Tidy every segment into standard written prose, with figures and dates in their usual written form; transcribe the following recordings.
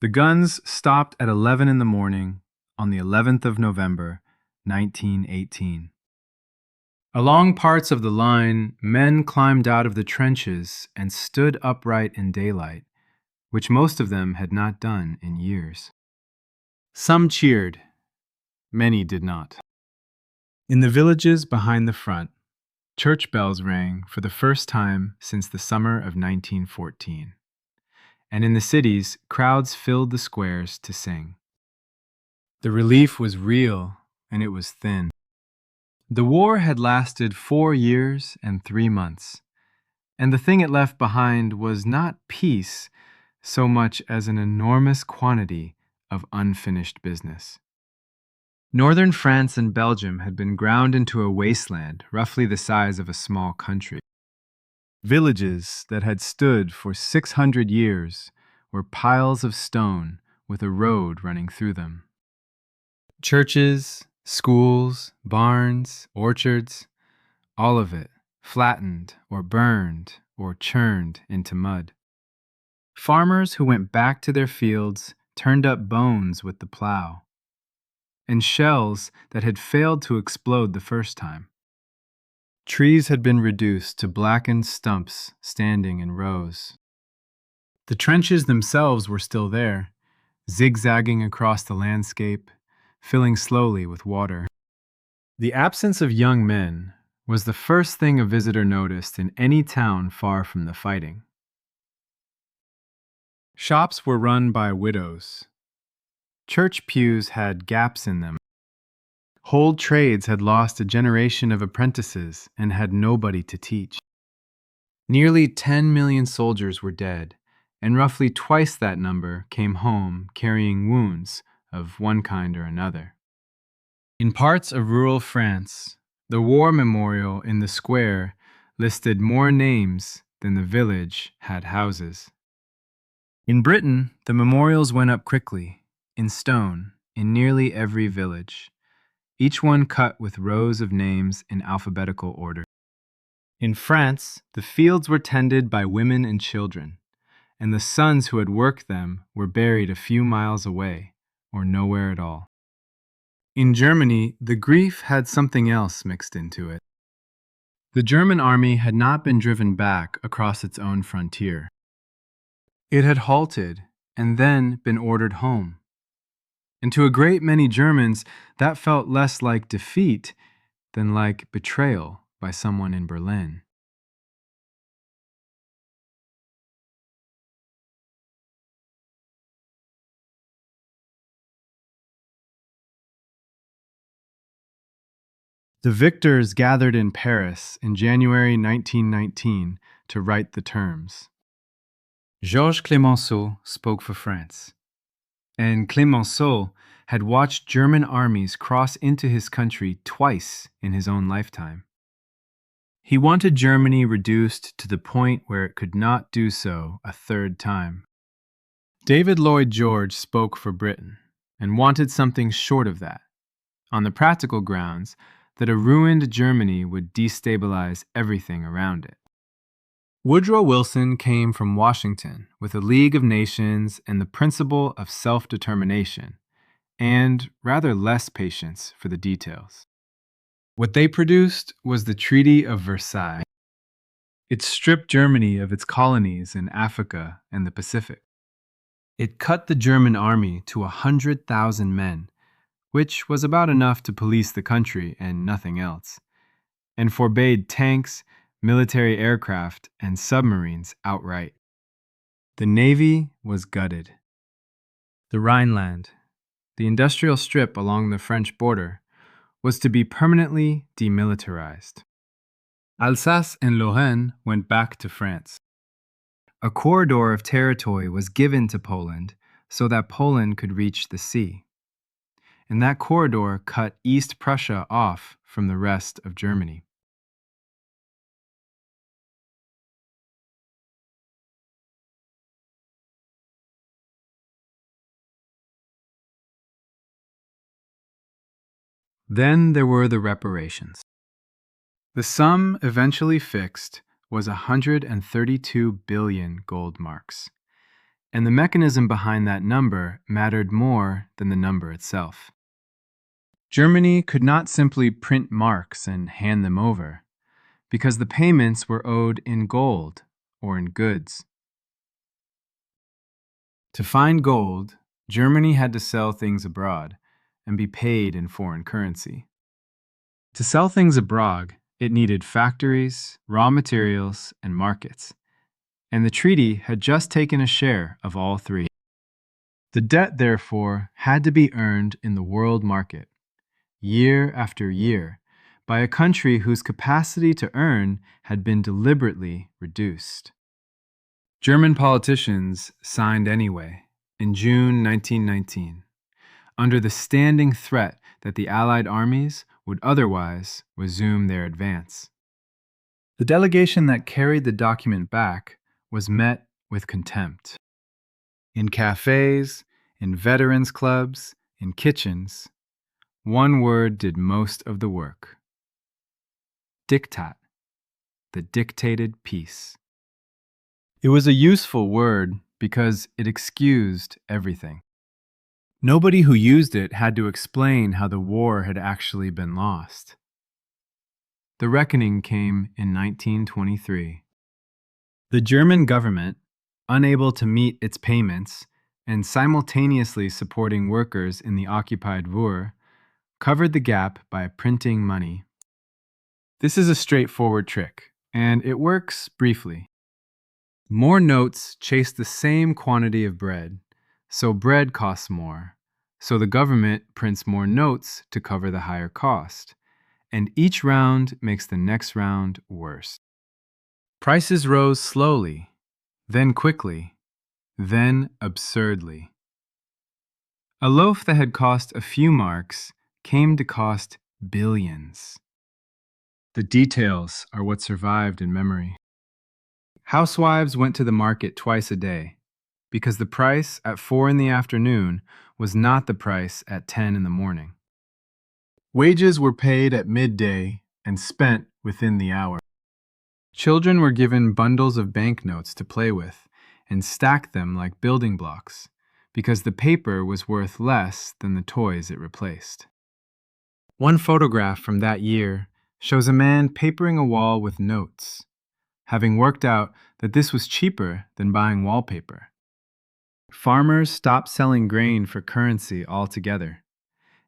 The guns stopped at 11 in the morning on the 11th of November, 1918. Along parts of the line, men climbed out of the trenches and stood upright in daylight, which most of them had not done in years. Some cheered, many did not. In the villages behind the front, church bells rang for the first time since the summer of 1914. And in the cities, crowds filled the squares to sing. The relief was real, and it was thin. The war had lasted 4 years and 3 months, and the thing it left behind was not peace so much as an enormous quantity of unfinished business. Northern France and Belgium had been ground into a wasteland roughly the size of a small country. Villages that had stood for 600 years were piles of stone with a road running through them. Churches, schools, barns, orchards, all of it flattened or burned or churned into mud. Farmers who went back to their fields turned up bones with the plow, and shells that had failed to explode the first time. Trees had been reduced to blackened stumps standing in rows. The trenches themselves were still there, zigzagging across the landscape, filling slowly with water. The absence of young men was the first thing a visitor noticed in any town far from the fighting. Shops were run by widows. Church pews had gaps in them. Whole trades had lost a generation of apprentices and had nobody to teach. Nearly 10 million soldiers were dead, and roughly twice that number came home carrying wounds of one kind or another. In parts of rural France, the war memorial in the square listed more names than the village had houses. In Britain, the memorials went up quickly, in stone, in nearly every village, each one cut with rows of names in alphabetical order. In France, the fields were tended by women and children, and the sons who had worked them were buried a few miles away, or nowhere at all. In Germany, the grief had something else mixed into it. The German army had not been driven back across its own frontier. It had halted and then been ordered home. And to a great many Germans, that felt less like defeat than like betrayal by someone in Berlin. The victors gathered in Paris in January 1919 to write the terms. Georges Clemenceau spoke for France, and Clemenceau had watched German armies cross into his country twice in his own lifetime. He wanted Germany reduced to the point where it could not do so a third time. David Lloyd George spoke for Britain and wanted something short of that, on the practical grounds that a ruined Germany would destabilize everything around it. Woodrow Wilson came from Washington with a League of Nations and the principle of self-determination, and rather less patience for the details. What they produced was the Treaty of Versailles. It stripped Germany of its colonies in Africa and the Pacific. It cut the German army to 100,000 men, which was about enough to police the country and nothing else, and forbade tanks, military aircraft, and submarines outright. The Navy was gutted. The Rhineland, the industrial strip along the French border, was to be permanently demilitarized. Alsace and Lorraine went back to France. A corridor of territory was given to Poland so that Poland could reach the sea. And that corridor cut East Prussia off from the rest of Germany. Then there were the reparations. The sum eventually fixed was 132 billion gold marks, and the mechanism behind that number mattered more than the number itself. Germany could not simply print marks and hand them over, because the payments were owed in gold or in goods. To find gold, Germany had to sell things abroad and be paid in foreign currency. To sell things abroad, it needed factories, raw materials, and markets, and the treaty had just taken a share of all three. The debt, therefore, had to be earned in the world market, year after year, by a country whose capacity to earn had been deliberately reduced. German politicians signed anyway, in June 1919, under the standing threat that the Allied armies would otherwise resume their advance. The delegation that carried the document back was met with contempt. In cafes, in veterans' clubs, in kitchens, one word did most of the work. Diktat, the dictated peace. It was a useful word because it excused everything. Nobody who used it had to explain how the war had actually been lost. The reckoning came in 1923. The German government, unable to meet its payments and simultaneously supporting workers in the occupied Ruhr, covered the gap by printing money. This is a straightforward trick, and it works briefly. More notes chase the same quantity of bread, so bread costs more. So the government prints more notes to cover the higher cost, and each round makes the next round worse. Prices rose slowly, then quickly, then absurdly. A loaf that had cost a few marks came to cost billions. The details are what survived in memory. Housewives went to the market twice a day, because the price at 4 in the afternoon was not the price at 10 in the morning. Wages were paid at midday and spent within the hour. Children were given bundles of banknotes to play with and stacked them like building blocks, because the paper was worth less than the toys it replaced. One photograph from that year shows a man papering a wall with notes, having worked out that this was cheaper than buying wallpaper. Farmers stopped selling grain for currency altogether,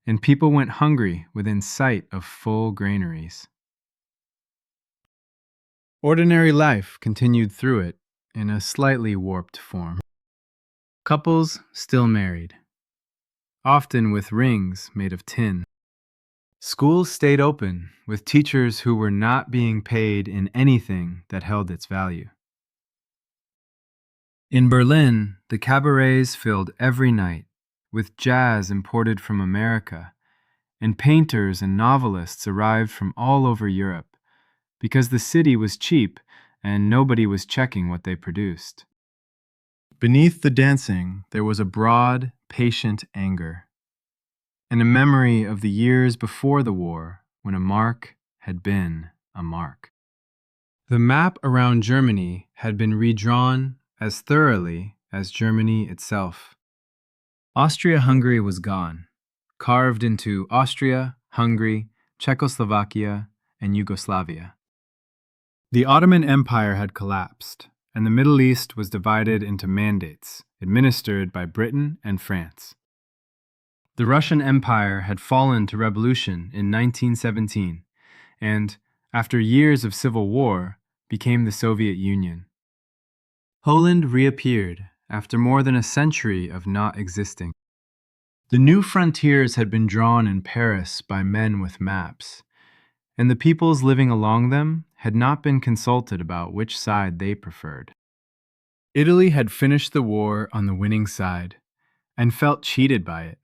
and people went hungry within sight of full granaries. Ordinary life continued through it in a slightly warped form. Couples still married, often with rings made of tin. Schools stayed open with teachers who were not being paid in anything that held its value. In Berlin, the cabarets filled every night with jazz imported from America, and painters and novelists arrived from all over Europe because the city was cheap and nobody was checking what they produced. Beneath the dancing, there was a broad, patient anger, and a memory of the years before the war when a mark had been a mark. The map around Germany had been redrawn as thoroughly as Germany itself. Austria-Hungary was gone, carved into Austria, Hungary, Czechoslovakia, and Yugoslavia. The Ottoman Empire had collapsed, and the Middle East was divided into mandates administered by Britain and France. The Russian Empire had fallen to revolution in 1917 and, after years of civil war, became the Soviet Union. Poland reappeared after more than a century of not existing. The new frontiers had been drawn in Paris by men with maps, and the peoples living along them had not been consulted about which side they preferred. Italy had finished the war on the winning side and felt cheated by it.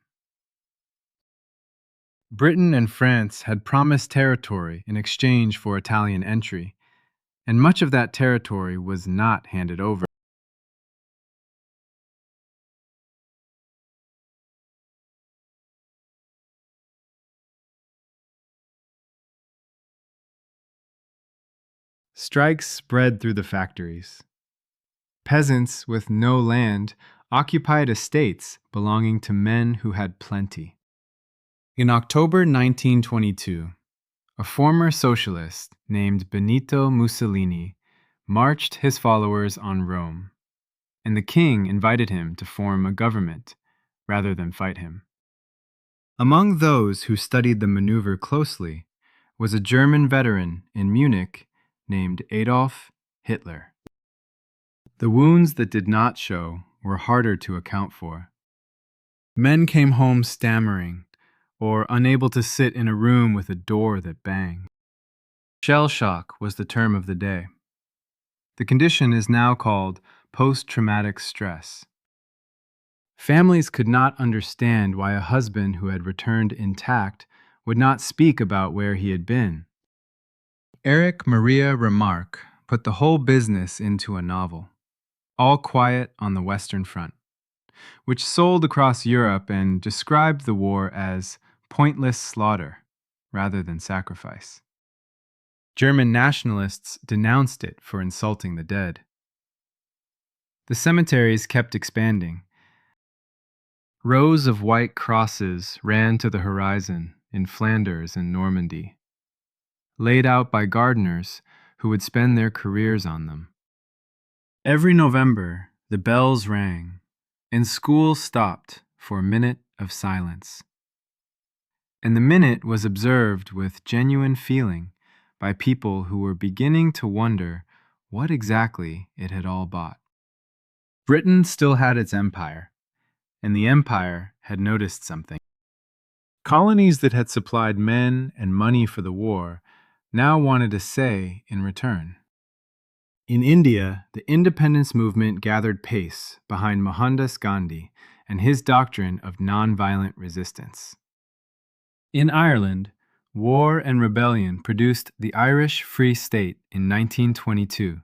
Britain and France had promised territory in exchange for Italian entry, and much of that territory was not handed over. Strikes spread through the factories. Peasants with no land occupied estates belonging to men who had plenty. In October 1922, a former socialist named Benito Mussolini marched his followers on Rome, and the king invited him to form a government rather than fight him. Among those who studied the maneuver closely was a German veteran in Munich named Adolf Hitler. The wounds that did not show were harder to account for. Men came home stammering or unable to sit in a room with a door that banged. Shell shock was the term of the day. The condition is now called post-traumatic stress. Families could not understand why a husband who had returned intact would not speak about where he had been. Erich Maria Remarque put the whole business into a novel, All Quiet on the Western Front, which sold across Europe and described the war as pointless slaughter rather than sacrifice. German nationalists denounced it for insulting the dead. The cemeteries kept expanding. Rows of white crosses ran to the horizon in Flanders and Normandy, laid out by gardeners who would spend their careers on them. Every November, the bells rang, and school stopped for a minute of silence. And the minute was observed with genuine feeling by people who were beginning to wonder what exactly it had all bought. Britain still had its empire, and the empire had noticed something. Colonies that had supplied men and money for the war now wanted a say in return. In India, the independence movement gathered pace behind Mohandas Gandhi and his doctrine of nonviolent resistance. In Ireland, war and rebellion produced the Irish Free State in 1922,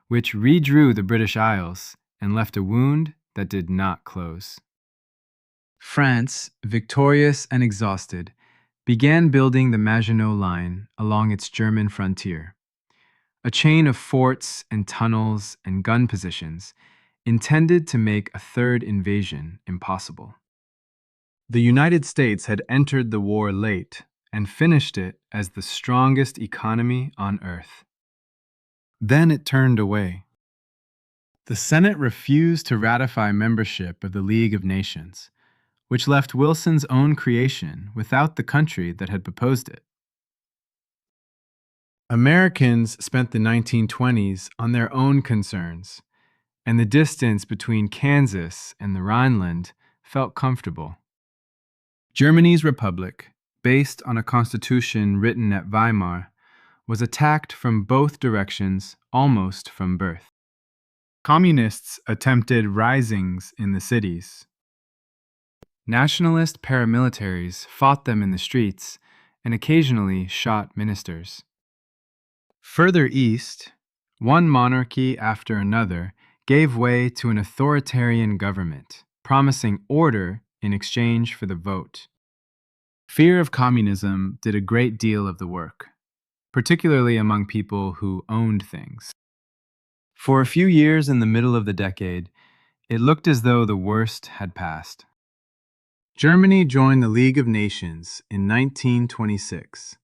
which redrew the British Isles and left a wound that did not close. France, victorious and exhausted, began building the Maginot Line along its German frontier, a chain of forts and tunnels and gun positions intended to make a third invasion impossible. The United States had entered the war late and finished it as the strongest economy on earth. Then it turned away. The Senate refused to ratify membership of the League of Nations, which left Wilson's own creation without the country that had proposed it. Americans spent the 1920s on their own concerns, and the distance between Kansas and the Rhineland felt comfortable. Germany's republic, based on a constitution written at Weimar, was attacked from both directions almost from birth. Communists attempted risings in the cities. Nationalist paramilitaries fought them in the streets and occasionally shot ministers. Further east, one monarchy after another gave way to an authoritarian government, promising order in exchange for the vote. Fear of communism did a great deal of the work, particularly among people who owned things. For a few years in the middle of the decade, it looked as though the worst had passed. Germany joined the League of Nations in 1926.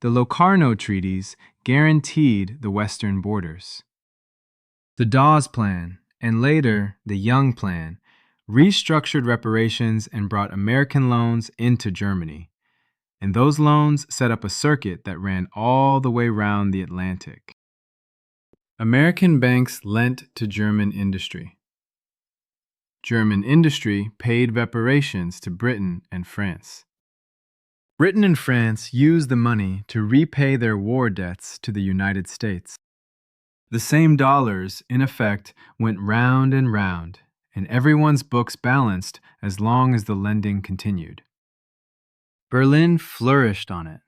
The Locarno Treaties guaranteed the western borders. The Dawes Plan, and later the Young Plan, restructured reparations and brought American loans into Germany. And those loans set up a circuit that ran all the way round the Atlantic. American banks lent to German industry. German industry paid reparations to Britain and France. Britain and France used the money to repay their war debts to the United States. The same dollars, in effect, went round and round, and everyone's books balanced as long as the lending continued. Berlin flourished on it.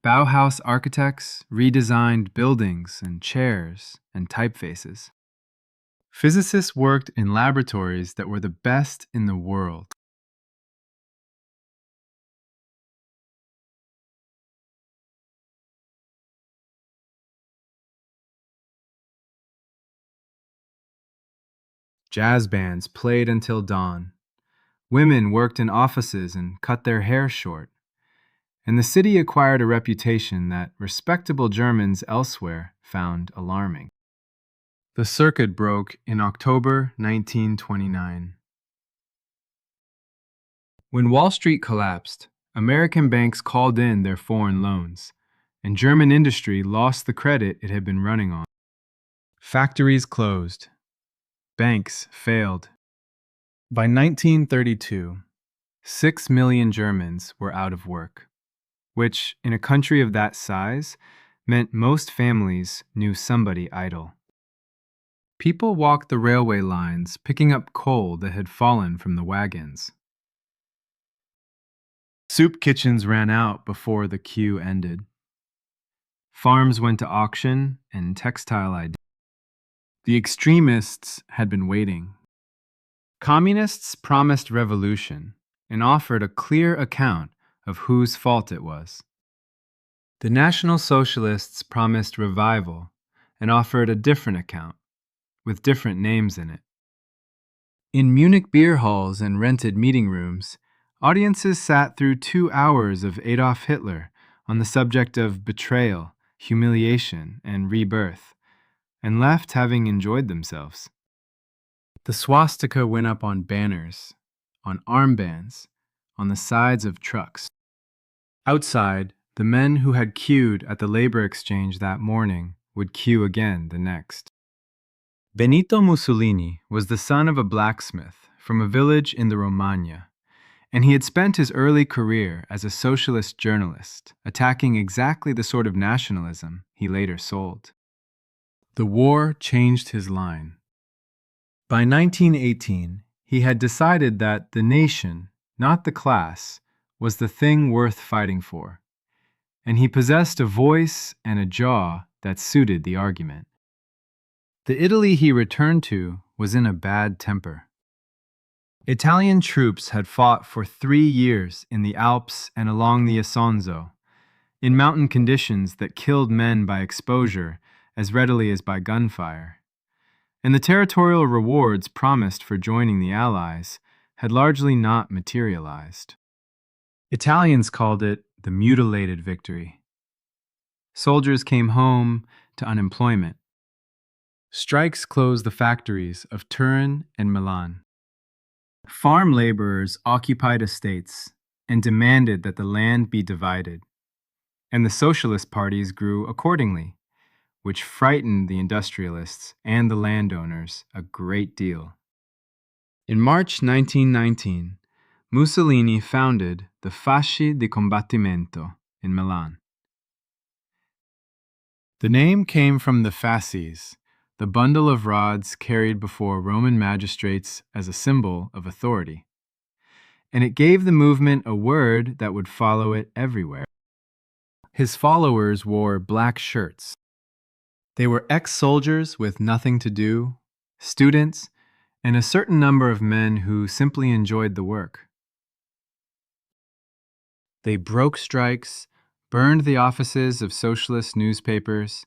Bauhaus architects redesigned buildings and chairs and typefaces. Physicists worked in laboratories that were the best in the world. Jazz bands played until dawn. Women worked in offices and cut their hair short. And the city acquired a reputation that respectable Germans elsewhere found alarming. The circuit broke in October 1929. When Wall Street collapsed, American banks called in their foreign loans, and German industry lost the credit it had been running on. Factories closed. Banks failed. By 1932, 6 million Germans were out of work, which, in a country of that size, meant most families knew somebody idle. People walked the railway lines picking up coal that had fallen from the wagons. Soup kitchens ran out before the queue ended. Farms went to auction and textile ideas. The extremists had been waiting. Communists promised revolution and offered a clear account of whose fault it was. The National Socialists promised revival and offered a different account, with different names in it. In Munich beer halls and rented meeting rooms, audiences sat through 2 hours of Adolf Hitler on the subject of betrayal, humiliation, and rebirth, and left having enjoyed themselves. The swastika went up on banners, on armbands, on the sides of trucks. Outside, the men who had queued at the labor exchange that morning would queue again the next. Benito Mussolini was the son of a blacksmith from a village in the Romagna, and he had spent his early career as a socialist journalist, attacking exactly the sort of nationalism he later sold. The war changed his line. By 1918, he had decided that the nation, not the class, was the thing worth fighting for, and he possessed a voice and a jaw that suited the argument. The Italy he returned to was in a bad temper. Italian troops had fought for 3 years in the Alps and along the Isonzo, in mountain conditions that killed men by exposure as readily as by gunfire. And the territorial rewards promised for joining the Allies had largely not materialized. Italians called it the mutilated victory. Soldiers came home to unemployment. Strikes closed the factories of Turin and Milan. Farm laborers occupied estates and demanded that the land be divided, and the socialist parties grew accordingly, which frightened the industrialists and the landowners a great deal. In March 1919, Mussolini founded the Fasci di Combattimento in Milan. The name came from the fasces, the bundle of rods carried before Roman magistrates as a symbol of authority, and it gave the movement a word that would follow it everywhere. His followers wore black shirts. They were ex-soldiers with nothing to do, students, and a certain number of men who simply enjoyed the work. They broke strikes, burned the offices of socialist newspapers,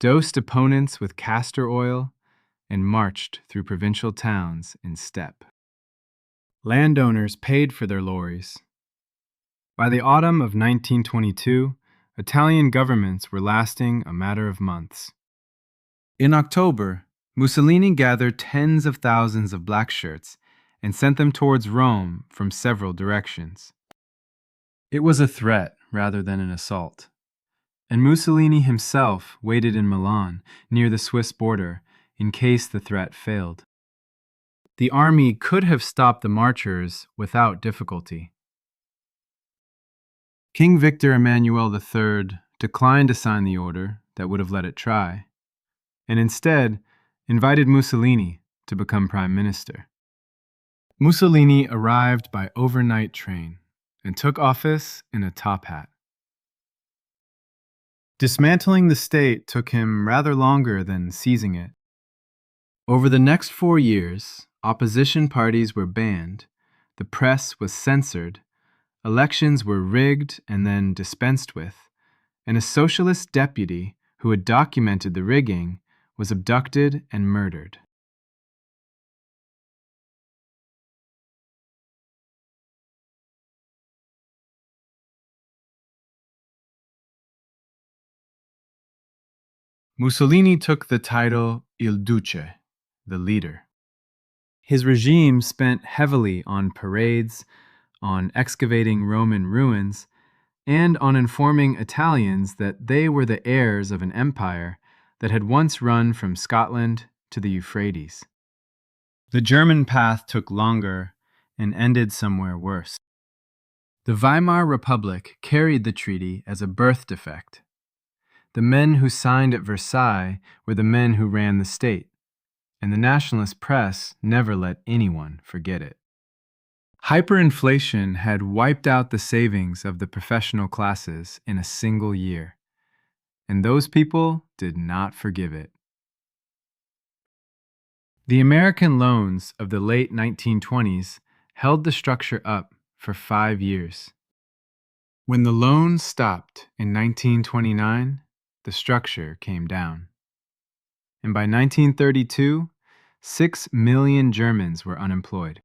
dosed opponents with castor oil, and marched through provincial towns in step. Landowners paid for their lorries. By the autumn of 1922, Italian governments were lasting a matter of months. In October, Mussolini gathered tens of thousands of black shirts and sent them towards Rome from several directions. It was a threat rather than an assault, and Mussolini himself waited in Milan, near the Swiss border, in case the threat failed. The army could have stopped the marchers without difficulty. King Victor Emmanuel III declined to sign the order that would have let it try, and instead invited Mussolini to become prime minister. Mussolini arrived by overnight train and took office in a top hat. Dismantling the state took him rather longer than seizing it. Over the next 4 years, opposition parties were banned, the press was censored, elections were rigged and then dispensed with, and a socialist deputy who had documented the rigging was abducted and murdered. Mussolini took the title Il Duce, the leader. His regime spent heavily on parades, on excavating Roman ruins, and on informing Italians that they were the heirs of an empire that had once run from Scotland to the Euphrates. The German path took longer and ended somewhere worse. The Weimar Republic carried the treaty as a birth defect. The men who signed at Versailles were the men who ran the state, and the nationalist press never let anyone forget it. Hyperinflation had wiped out the savings of the professional classes in a single year, and those people did not forgive it. The American loans of the late 1920s held the structure up for 5 years. When the loans stopped in 1929, the structure came down. And by 1932, 6 million Germans were unemployed.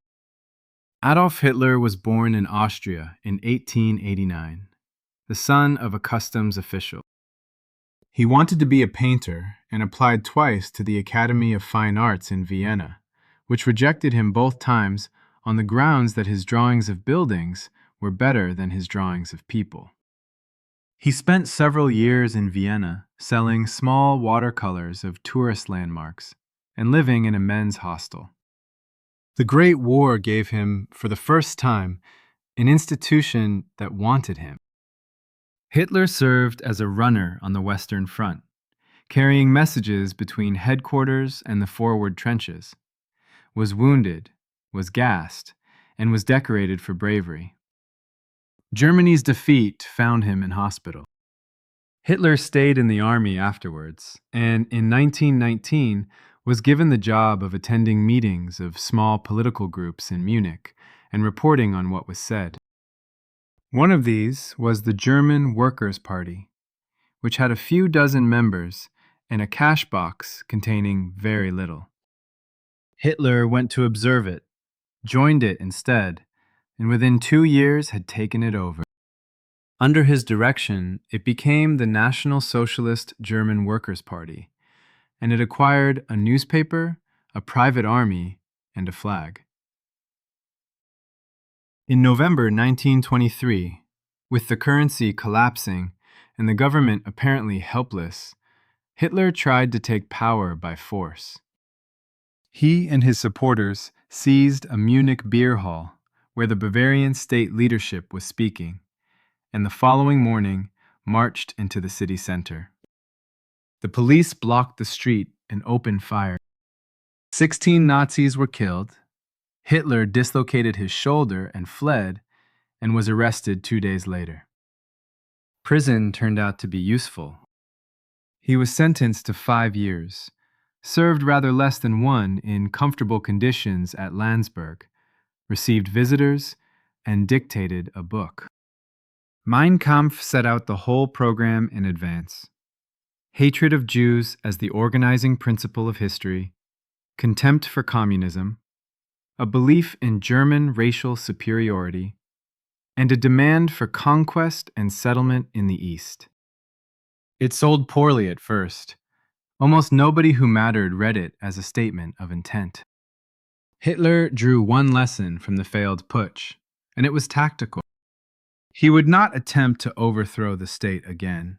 Adolf Hitler was born in Austria in 1889, the son of a customs official. He wanted to be a painter and applied twice to the Academy of Fine Arts in Vienna, which rejected him both times on the grounds that his drawings of buildings were better than his drawings of people. He spent several years in Vienna selling small watercolors of tourist landmarks and living in a men's hostel. The Great War gave him, for the first time, an institution that wanted him. Hitler served as a runner on the Western Front, carrying messages between headquarters and the forward trenches, was wounded, was gassed, and was decorated for bravery. Germany's defeat found him in hospital. Hitler stayed in the army afterwards, and in 1919 was given the job of attending meetings of small political groups in Munich and reporting on what was said. One of these was the German Workers' Party, which had a few dozen members and a cash box containing very little. Hitler went to observe it, joined it instead, and within 2 years had taken it over. Under his direction, it became the National Socialist German Workers' Party, and it acquired a newspaper, a private army, and a flag. In November 1923, with the currency collapsing and the government apparently helpless, Hitler tried to take power by force. He and his supporters seized a Munich beer hall where the Bavarian state leadership was speaking, and the following morning marched into the city center. The police blocked the street and opened fire. 16 Nazis were killed. Hitler dislocated his shoulder and fled, and was arrested 2 days later. Prison turned out to be useful. He was sentenced to 5 years, served rather less than one in comfortable conditions at Landsberg, received visitors, and dictated a book. Mein Kampf set out the whole program in advance. Hatred of Jews as the organizing principle of history, contempt for communism, a belief in German racial superiority, and a demand for conquest and settlement in the East. It sold poorly at first. Almost nobody who mattered read it as a statement of intent. Hitler drew one lesson from the failed putsch, and it was tactical. He would not attempt to overthrow the state again.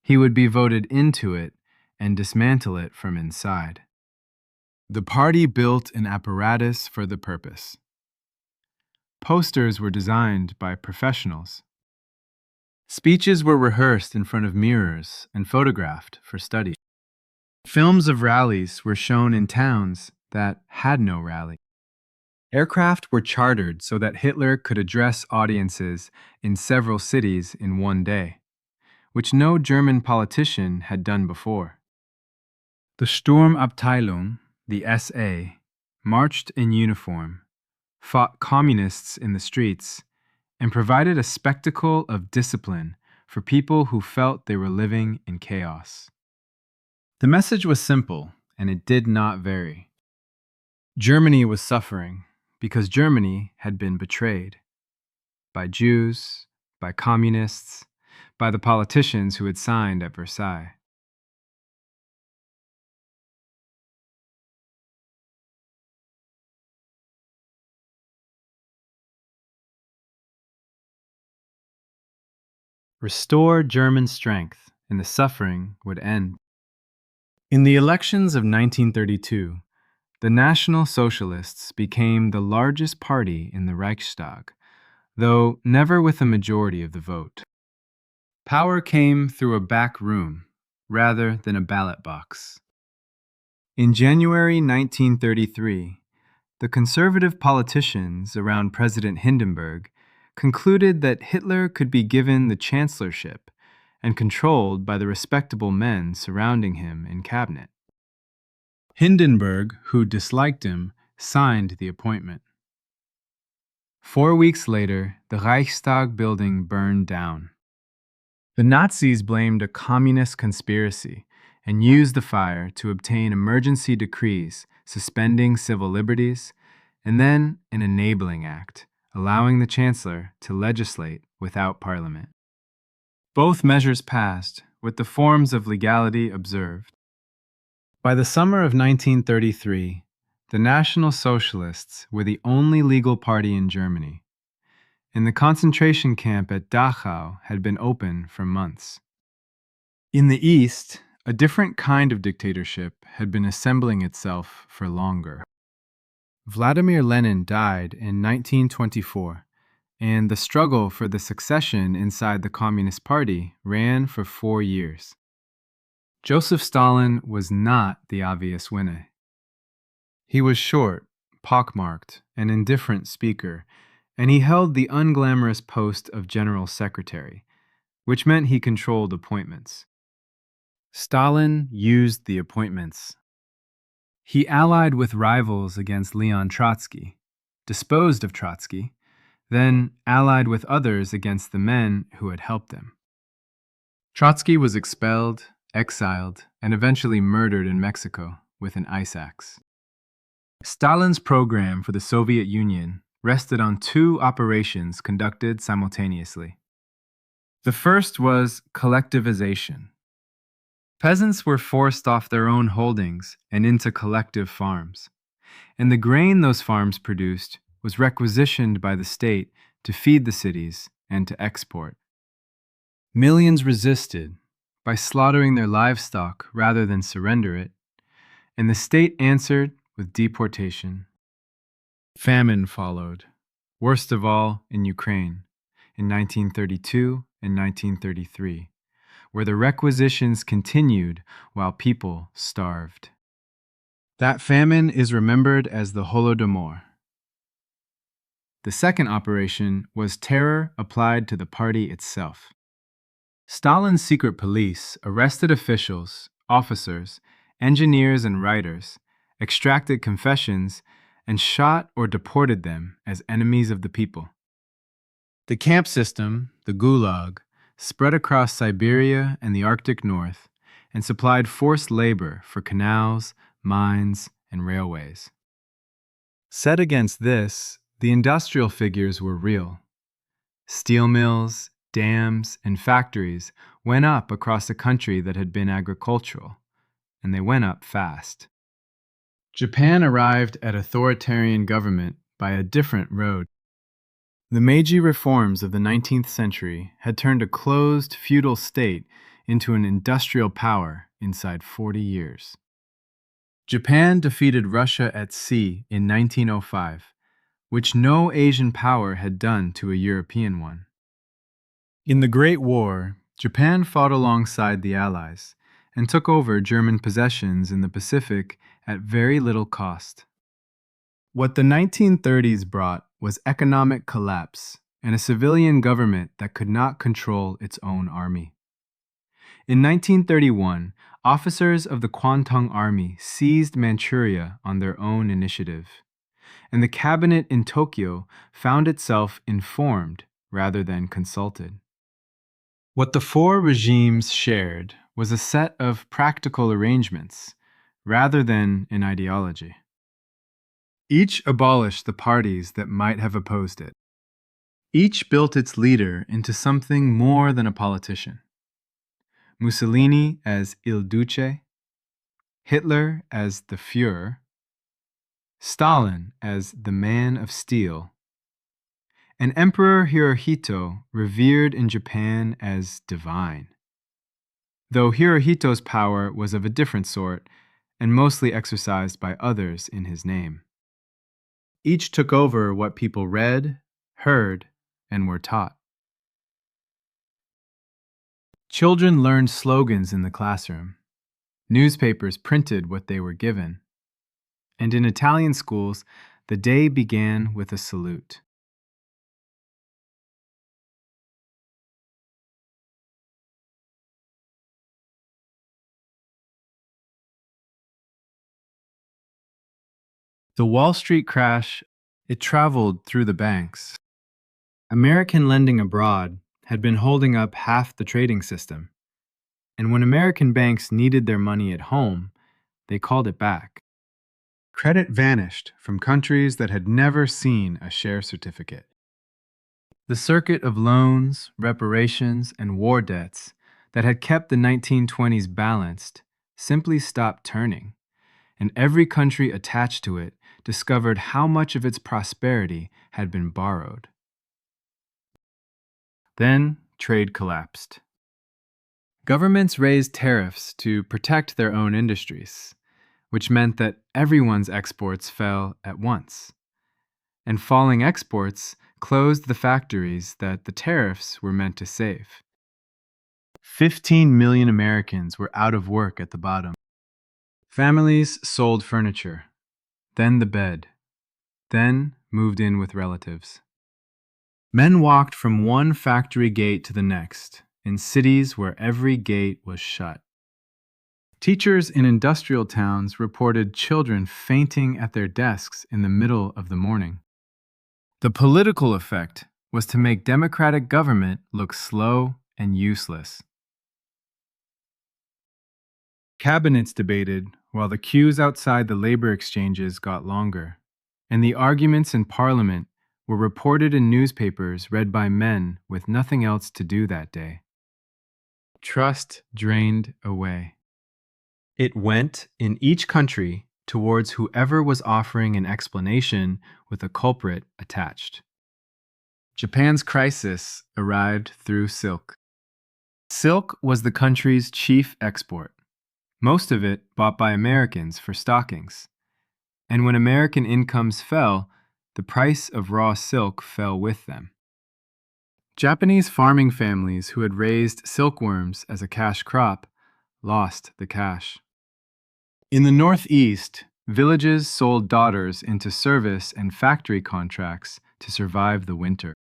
He would be voted into it and dismantle it from inside. The party built an apparatus for the purpose. Posters were designed by professionals. Speeches were rehearsed in front of mirrors and photographed for study. Films of rallies were shown in towns that had no rally. Aircraft were chartered so that Hitler could address audiences in several cities in one day, which no German politician had done before. The Sturmabteilung, the SA, marched in uniform, fought communists in the streets, and provided a spectacle of discipline for people who felt they were living in chaos. The message was simple, and it did not vary. Germany was suffering because Germany had been betrayed by Jews, by communists, by the politicians who had signed at Versailles. restore German strength, and the suffering would end. In the elections of 1932, the National Socialists became the largest party in the Reichstag, though never with a majority of the vote. Power came through a back room rather than a ballot box. In January 1933, the conservative politicians around President Hindenburg concluded that Hitler could be given the chancellorship and controlled by the respectable men surrounding him in cabinet. Hindenburg, who disliked him, signed the appointment. 4 weeks later, the Reichstag building burned down. The Nazis blamed a communist conspiracy and used the fire to obtain emergency decrees suspending civil liberties, and then an enabling act, allowing the chancellor to legislate without parliament. Both measures passed, with the forms of legality observed. By the summer of 1933, the National Socialists were the only legal party in Germany, and the concentration camp at Dachau had been open for months. In the East, a different kind of dictatorship had been assembling itself for longer. Vladimir Lenin died in 1924, and the struggle for the succession inside the Communist Party ran for 4 years. Joseph Stalin was not the obvious winner. He was short, pockmarked, an indifferent speaker, and he held the unglamorous post of General Secretary, which meant he controlled appointments. Stalin used the appointments. He allied with rivals against Leon Trotsky, disposed of Trotsky, then allied with others against the men who had helped him. Trotsky was expelled, exiled, and eventually murdered in Mexico with an ice axe. Stalin's program for the Soviet Union rested on 2 operations conducted simultaneously. The first was collectivization. Peasants were forced off their own holdings and into collective farms, and the grain those farms produced was requisitioned by the state to feed the cities and to export. Millions resisted by slaughtering their livestock rather than surrender it, and the state answered with deportation. Famine followed, worst of all in Ukraine, in 1932 and 1933. Where the requisitions continued while people starved. That famine is remembered as the Holodomor. The second operation was terror applied to the party itself. Stalin's secret police arrested officials, officers, engineers, and writers, extracted confessions, and shot or deported them as enemies of the people. The camp system, the Gulag, spread across Siberia and the Arctic North, and supplied forced labor for canals, mines, and railways. Set against this, the industrial figures were real. Steel mills, dams, and factories went up across a country that had been agricultural, and they went up fast. Japan arrived at authoritarian government by a different road. The Meiji reforms of the 19th century had turned a closed feudal state into an industrial power inside 40 years. Japan defeated Russia at sea in 1905, which no Asian power had done to a European one. In the Great War, Japan fought alongside the Allies and took over German possessions in the Pacific at very little cost. What the 1930s brought was economic collapse and a civilian government that could not control its own army. In 1931, officers of the Kwantung Army seized Manchuria on their own initiative, and the cabinet in Tokyo found itself informed rather than consulted. What the 4 regimes shared was a set of practical arrangements rather than an ideology. Each abolished the parties that might have opposed it. Each built its leader into something more than a politician. Mussolini as Il Duce, Hitler as the Führer, Stalin as the Man of Steel, and Emperor Hirohito revered in Japan as divine. Though Hirohito's power was of a different sort and mostly exercised by others in his name. Each took over what people read, heard, and were taught. Children learned slogans in the classroom. Newspapers printed what they were given. And in Italian schools, the day began with a salute. The Wall Street crash, it traveled through the banks. American lending abroad had been holding up half the trading system. And when American banks needed their money at home, they called it back. Credit vanished from countries that had never seen a share certificate. The circuit of loans, reparations, and war debts that had kept the 1920s balanced simply stopped turning, and every country attached to it discovered how much of its prosperity had been borrowed. Then trade collapsed. Governments raised tariffs to protect their own industries, which meant that everyone's exports fell at once. And falling exports closed the factories that the tariffs were meant to save. 15 million Americans were out of work at the bottom. Families sold furniture, then the bed, then moved in with relatives. Men walked from one factory gate to the next, in cities where every gate was shut. Teachers in industrial towns reported children fainting at their desks in the middle of the morning. The political effect was to make democratic government look slow and useless. Cabinets debated while the queues outside the labor exchanges got longer, and the arguments in Parliament were reported in newspapers read by men with nothing else to do that day. Trust drained away. It went, in each country, towards whoever was offering an explanation with a culprit attached. Japan's crisis arrived through silk. Silk was the country's chief export, most of it bought by Americans for stockings. And when American incomes fell, the price of raw silk fell with them. Japanese farming families who had raised silkworms as a cash crop lost the cash. In the Northeast, villages sold daughters into service and factory contracts to survive the winter.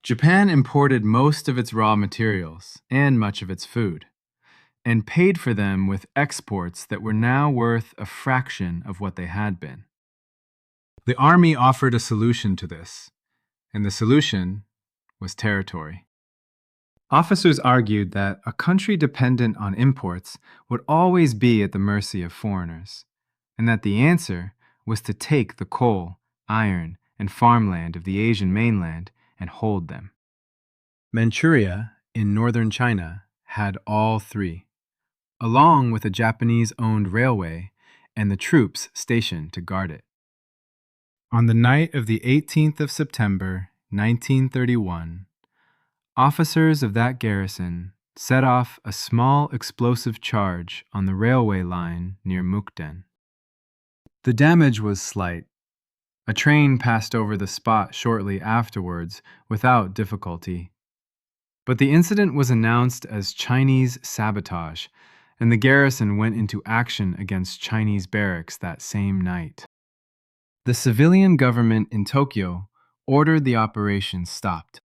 Japan imported most of its raw materials and much of its food, and paid for them with exports that were now worth a fraction of what they had been. The army offered a solution to this, and the solution was territory. Officers argued that a country dependent on imports would always be at the mercy of foreigners, and that the answer was to take the coal, iron, and farmland of the Asian mainland and hold them. Manchuria, in northern China, had all three, along with a Japanese-owned railway and the troops stationed to guard it. On the night of the 18th of September, 1931, officers of that garrison set off a small explosive charge on the railway line near Mukden. The damage was slight. A train passed over the spot shortly afterwards without difficulty. But the incident was announced as Chinese sabotage, and the garrison went into action against Chinese barracks that same night. The civilian government in Tokyo ordered the operation stopped.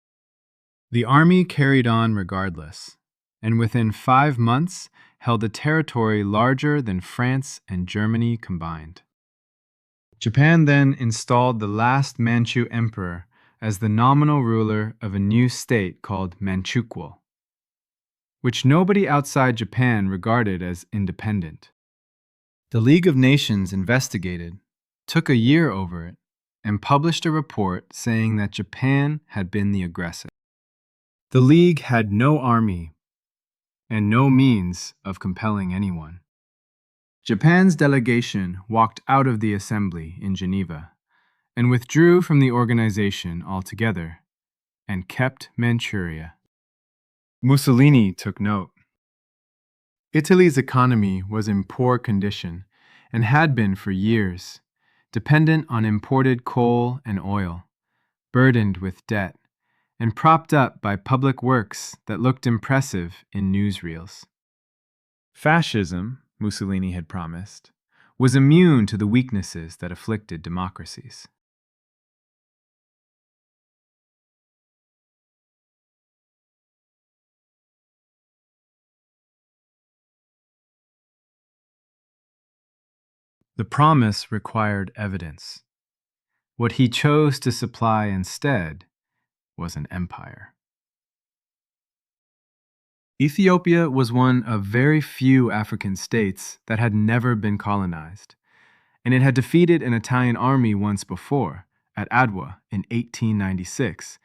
The army carried on regardless, and within 5 months held a territory larger than France and Germany combined. Japan then installed the last Manchu emperor as the nominal ruler of a new state called Manchukuo, which nobody outside Japan regarded as independent. The League of Nations investigated, took a year over it, and published a report saying that Japan had been the aggressor. The League had no army and no means of compelling anyone. Japan's delegation walked out of the assembly in Geneva, and withdrew from the organization altogether and kept Manchuria. Mussolini took note. Italy's economy was in poor condition and had been for years, dependent on imported coal and oil, burdened with debt, and propped up by public works that looked impressive in newsreels. Fascism, Mussolini had promised, was immune to the weaknesses that afflicted democracies. The promise required evidence. What he chose to supply instead was an empire. Ethiopia was one of very few African states that had never been colonized, and it had defeated an Italian army once before, at Adwa in 1896,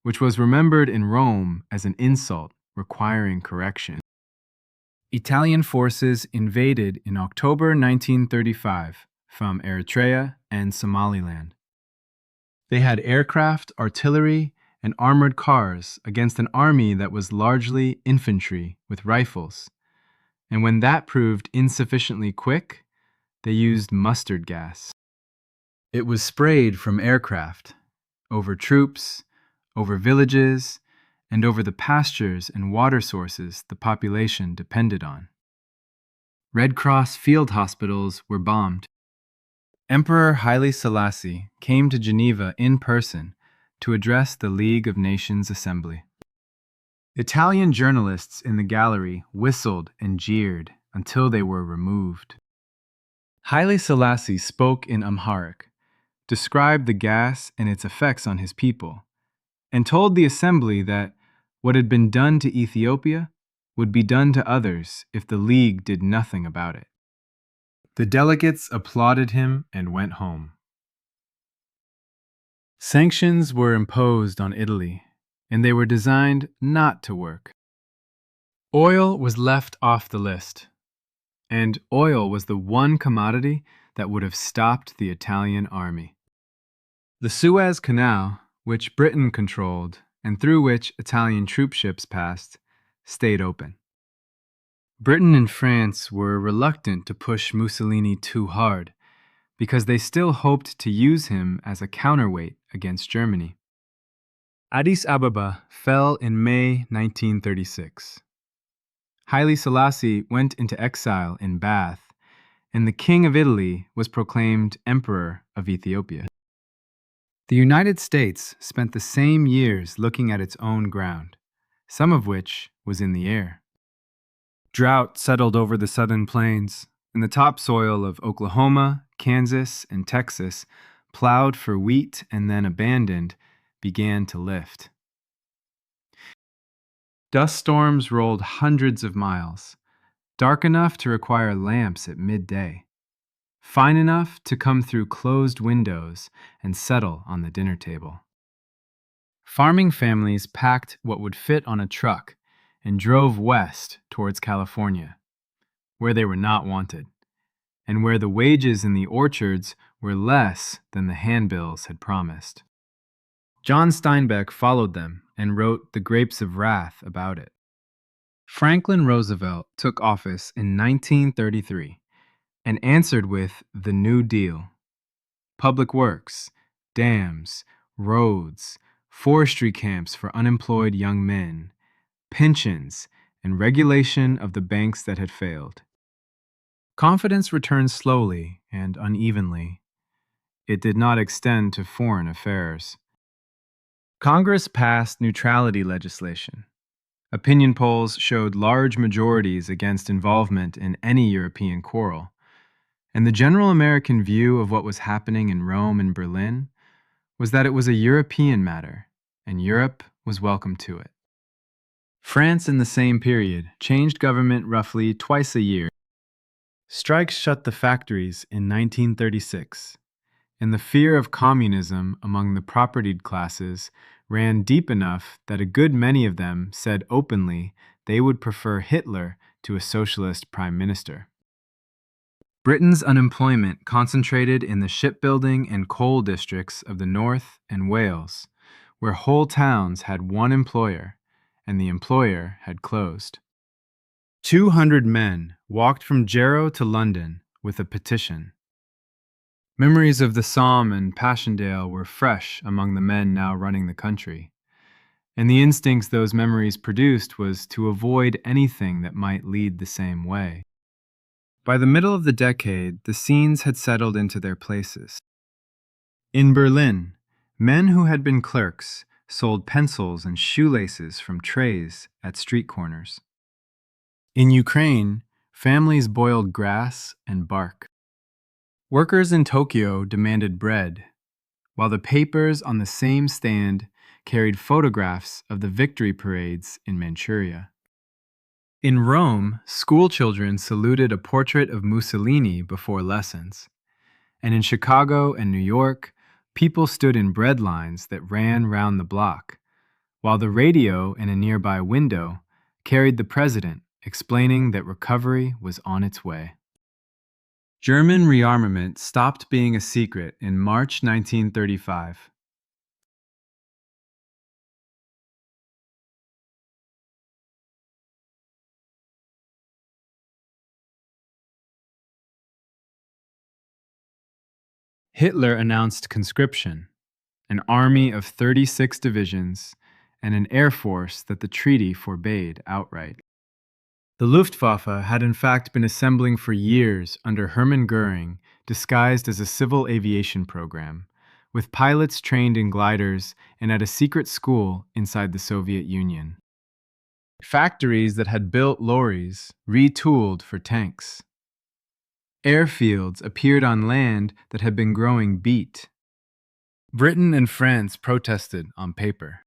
which was remembered in Rome as an insult requiring correction. Italian forces invaded in October 1935 from Eritrea and Somaliland. They had aircraft, artillery, and armored cars against an army that was largely infantry with rifles. And when that proved insufficiently quick, they used mustard gas. It was sprayed from aircraft, over troops, over villages, and over the pastures and water sources the population depended on. Red Cross field hospitals were bombed. Emperor Haile Selassie came to Geneva in person to address the League of Nations Assembly. Italian journalists in the gallery whistled and jeered until they were removed. Haile Selassie spoke in Amharic, described the gas and its effects on his people, and told the assembly that what had been done to Ethiopia would be done to others if the League did nothing about it. The delegates applauded him and went home. Sanctions were imposed on Italy, and they were designed not to work. Oil was left off the list, and oil was the one commodity that would have stopped the Italian army. The Suez Canal, which Britain controlled and through which Italian troop ships passed, stayed open. Britain and France were reluctant to push Mussolini too hard because they still hoped to use him as a counterweight against Germany. Addis Ababa fell in May 1936. Haile Selassie went into exile in Bath, and the King of Italy was proclaimed Emperor of Ethiopia. The United States spent the same years looking at its own ground, some of which was in the air. Drought settled over the southern plains, and the topsoil of Oklahoma, Kansas, and Texas, plowed for wheat and then abandoned, began to lift. Dust storms rolled hundreds of miles, dark enough to require lamps at midday, fine enough to come through closed windows and settle on the dinner table. Farming families packed what would fit on a truck and drove west towards California, where they were not wanted, and where the wages in the orchards were less than the handbills had promised. John Steinbeck followed them and wrote The Grapes of Wrath about it. Franklin Roosevelt took office in 1933 and answered with the New Deal. Public works, dams, roads, forestry camps for unemployed young men, pensions, and regulation of the banks that had failed. Confidence returned slowly and unevenly. It did not extend to foreign affairs. Congress passed neutrality legislation. Opinion polls showed large majorities against involvement in any European quarrel, and the general American view of what was happening in Rome and Berlin was that it was a European matter, and Europe was welcome to it. France in the same period changed government roughly twice a year. Strikes shut the factories in 1936, and the fear of communism among the propertied classes ran deep enough that a good many of them said openly they would prefer Hitler to a socialist prime minister. Britain's unemployment concentrated in the shipbuilding and coal districts of the North and Wales, where whole towns had one employer, and the employer had closed. 200 men walked from Jarrow to London with a petition. Memories of the Somme and Passchendaele were fresh among the men now running the country, and the instincts those memories produced was to avoid anything that might lead the same way. By the middle of the decade, the scenes had settled into their places. In Berlin, men who had been clerks sold pencils and shoelaces from trays at street corners. In Ukraine, families boiled grass and bark. Workers in Tokyo demanded bread, while the papers on the same stand carried photographs of the victory parades in Manchuria. In Rome, schoolchildren saluted a portrait of Mussolini before lessons. And in Chicago and New York, people stood in bread lines that ran round the block, while the radio in a nearby window carried the president explaining that recovery was on its way. German rearmament stopped being a secret in March 1935. Hitler announced conscription, an army of 36 divisions, and an air force that the treaty forbade outright. The Luftwaffe had in fact been assembling for years under Hermann Göring, disguised as a civil aviation program, with pilots trained in gliders and at a secret school inside the Soviet Union. Factories that had built lorries retooled for tanks. Airfields appeared on land that had been growing beet. Britain and France protested on paper.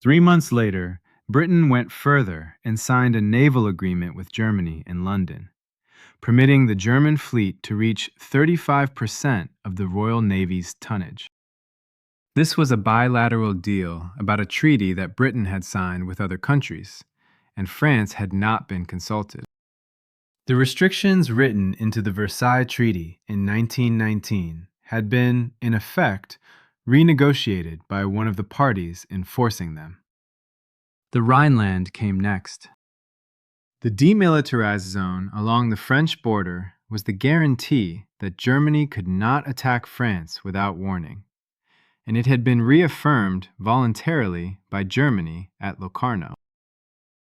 3 months later, Britain went further and signed a naval agreement with Germany in London, permitting the German fleet to reach 35% of the Royal Navy's tonnage. This was a bilateral deal about a treaty that Britain had signed with other countries, and France had not been consulted. The restrictions written into the Versailles Treaty in 1919 had been, in effect, renegotiated by one of the parties enforcing them. The Rhineland came next. The demilitarized zone along the French border was the guarantee that Germany could not attack France without warning, and it had been reaffirmed voluntarily by Germany at Locarno.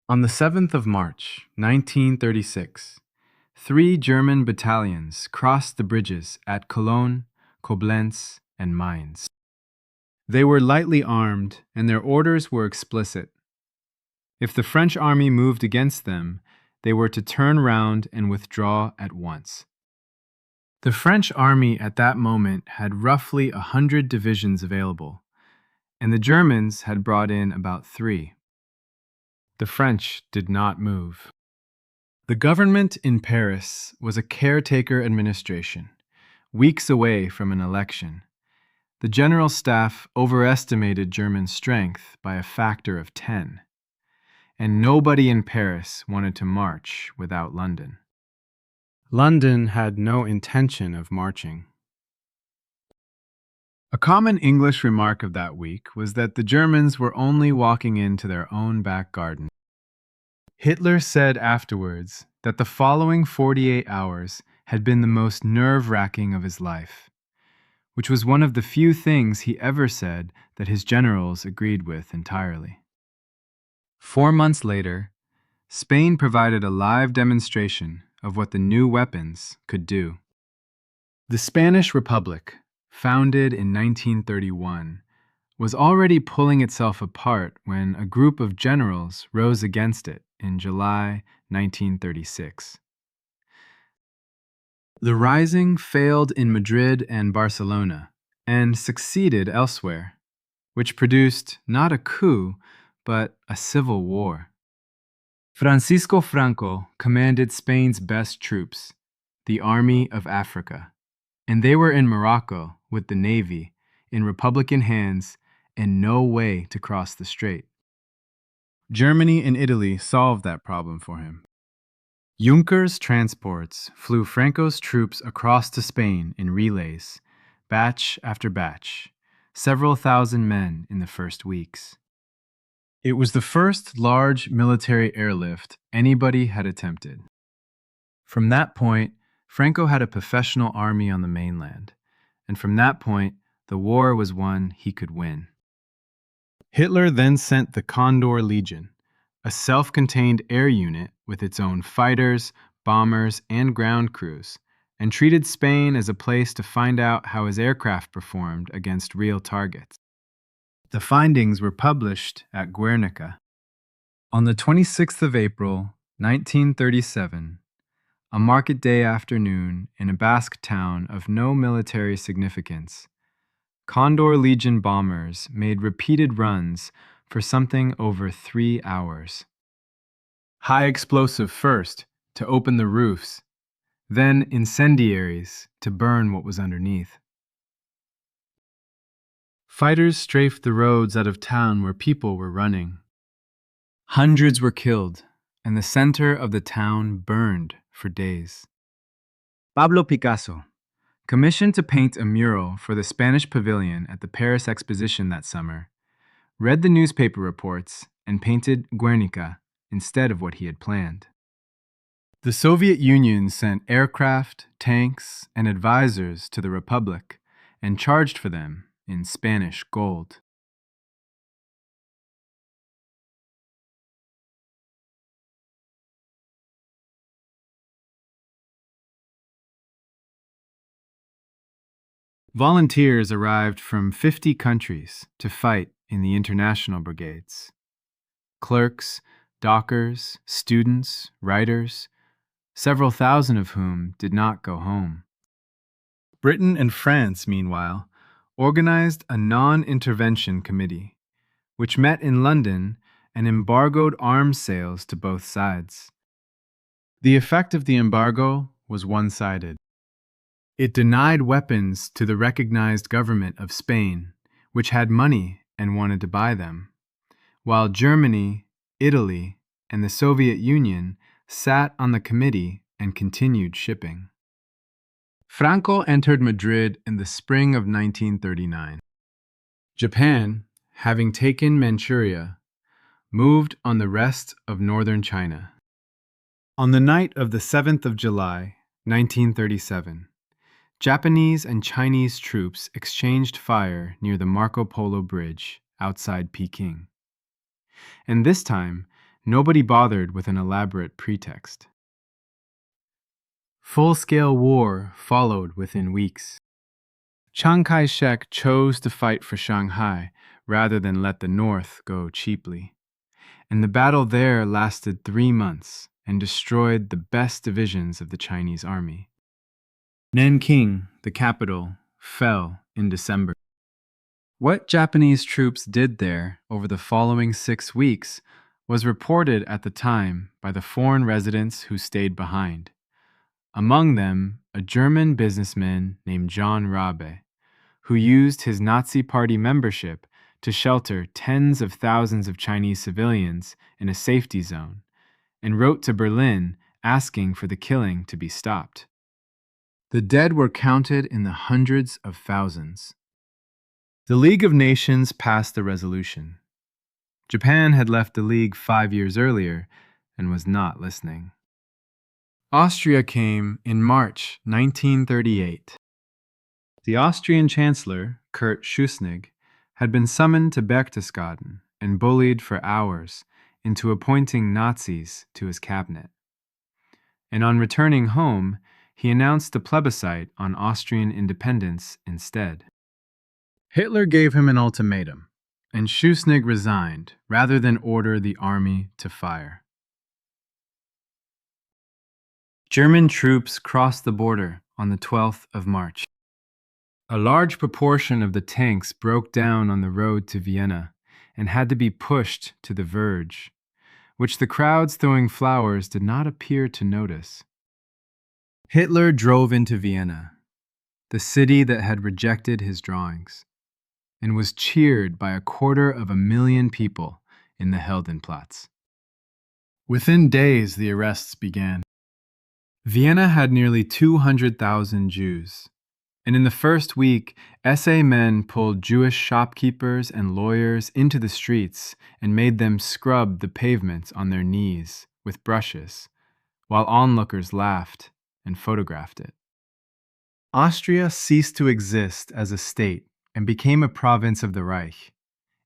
On the 7th of March, 1936, 3 German battalions crossed the bridges at Cologne, Koblenz, and Mainz. They were lightly armed, and their orders were explicit. If the French army moved against them, they were to turn round and withdraw at once. The French army at that moment had roughly 100 divisions available, and the Germans had brought in about 3. The French did not move. The government in Paris was a caretaker administration, weeks away from an election. The general staff overestimated German strength by a factor of 10, and nobody in Paris wanted to march without London. London had no intention of marching. A common English remark of that week was that the Germans were only walking into their own back garden. Hitler said afterwards that the following 48 hours had been the most nerve-wracking of his life, which was one of the few things he ever said that his generals agreed with entirely. 4 months later, Spain provided a live demonstration of what the new weapons could do. The Spanish Republic, founded in 1931, was already pulling itself apart when a group of generals rose against it in July 1936. The rising failed in Madrid and Barcelona, and succeeded elsewhere, which produced not a coup, but a civil war. Francisco Franco commanded Spain's best troops, the Army of Africa, and they were in Morocco with the Navy, in Republican hands, and no way to cross the strait. Germany and Italy solved that problem for him. Junker's transports flew Franco's troops across to Spain in relays, batch after batch, several thousand men in the first weeks. It was the first large military airlift anybody had attempted. From that point, Franco had a professional army on the mainland, and from that point, the war was one he could win. Hitler then sent the Condor Legion, a self-contained air unit with its own fighters, bombers, and ground crews, and treated Spain as a place to find out how his aircraft performed against real targets. The findings were published at Guernica. On the 26th of April, 1937, a market day afternoon in a Basque town of no military significance, Condor Legion bombers made repeated runs for something over 3 hours. High explosive first, to open the roofs, then incendiaries to burn what was underneath. Fighters strafed the roads out of town where people were running. Hundreds were killed, and the center of the town burned for days. Pablo Picasso, commissioned to paint a mural for the Spanish pavilion at the Paris Exposition that summer, read the newspaper reports and painted Guernica instead of what he had planned. The Soviet Union sent aircraft, tanks, and advisors to the Republic and charged for them in Spanish gold. Volunteers arrived from 50 countries to fight in the international brigades. Clerks, dockers, students, writers, several thousand of whom did not go home. Britain and France, meanwhile, organized a non-intervention committee, which met in London and embargoed arms sales to both sides. The effect of the embargo was one-sided. It denied weapons to the recognized government of Spain, which had money and wanted to buy them, while Germany, Italy, and the Soviet Union sat on the committee and continued shipping. Franco entered Madrid in the spring of 1939. Japan, having taken Manchuria, moved on the rest of northern China. On the night of the 7th of July, 1937, Japanese and Chinese troops exchanged fire near the Marco Polo Bridge outside Peking. And this time, nobody bothered with an elaborate pretext. Full-scale war followed within weeks. Chiang Kai-shek chose to fight for Shanghai rather than let the North go cheaply. And the battle there lasted 3 months and destroyed the best divisions of the Chinese army. Nanking, the capital, fell in December. What Japanese troops did there over the following 6 weeks was reported at the time by the foreign residents who stayed behind. Among them, a German businessman named John Rabe, who used his Nazi Party membership to shelter tens of thousands of Chinese civilians in a safety zone, and wrote to Berlin asking for the killing to be stopped. The dead were counted in the hundreds of thousands. The League of Nations passed a resolution. Japan had left the League 5 years earlier and was not listening. Austria came in March 1938. The Austrian Chancellor, Kurt Schuschnigg, had been summoned to Berchtesgaden and bullied for hours into appointing Nazis to his cabinet. And on returning home, he announced a plebiscite on Austrian independence instead. Hitler gave him an ultimatum, and Schuschnigg resigned rather than order the army to fire. German troops crossed the border on the 12th of March. A large proportion of the tanks broke down on the road to Vienna and had to be pushed to the verge, which the crowds throwing flowers did not appear to notice. Hitler drove into Vienna, the city that had rejected his drawings, and was cheered by 250,000 people in the Heldenplatz. Within days, the arrests began. Vienna had nearly 200,000 Jews, and in the first week, SA men pulled Jewish shopkeepers and lawyers into the streets and made them scrub the pavements on their knees with brushes, while onlookers laughed and photographed it. Austria ceased to exist as a state and became a province of the Reich,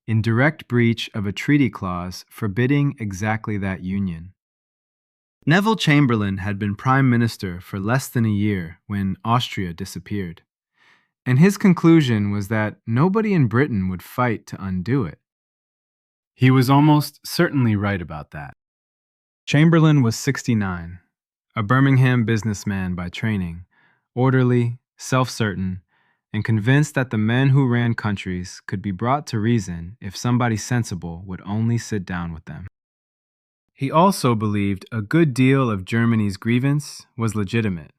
in direct breach of a treaty clause forbidding exactly that union. Neville Chamberlain had been prime minister for less than a year when Austria disappeared, and his conclusion was that nobody in Britain would fight to undo it. He was almost certainly right about that. Chamberlain was 69, a Birmingham businessman by training, orderly, self-certain, and convinced that the men who ran countries could be brought to reason if somebody sensible would only sit down with them. He also believed a good deal of Germany's grievance was legitimate,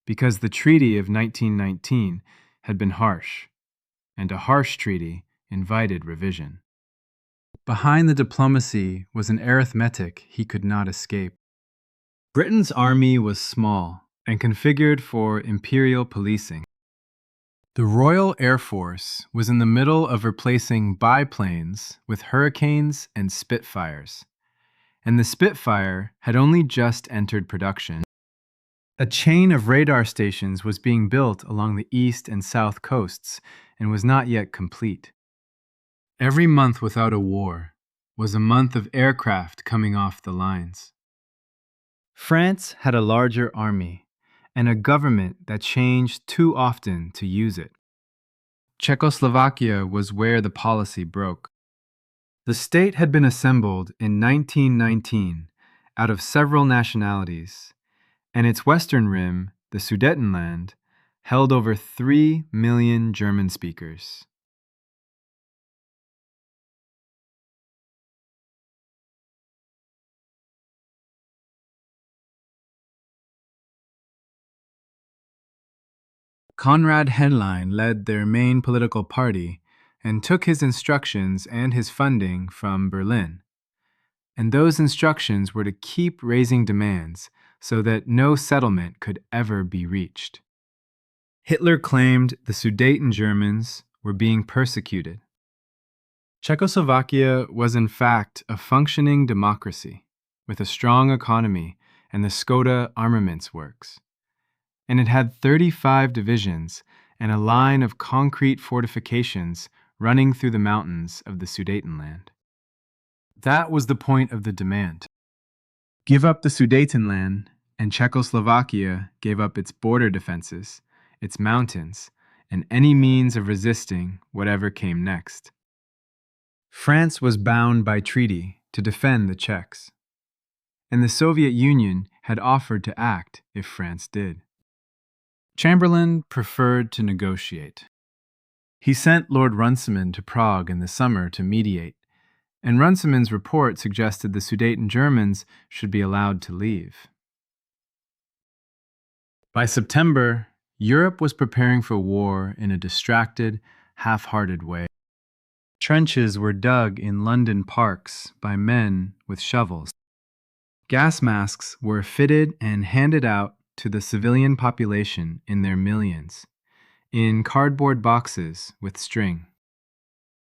because the Treaty of 1919 had been harsh, and a harsh treaty invited revision. Behind the diplomacy was an arithmetic he could not escape. Britain's army was small and configured for imperial policing. The Royal Air Force was in the middle of replacing biplanes with Hurricanes and Spitfires, and the Spitfire had only just entered production. A chain of radar stations was being built along the east and south coasts and was not yet complete. Every month without a war was a month of aircraft coming off the lines. France had a larger army and a government that changed too often to use it. Czechoslovakia was where the policy broke. The state had been assembled in 1919 out of several nationalities, and its western rim, the Sudetenland, held over 3 million German speakers. Konrad Henlein led their main political party and took his instructions and his funding from Berlin. And those instructions were to keep raising demands so that no settlement could ever be reached. Hitler claimed the Sudeten Germans were being persecuted. Czechoslovakia was in fact a functioning democracy with a strong economy and the Skoda armaments works. And it had 35 divisions and a line of concrete fortifications running through the mountains of the Sudetenland. That was the point of the demand. Give up the Sudetenland, and Czechoslovakia gave up its border defenses, its mountains, and any means of resisting whatever came next. France was bound by treaty to defend the Czechs, and the Soviet Union had offered to act if France did. Chamberlain preferred to negotiate. He sent Lord Runciman to Prague in the summer to mediate, and Runciman's report suggested the Sudeten Germans should be allowed to leave. By September, Europe was preparing for war in a distracted, half-hearted way. Trenches were dug in London parks by men with shovels. Gas masks were fitted and handed out to the civilian population in their millions, in cardboard boxes with string.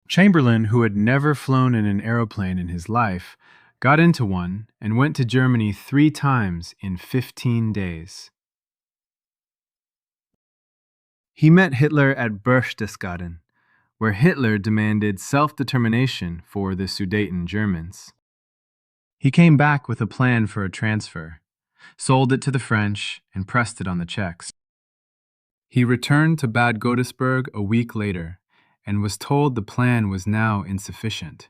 Chamberlain, who had never flown in an aeroplane in his life, got into one and went to Germany 3 times in 15 days. He met Hitler at Berchtesgaden, where Hitler demanded self-determination for the Sudeten Germans. He came back with a plan for a transfer, sold it to the French, and pressed it on the Czechs. He returned to Bad Godesberg a week later and was told the plan was now insufficient.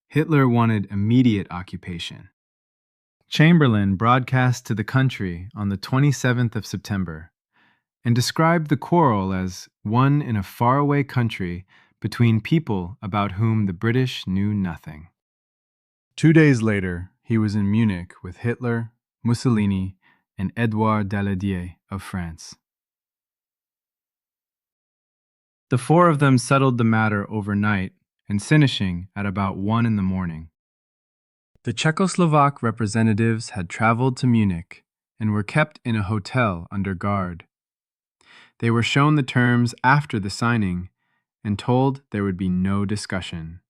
Hitler wanted immediate occupation. Chamberlain broadcast to the country on the 27th of September and described the quarrel as one in a faraway country between people about whom the British knew nothing. 2 days later, he was in Munich with Hitler, Mussolini, and Édouard Daladier of France. The 4 of them settled the matter overnight and finishing at about 1 a.m. The Czechoslovak representatives had traveled to Munich and were kept in a hotel under guard. They were shown the terms after the signing and told there would be no discussion.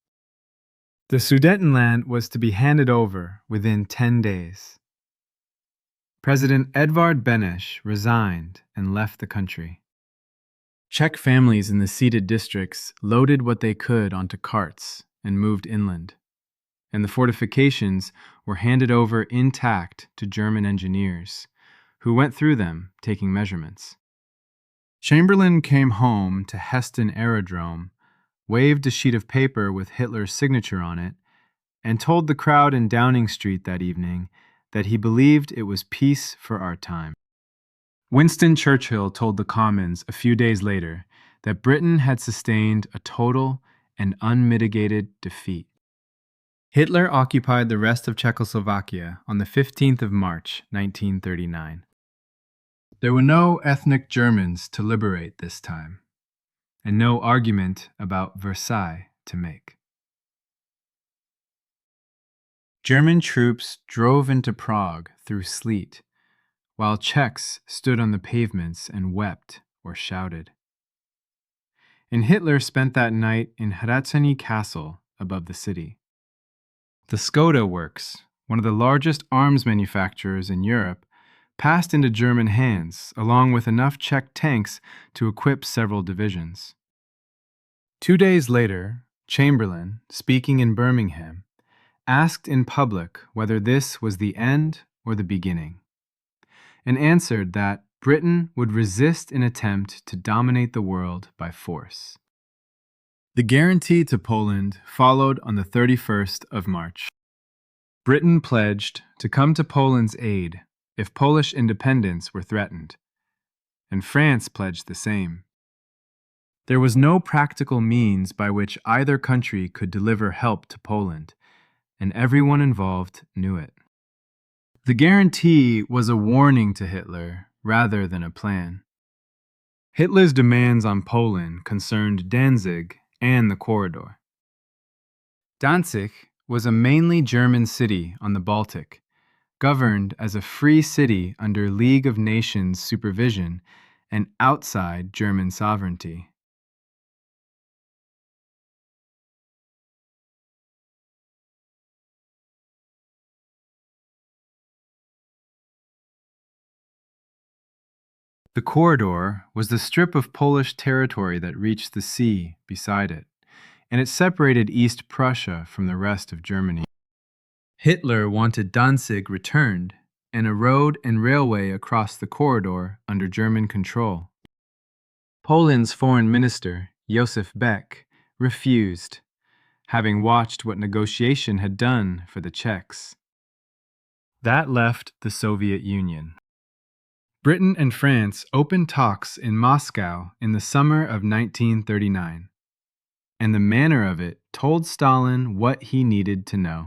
The Sudetenland was to be handed over within 10 days. President Edvard Beneš resigned and left the country. Czech families in the ceded districts loaded what they could onto carts and moved inland, and the fortifications were handed over intact to German engineers, who went through them taking measurements. Chamberlain came home to Heston Aerodrome, waved a sheet of paper with Hitler's signature on it, and told the crowd in Downing Street that evening that he believed it was peace for our time. Winston Churchill told the Commons a few days later that Britain had sustained a total and unmitigated defeat. Hitler occupied the rest of Czechoslovakia on the 15th of March, 1939. There were no ethnic Germans to liberate this time, and no argument about Versailles to make. German troops drove into Prague through sleet, while Czechs stood on the pavements and wept or shouted. And Hitler spent that night in Hracení Castle above the city. The Skoda Works, one of the largest arms manufacturers in Europe, passed into German hands, along with enough Czech tanks to equip several divisions. 2 days later, Chamberlain, speaking in Birmingham, asked in public whether this was the end or the beginning, and answered that Britain would resist an attempt to dominate the world by force. The guarantee to Poland followed on the 31st of March. Britain pledged to come to Poland's aid if Polish independence were threatened, and France pledged the same. There was no practical means by which either country could deliver help to Poland, and everyone involved knew it. The guarantee was a warning to Hitler rather than a plan. Hitler's demands on Poland concerned Danzig and the corridor. Danzig was a mainly German city on the Baltic, governed as a free city under League of Nations supervision and outside German sovereignty. The corridor was the strip of Polish territory that reached the sea beside it, and it separated East Prussia from the rest of Germany. Hitler wanted Danzig returned and a road and railway across the corridor under German control. Poland's foreign minister, Josef Beck, refused, having watched what negotiation had done for the Czechs. That left the Soviet Union. Britain and France opened talks in Moscow in the summer of 1939, and the manner of it told Stalin what he needed to know.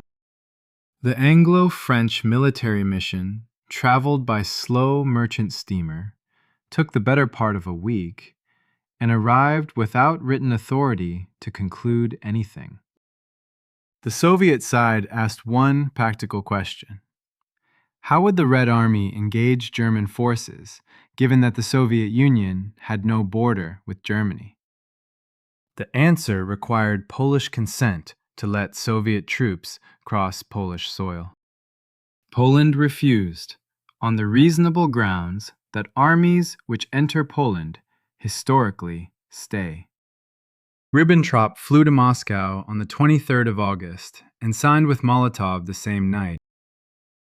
The Anglo-French military mission, traveled by slow merchant steamer, took the better part of a week, and arrived without written authority to conclude anything. The Soviet side asked one practical question. How would the Red Army engage German forces, given that the Soviet Union had no border with Germany? The answer required Polish consent to let Soviet troops cross Polish soil. Poland refused, on the reasonable grounds that armies which enter Poland historically stay. Ribbentrop flew to Moscow on the 23rd of August and signed with Molotov the same night.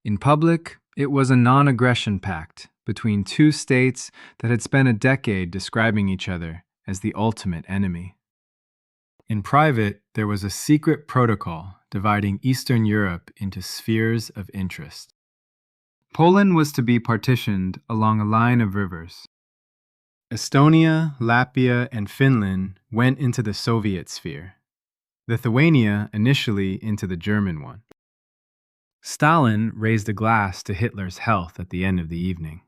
In public, it was a non-aggression pact between two states that had spent a decade describing each other as the ultimate enemy. In private, there was a secret protocol dividing Eastern Europe into spheres of interest. Poland was to be partitioned along a line of rivers. Estonia, Latvia, and Finland went into the Soviet sphere, Lithuania initially into the German one. Stalin raised a glass to Hitler's health at the end of the evening.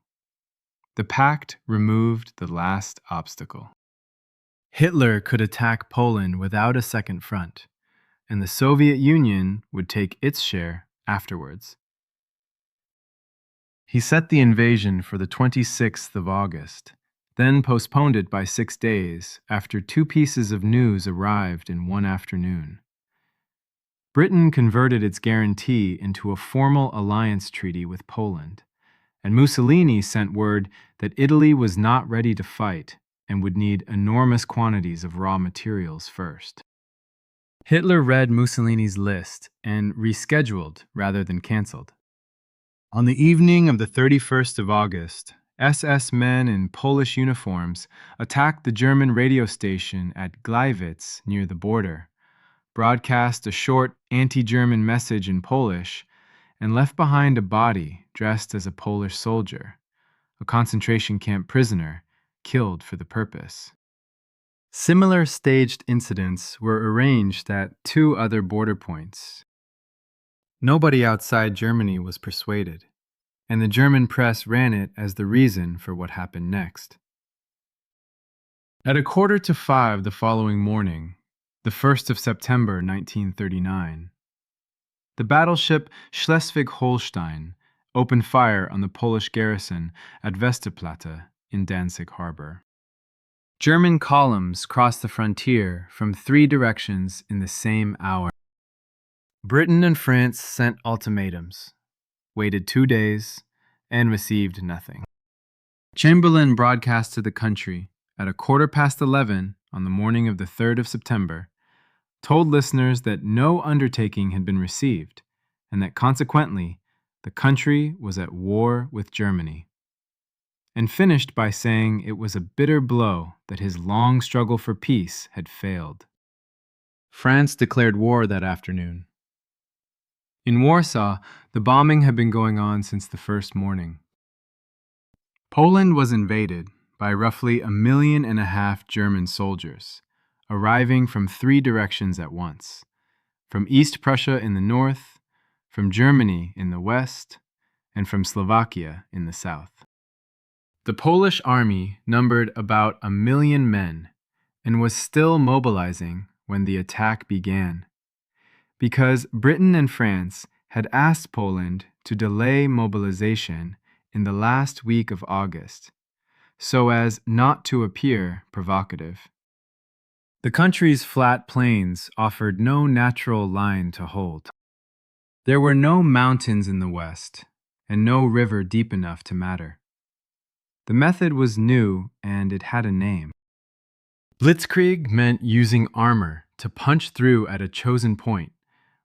The pact removed the last obstacle. Hitler could attack Poland without a second front, and the Soviet Union would take its share afterwards. He set the invasion for the 26th of August, then postponed it by 6 days after two pieces of news arrived in one afternoon. Britain converted its guarantee into a formal alliance treaty with Poland, and Mussolini sent word that Italy was not ready to fight and would need enormous quantities of raw materials first. Hitler read Mussolini's list and rescheduled rather than canceled. On the evening of the 31st of August, SS men in Polish uniforms attacked the German radio station at Gleiwitz near the border, broadcast a short anti-German message in Polish, and left behind a body dressed as a Polish soldier, a concentration camp prisoner killed for the purpose. Similar staged incidents were arranged at two other border points. Nobody outside Germany was persuaded, and the German press ran it as the reason for what happened next. At 4:45 the following morning, the 1st of September 1939, the battleship Schleswig-Holstein opened fire on the Polish garrison at Westerplatte in Danzig harbor. German columns crossed the frontier from three directions in the same hour. Britain and France sent ultimatums, waited 2 days, and received nothing. Chamberlain broadcast to the country at 11:15 on the morning of the 3rd of September, told listeners that no undertaking had been received, and that consequently the country was at war with Germany, and finished by saying it was a bitter blow that his long struggle for peace had failed. France declared war that afternoon. In Warsaw, the bombing had been going on since the first morning. Poland was invaded by roughly 1.5 million German soldiers, arriving from three directions at once: from East Prussia in the north, from Germany in the west, and from Slovakia in the south. The Polish army numbered about 1 million men and was still mobilizing when the attack began, because Britain and France had asked Poland to delay mobilization in the last week of August, so as not to appear provocative. The country's flat plains offered no natural line to hold. There were no mountains in the west, and no river deep enough to matter. The method was new, and it had a name. Blitzkrieg meant using armor to punch through at a chosen point,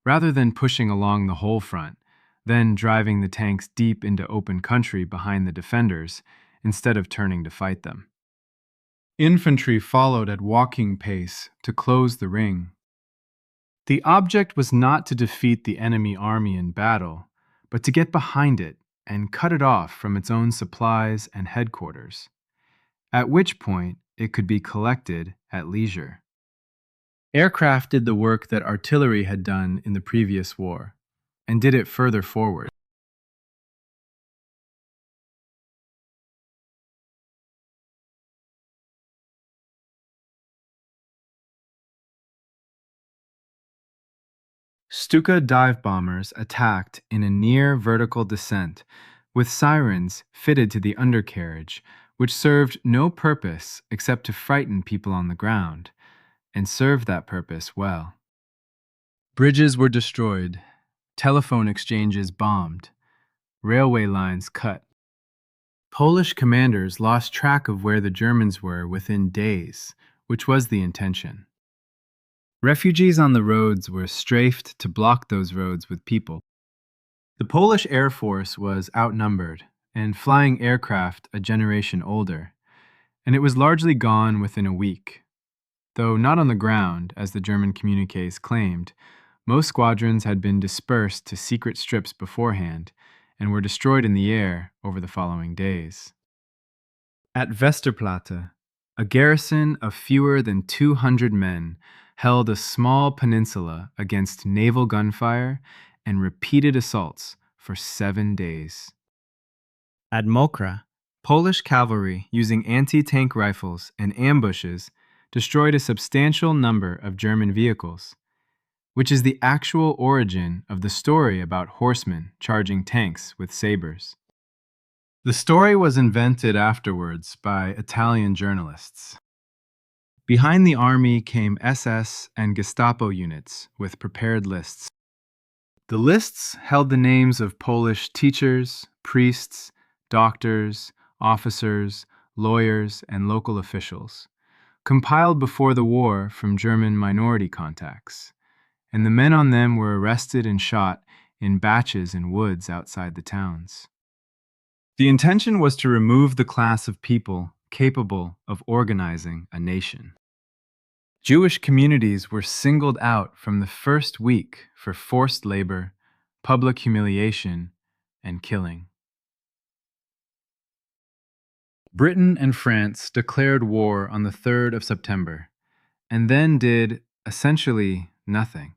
rather than pushing along the whole front, then driving the tanks deep into open country behind the defenders instead of turning to fight them. Infantry followed at walking pace to close the ring. The object was not to defeat the enemy army in battle, but to get behind it and cut it off from its own supplies and headquarters, at which point it could be collected at leisure. Aircraft did the work that artillery had done in the previous war, and did it further forward. Stuka dive bombers attacked in a near vertical descent, with sirens fitted to the undercarriage, which served no purpose except to frighten people on the ground, and served that purpose well. Bridges were destroyed, telephone exchanges bombed, railway lines cut. Polish commanders lost track of where the Germans were within days, which was the intention. Refugees on the roads were strafed to block those roads with people. The Polish Air Force was outnumbered, and flying aircraft a generation older, and it was largely gone within a week. Though not on the ground, as the German communiques claimed, most squadrons had been dispersed to secret strips beforehand, and were destroyed in the air over the following days. At Westerplatte, a garrison of fewer than 200 men held a small peninsula against naval gunfire and repeated assaults for 7 days. At Mokra, Polish cavalry using anti-tank rifles and ambushes destroyed a substantial number of German vehicles, which is the actual origin of the story about horsemen charging tanks with sabers. The story was invented afterwards by Italian journalists. Behind the army came SS and Gestapo units with prepared lists. The lists held the names of Polish teachers, priests, doctors, officers, lawyers, and local officials, compiled before the war from German minority contacts, and the men on them were arrested and shot in batches in woods outside the towns. The intention was to remove the class of people capable of organizing a nation. Jewish communities were singled out from the first week for forced labor, public humiliation, and killing. Britain and France declared war on the 3rd of September, and then did essentially nothing.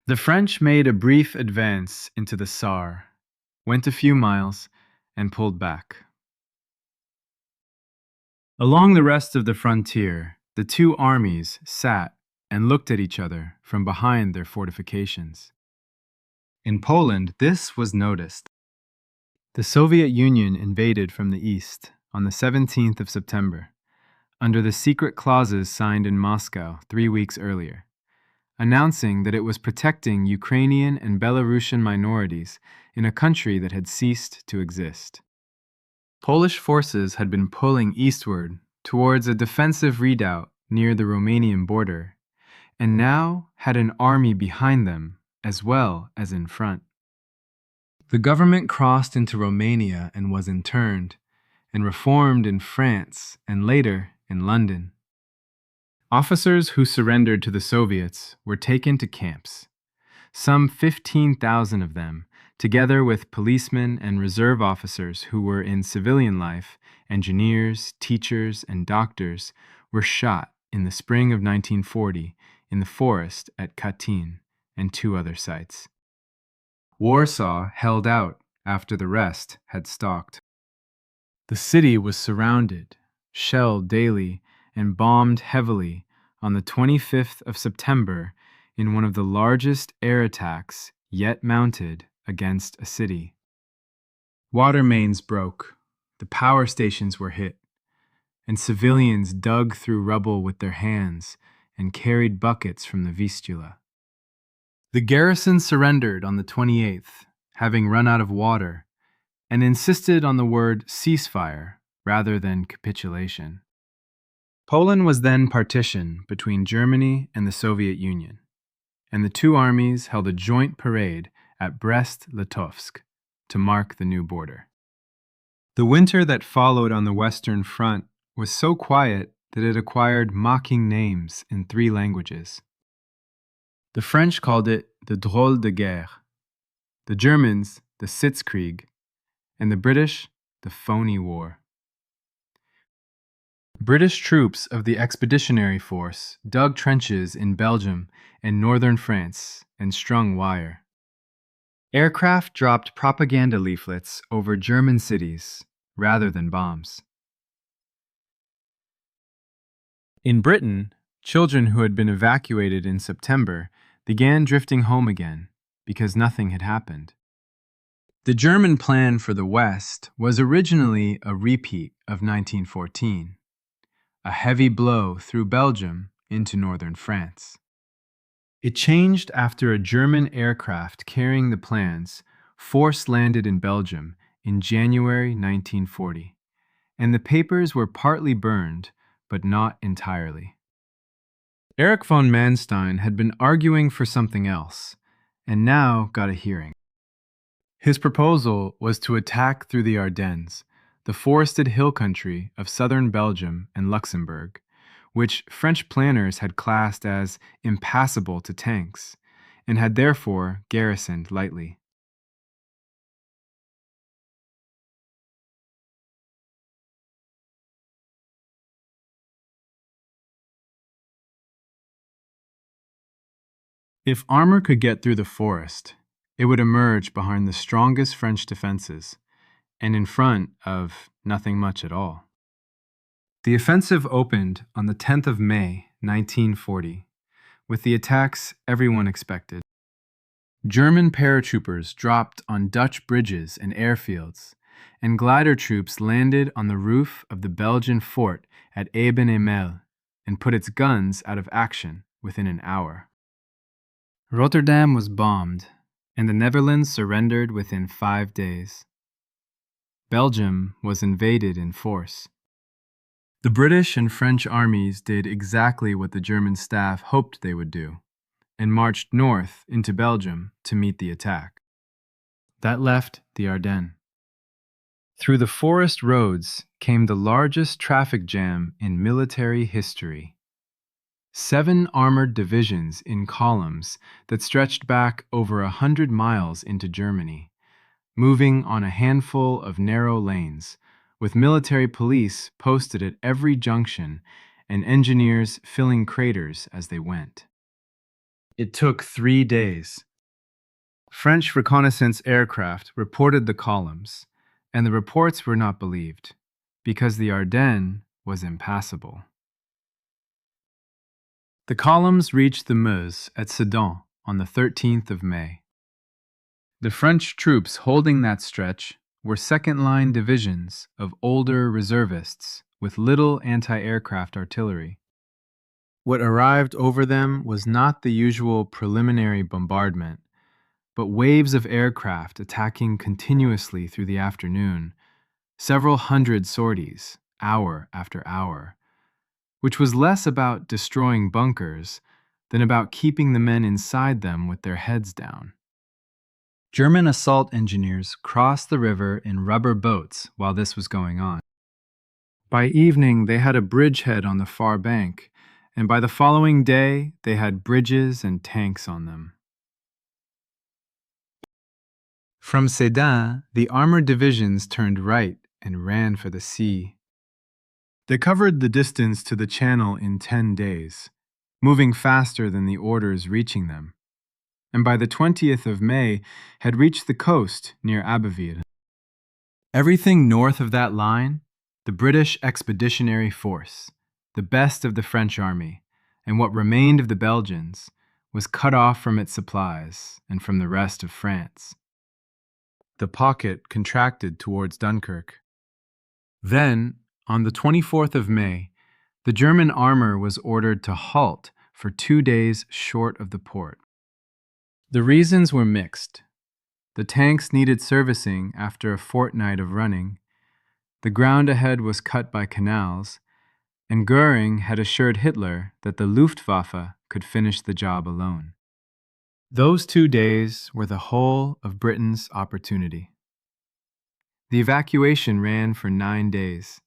The French made a brief advance into the Saar, went a few miles, and pulled back. Along the rest of the frontier, the two armies sat and looked at each other from behind their fortifications. In Poland, this was noticed. The Soviet Union invaded from the east on the 17th of September, under the secret clauses signed in Moscow 3 weeks earlier, announcing that it was protecting Ukrainian and Belarusian minorities in a country that had ceased to exist. Polish forces had been pulling eastward towards a defensive redoubt near the Romanian border, and now had an army behind them as well as in front. The government crossed into Romania and was interned, and reformed in France and later in London. Officers who surrendered to the Soviets were taken to camps. Some 15,000 of them, together with policemen and reserve officers who were in civilian life, engineers, teachers, and doctors, were shot in the spring of 1940 in the forest at Katyn and 2 other sites. Warsaw held out after the rest had stalked. The city was surrounded, shelled daily, and bombed heavily on the 25th of September in one of the largest air attacks yet mounted against a city. Water mains broke, the power stations were hit, and civilians dug through rubble with their hands and carried buckets from the Vistula. The garrison surrendered on the 28th, having run out of water, and insisted on the word ceasefire rather than capitulation. Poland was then partitioned between Germany and the Soviet Union, and the two armies held a joint parade at Brest-Litovsk to mark the new border. The winter that followed on the Western Front was so quiet that it acquired mocking names in 3 languages. The French called it the Drôle de Guerre, the Germans the Sitzkrieg, and the British the Phony War. British troops of the Expeditionary Force dug trenches in Belgium and northern France and strung wire. Aircraft dropped propaganda leaflets over German cities rather than bombs. In Britain, children who had been evacuated in September began drifting home again because nothing had happened. The German plan for the West was originally a repeat of 1914, a heavy blow through Belgium into northern France. It changed after a German aircraft carrying the plans force landed in Belgium in January 1940, and the papers were partly burned, but not entirely. Erich von Manstein had been arguing for something else, and now got a hearing. His proposal was to attack through the Ardennes, the forested hill country of southern Belgium and Luxembourg, which French planners had classed as impassable to tanks, and had therefore garrisoned lightly. If armor could get through the forest, it would emerge behind the strongest French defenses, and in front of nothing much at all. The offensive opened on the 10th of May, 1940, with the attacks everyone expected. German paratroopers dropped on Dutch bridges and airfields and glider troops landed on the roof of the Belgian fort at Eben-Emael and put its guns out of action within an hour. Rotterdam was bombed, and the Netherlands surrendered within 5 days. Belgium was invaded in force. The British and French armies did exactly what the German staff hoped they would do, and marched north into Belgium to meet the attack. That left the Ardennes. Through the forest roads came the largest traffic jam in military history. 7 armored divisions in columns that stretched back over 100 miles into Germany, moving on a handful of narrow lanes, with military police posted at every junction and engineers filling craters as they went. It took 3 days. French reconnaissance aircraft reported the columns, and the reports were not believed, because the Ardennes was impassable. The columns reached the Meuse at Sedan on the 13th of May. The French troops holding that stretch were second-line divisions of older reservists with little anti-aircraft artillery. What arrived over them was not the usual preliminary bombardment, but waves of aircraft attacking continuously through the afternoon, several hundred sorties, hour after hour, which was less about destroying bunkers than about keeping the men inside them with their heads down. German assault engineers crossed the river in rubber boats while this was going on. By evening, they had a bridgehead on the far bank, and by the following day, they had bridges and tanks on them. From Sedan, the armored divisions turned right and ran for the sea. They covered the distance to the Channel in 10 days, moving faster than the orders reaching them, and by the 20th of May had reached the coast near Abbeville. Everything north of that line, the British Expeditionary Force, the best of the French army, and what remained of the Belgians, was cut off from its supplies and from the rest of France. The pocket contracted towards Dunkirk. Then, on the 24th of May, the German armor was ordered to halt for 2 days short of the port. The reasons were mixed. The tanks needed servicing after a fortnight of running, the ground ahead was cut by canals, and Göring had assured Hitler that the Luftwaffe could finish the job alone. Those 2 days were the whole of Britain's opportunity. The evacuation ran for 9 days.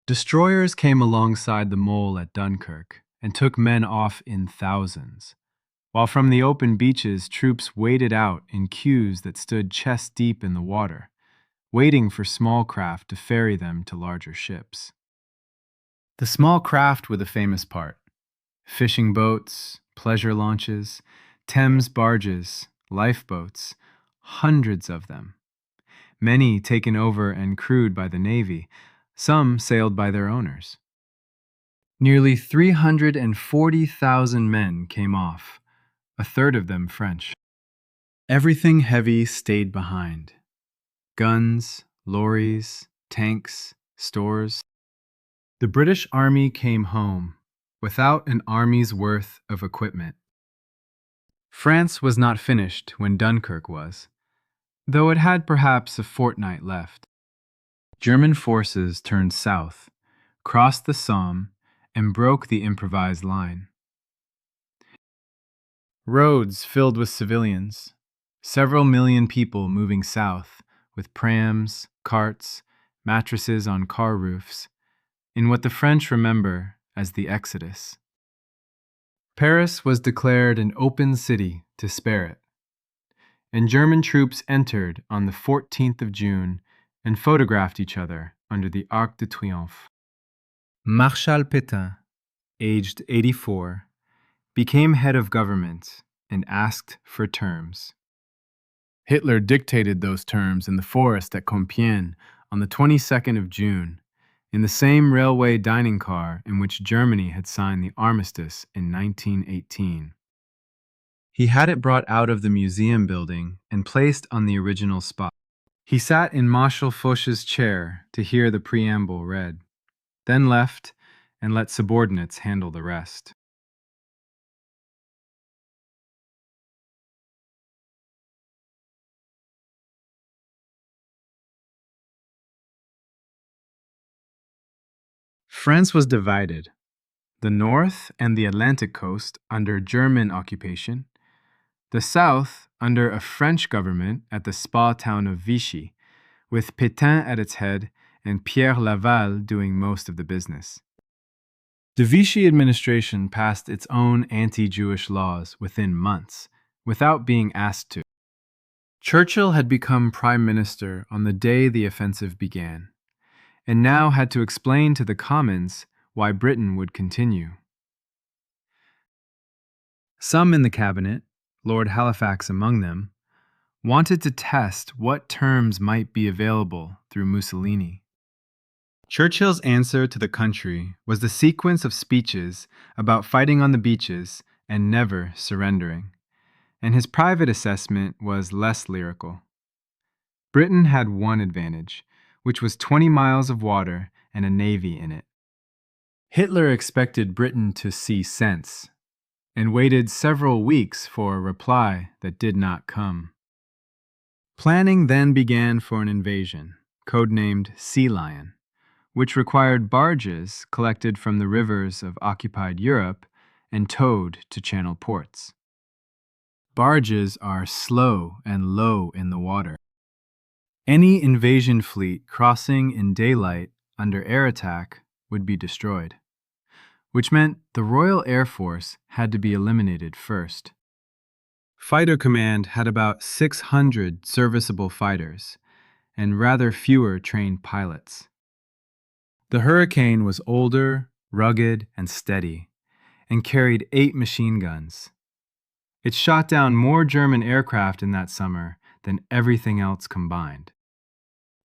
Destroyers came alongside the mole at Dunkirk and took men off in thousands, while from the open beaches troops waded out in queues that stood chest deep in the water, waiting for small craft to ferry them to larger ships. The small craft were the famous part: fishing boats, pleasure launches, Thames barges, lifeboats, hundreds of them. Many taken over and crewed by the Navy, some sailed by their owners. Nearly 340,000 men came off, a third of them French. Everything heavy stayed behind: guns, lorries, tanks, stores. The British Army came home without an army's worth of equipment. France was not finished when Dunkirk was, though it had perhaps a fortnight left. German forces turned south, crossed the Somme, and broke the improvised line. Roads filled with civilians, several million people moving south with prams, carts, mattresses on car roofs, in what the French remember as the Exodus. Paris was declared an open city to spare it, and German troops entered on the 14th of June and photographed each other under the Arc de Triomphe. Marshal Pétain, aged 84, became head of government and asked for terms. Hitler dictated those terms in the forest at Compiègne on the 22nd of June, in the same railway dining car in which Germany had signed the armistice in 1918. He had it brought out of the museum building and placed on the original spot. He sat in Marshal Foch's chair to hear the preamble read, then left and let subordinates handle the rest. France was divided. The north and the Atlantic coast under German occupation, the south under a French government at the spa town of Vichy, with Pétain at its head and Pierre Laval doing most of the business. The Vichy administration passed its own anti-Jewish laws within months, without being asked to. Churchill had become prime minister on the day the offensive began, and now had to explain to the Commons why Britain would continue. Some in the cabinet, Lord Halifax among them, wanted to test what terms might be available through Mussolini. Churchill's answer to the country was the sequence of speeches about fighting on the beaches and never surrendering, and his private assessment was less lyrical. Britain had one advantage, which was 20 miles of water and a navy in it. Hitler expected Britain to see sense, and waited several weeks for a reply that did not come. Planning then began for an invasion, codenamed Sea Lion, which required barges collected from the rivers of occupied Europe and towed to Channel ports. Barges are slow and low in the water. Any invasion fleet crossing in daylight under air attack would be destroyed, which meant the Royal Air Force had to be eliminated first. Fighter Command had about 600 serviceable fighters and rather fewer trained pilots. The Hurricane was older, rugged, and steady, and carried 8 machine guns. It shot down more German aircraft in that summer than everything else combined.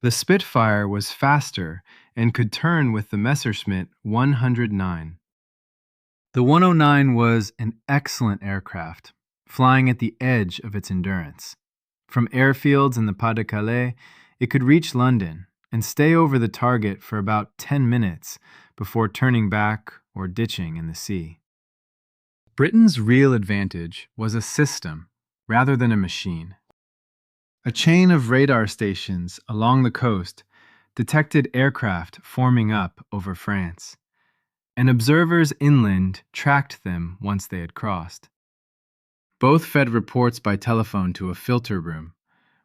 The Spitfire was faster and could turn with the Messerschmitt 109. The 109 was an excellent aircraft, flying at the edge of its endurance. From airfields in the Pas-de-Calais, it could reach London and stay over the target for about 10 minutes before turning back or ditching in the sea. Britain's real advantage was a system rather than a machine. A chain of radar stations along the coast detected aircraft forming up over France, and observers inland tracked them once they had crossed. Both fed reports by telephone to a filter room,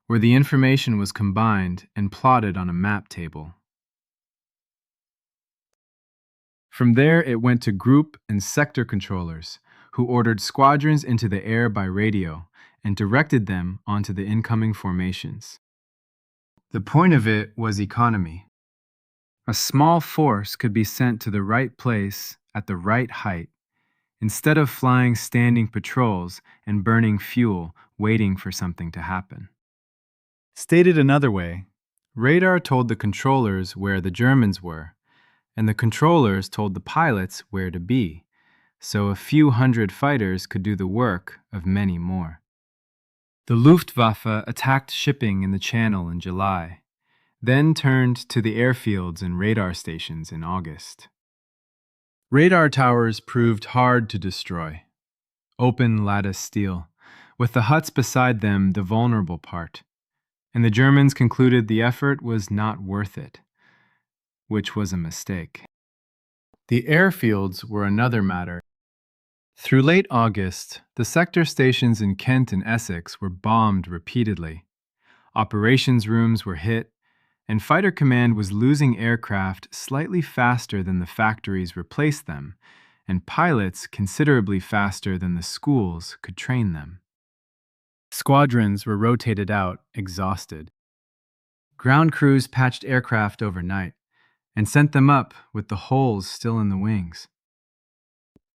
where the information was combined and plotted on a map table. From there, it went to group and sector controllers, who ordered squadrons into the air by radio and directed them onto the incoming formations. The point of it was economy. A small force could be sent to the right place at the right height, instead of flying standing patrols and burning fuel waiting for something to happen. Stated another way, radar told the controllers where the Germans were, and the controllers told the pilots where to be, so a few hundred fighters could do the work of many more. The Luftwaffe attacked shipping in the Channel in July, then turned to the airfields and radar stations in August. Radar towers proved hard to destroy. Open lattice steel, with the huts beside them the vulnerable part, and the Germans concluded the effort was not worth it, which was a mistake. The airfields were another matter. Through late August, the sector stations in Kent and Essex were bombed repeatedly. Operations rooms were hit, and Fighter Command was losing aircraft slightly faster than the factories replaced them, and pilots considerably faster than the schools could train them. Squadrons were rotated out, exhausted. Ground crews patched aircraft overnight and sent them up with the holes still in the wings.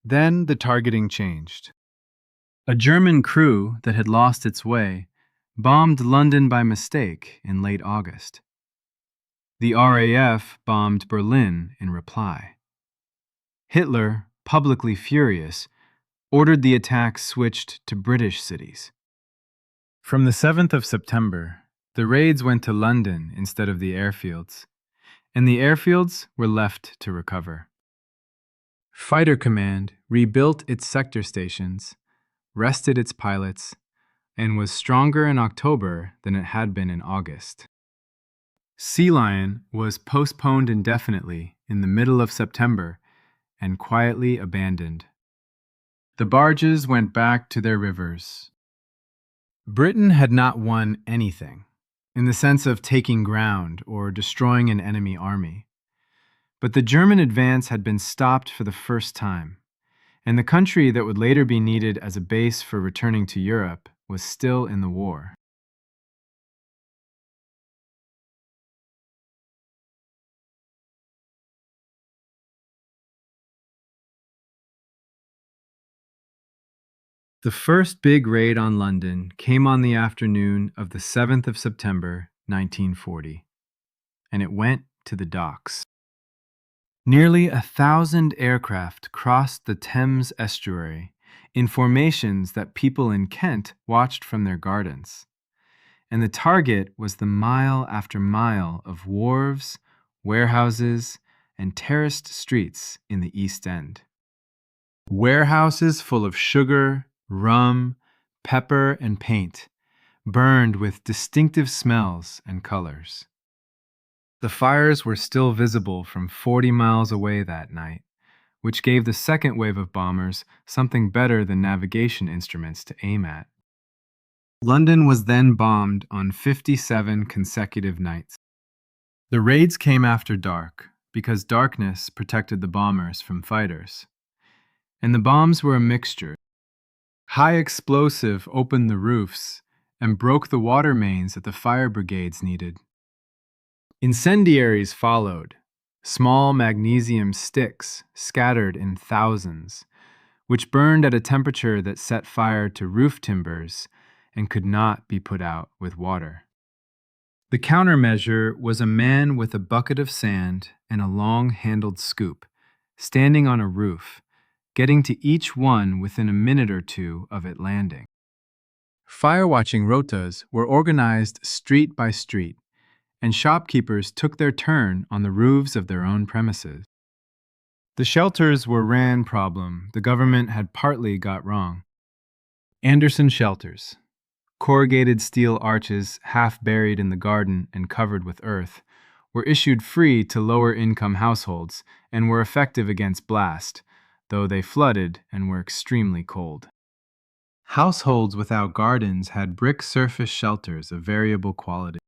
Then the targeting changed. A German crew that had lost its way bombed London by mistake in late August. The RAF bombed Berlin in reply. Hitler, publicly furious, ordered the attack switched to British cities. From the 7th of September, The raids went to London instead of the airfields, and the airfields were left to recover. Fighter Command rebuilt its sector stations, rested its pilots, and was stronger in October than it had been in August. Sea Lion was postponed indefinitely in the middle of September and quietly abandoned. The barges went back to their rivers. Britain had not won anything, in the sense of taking ground or destroying an enemy army. But the German advance had been stopped for the first time, and the country that would later be needed as a base for returning to Europe was still in the war. The first big raid on London came on the afternoon of the 7th of September, 1940, and it went to the docks. Nearly 1,000 aircraft crossed the Thames estuary in formations that people in Kent watched from their gardens. And the target was the mile after mile of wharves, warehouses, and terraced streets in the East End. Warehouses full of sugar, rum, pepper, and paint, burned with distinctive smells and colors. The fires were still visible from 40 miles away that night, which gave the second wave of bombers something better than navigation instruments to aim at. London was then bombed on 57 consecutive nights. The raids came after dark because darkness protected the bombers from fighters. And the bombs were a mixture. High explosive opened the roofs and broke the water mains that the fire brigades needed. Incendiaries followed, small magnesium sticks scattered in thousands, which burned at a temperature that set fire to roof timbers and could not be put out with water. The countermeasure was a man with a bucket of sand and a long-handled scoop, standing on a roof, getting to each one within a minute or two of it landing. Fire-watching rotas were organized street by street, and shopkeepers took their turn on the roofs of their own premises. The shelters were Rand problem the government had partly got wrong. Anderson shelters, corrugated steel arches half buried in the garden and covered with earth, were issued free to lower-income households and were effective against blast, though they flooded and were extremely cold. Households without gardens had brick surface shelters of variable quality.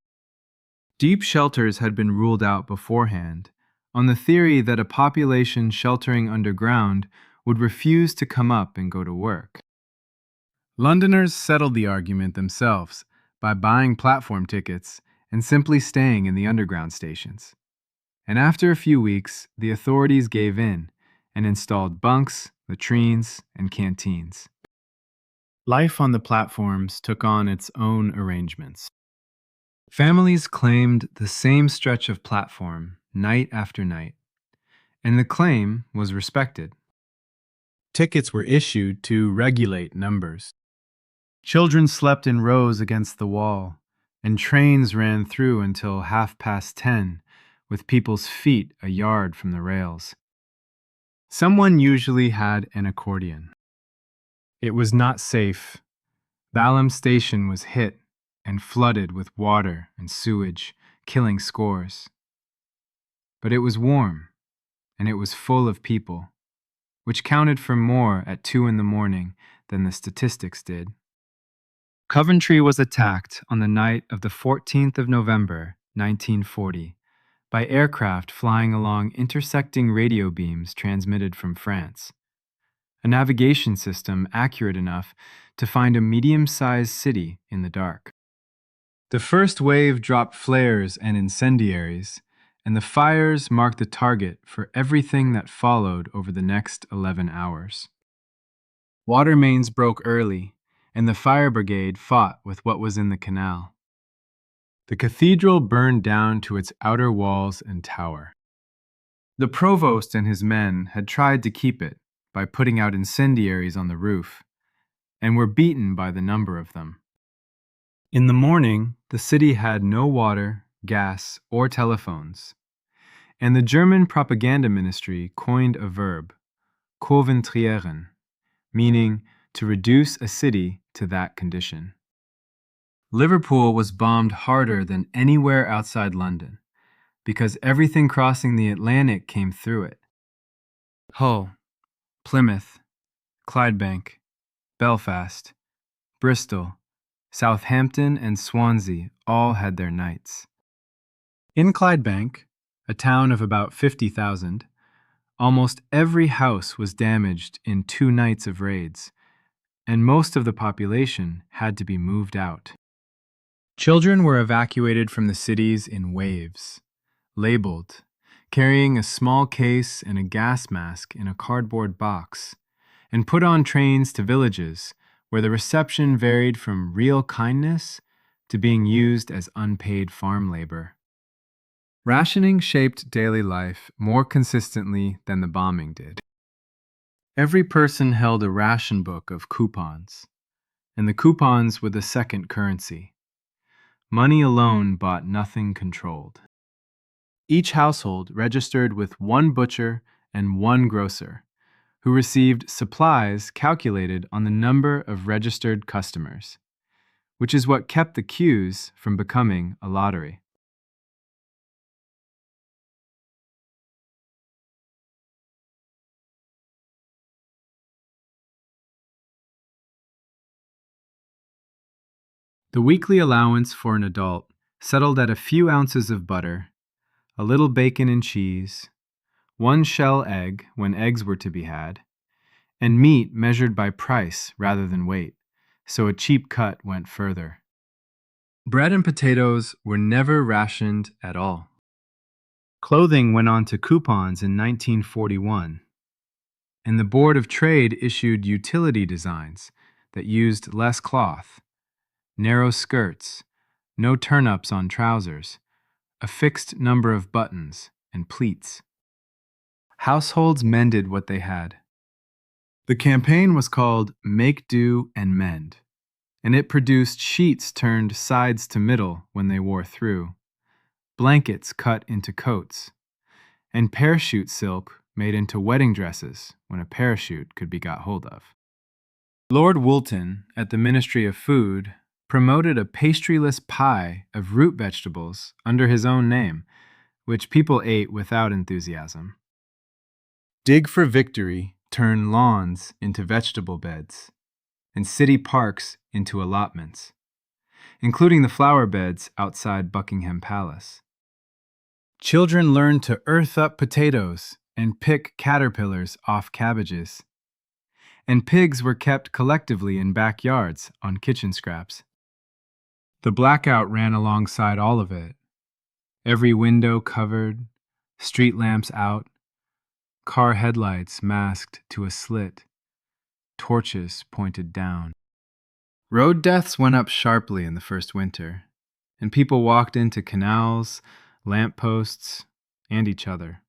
Deep shelters had been ruled out beforehand, on the theory that a population sheltering underground would refuse to come up and go to work. Londoners settled the argument themselves by buying platform tickets and simply staying in the underground stations. And after a few weeks, the authorities gave in and installed bunks, latrines, and canteens. Life on the platforms took on its own arrangements. Families claimed the same stretch of platform night after night, and the claim was respected. Tickets were issued to regulate numbers. Children slept in rows against the wall, and trains ran through until 10:30, with people's feet a yard from the rails. Someone usually had an accordion. It was not safe. Balham Station was hit and flooded with water and sewage, killing scores. But it was warm, and it was full of people, which counted for more at 2 a.m. than the statistics did. Coventry was attacked on the night of the 14th of November, 1940, by aircraft flying along intersecting radio beams transmitted from France, a navigation system accurate enough to find a medium-sized city in the dark. The first wave dropped flares and incendiaries, and the fires marked the target for everything that followed over the next 11 hours. Water mains broke early, and the fire brigade fought with what was in the canal. The cathedral burned down to its outer walls and tower. The provost and his men had tried to keep it by putting out incendiaries on the roof, and were beaten by the number of them. In the morning, The city had no water, gas, or telephones, and the German propaganda ministry coined a verb, konzentrieren, meaning to reduce a city to that condition. Liverpool was bombed harder than anywhere outside London because everything crossing the Atlantic came through it. Hull, Plymouth, Clydebank, Belfast, Bristol, Southampton, and Swansea all had their nights. In Clydebank, a town of about 50,000, almost every house was damaged in 2 nights of raids, and most of the population had to be moved out. Children were evacuated from the cities in waves, labeled, carrying a small case and a gas mask in a cardboard box, and put on trains to villages where the reception varied from real kindness to being used as unpaid farm labor. Rationing shaped daily life more consistently than the bombing did. Every person held a ration book of coupons, and the coupons were the second currency. Money alone bought nothing controlled. Each household registered with one butcher and one grocer, who received supplies calculated on the number of registered customers, which is what kept the queues from becoming a lottery. The weekly allowance for an adult settled at a few ounces of butter, a little bacon and cheese, 1 shell egg when eggs were to be had, and meat measured by price rather than weight, so a cheap cut went further. Bread and potatoes were never rationed at all. Clothing went on to coupons in 1941, and the Board of Trade issued utility designs that used less cloth, narrow skirts, no turn-ups on trousers, a fixed number of buttons and pleats. Households mended what they had. The campaign was called Make Do and Mend, and it produced sheets turned sides to middle when they wore through, blankets cut into coats, and parachute silk made into wedding dresses when a parachute could be got hold of. Lord Woolton, at the Ministry of Food, promoted a pastryless pie of root vegetables under his own name, which people ate without enthusiasm. Dig for Victory turned lawns into vegetable beds, and city parks into allotments, including the flower beds outside Buckingham Palace. Children learned to earth up potatoes and pick caterpillars off cabbages, and pigs were kept collectively in backyards on kitchen scraps. The blackout ran alongside all of it. Every window covered, street lamps out, car headlights masked to a slit, torches pointed down. Road deaths went up sharply in the first winter, and people walked into canals, lampposts, and each other.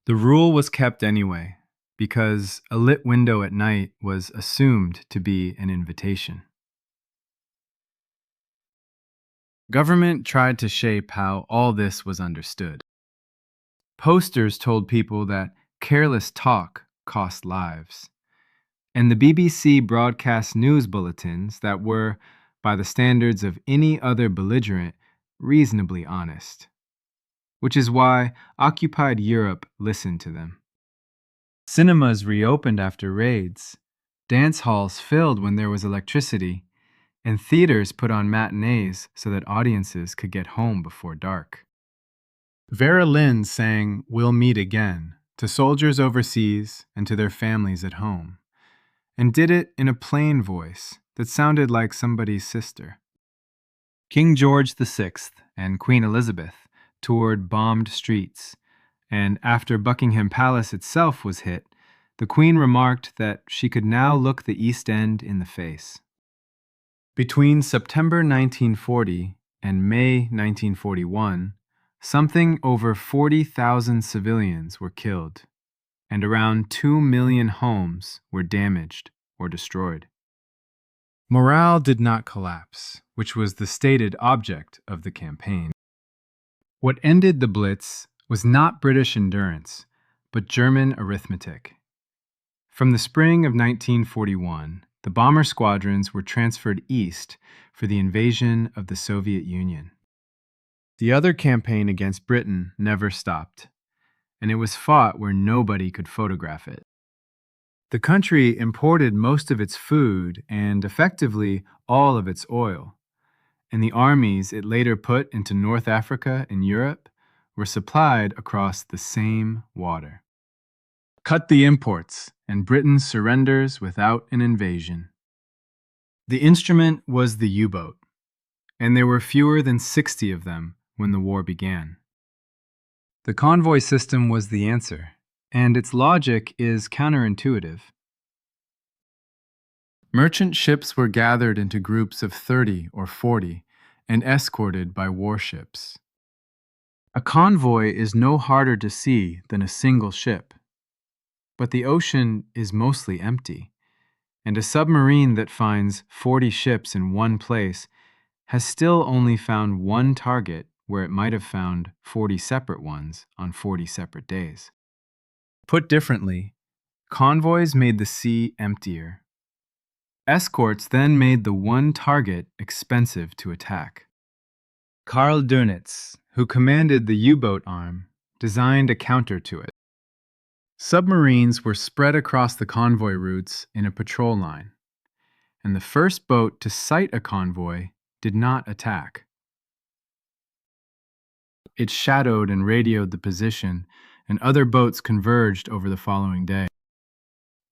The rule was kept anyway, because a lit window at night was assumed to be an invitation. Government tried to shape how all this was understood. Posters told people that careless talk cost lives, and the BBC broadcast news bulletins that were, by the standards of any other belligerent, reasonably honest, which is why occupied Europe listened to them. Cinemas reopened after raids, dance halls filled when there was electricity, and theaters put on matinees so that audiences could get home before dark. Vera Lynn sang "We'll Meet Again" to soldiers overseas and to their families at home, and did it in a plain voice that sounded like somebody's sister. King George VI and Queen Elizabeth toured bombed streets, and after Buckingham Palace itself was hit, the Queen remarked that she could now look the East End in the face. Between September 1940 and May 1941, something over 40,000 civilians were killed, and around 2 million homes were damaged or destroyed. Morale did not collapse, which was the stated object of the campaign. What ended the Blitz was not British endurance, but German arithmetic. From the spring of 1941, the bomber squadrons were transferred east for the invasion of the Soviet Union. The other campaign against Britain never stopped, and it was fought where nobody could photograph it. The country imported most of its food and, effectively, all of its oil, and the armies it later put into North Africa and Europe were supplied across the same water. Cut the imports, and Britain surrenders without an invasion. The instrument was the U-boat, and there were fewer than 60 of them when the war began. The convoy system was the answer, and its logic is counterintuitive. Merchant ships were gathered into groups of 30 or 40 and escorted by warships. A convoy is no harder to see than a single ship, but the ocean is mostly empty, and a submarine that finds 40 ships in one place has still only found one target where it might have found 40 separate ones on 40 separate days. Put differently, convoys made the sea emptier. Escorts then made the one target expensive to attack. Karl Dönitz, who commanded the U-boat arm, designed a counter to it. Submarines were spread across the convoy routes in a patrol line, and the first boat to sight a convoy did not attack. It shadowed and radioed the position, and other boats converged over the following day.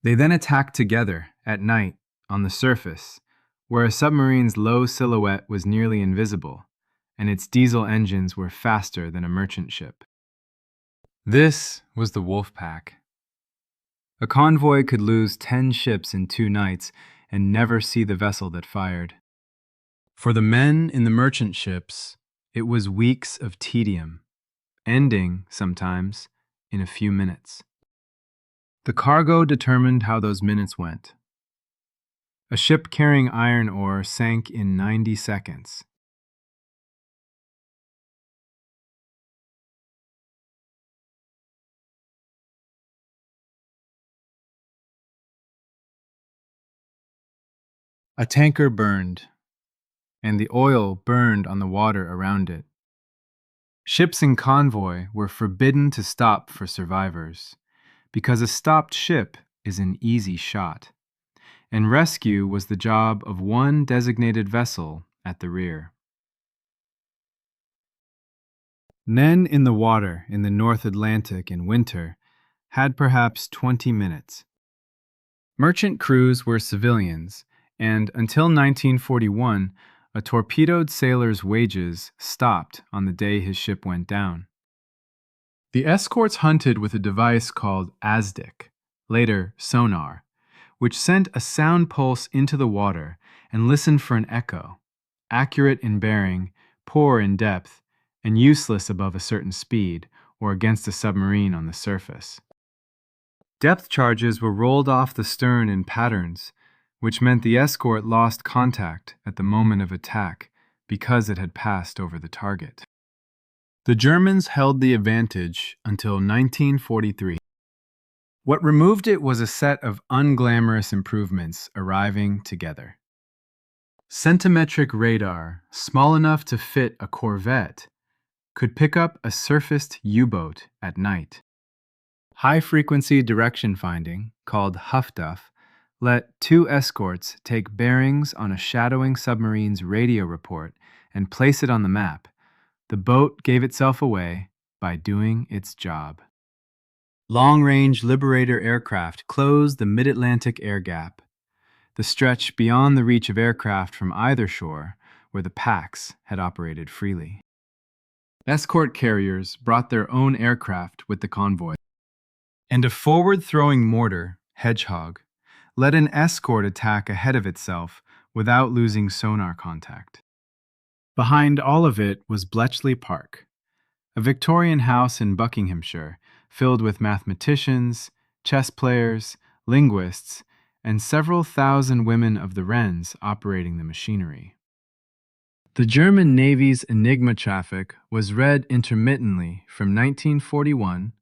They then attacked together at night on the surface, where a submarine's low silhouette was nearly invisible, and its diesel engines were faster than a merchant ship. This was the Wolf Pack. A convoy could lose 10 ships in 2 nights and never see the vessel that fired. For the men in the merchant ships, it was weeks of tedium, ending, sometimes, in a few minutes. The cargo determined how those minutes went. A ship carrying iron ore sank in 90 seconds. A tanker burned, and the oil burned on the water around it. Ships in convoy were forbidden to stop for survivors, because a stopped ship is an easy shot, and rescue was the job of one designated vessel at the rear. Men in the water in the North Atlantic in winter had perhaps 20 minutes. Merchant crews were civilians, and until 1941, a torpedoed sailor's wages stopped on the day his ship went down. The escorts hunted with a device called ASDIC, later sonar, which sent a sound pulse into the water and listened for an echo, accurate in bearing, poor in depth, and useless above a certain speed or against a submarine on the surface. Depth charges were rolled off the stern in patterns, which meant the escort lost contact at the moment of attack because it had passed over the target. The Germans held the advantage until 1943. What removed it was a set of unglamorous improvements arriving together. Centimetric radar, small enough to fit a corvette, could pick up a surfaced U-boat at night. High-frequency direction finding, called HFDUF, let 2 escorts take bearings on a shadowing submarine's radio report and place it on the map. The boat gave itself away by doing its job. Long-range Liberator aircraft closed the Mid-Atlantic air gap, the stretch beyond the reach of aircraft from either shore where the packs had operated freely. Escort carriers brought their own aircraft with the convoy, and a forward-throwing mortar, Hedgehog, let an escort attack ahead of itself without losing sonar contact. Behind all of it was Bletchley Park, a Victorian house in Buckinghamshire filled with mathematicians, chess players, linguists, and several thousand women of the Wrens operating the machinery. The German Navy's Enigma traffic was read intermittently from 1941,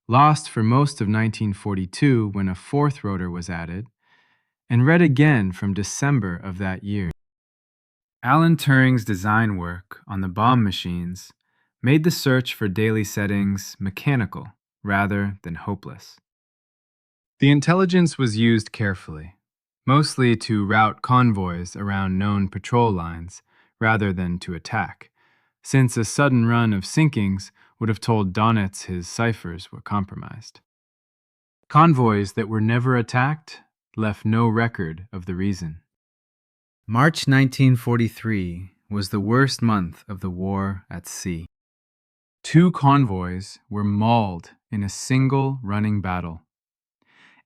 lost for most of 1942 when a fourth rotor was added, and read again from December of that year. Alan Turing's design work on the bomb machines made the search for daily settings mechanical rather than hopeless. The intelligence was used carefully, mostly to route convoys around known patrol lines rather than to attack, since a sudden run of sinkings would have told Donitz his ciphers were compromised. Convoys that were never attacked left no record of the reason. March 1943 was the worst month of the war at sea. 2 convoys were mauled in a single running battle,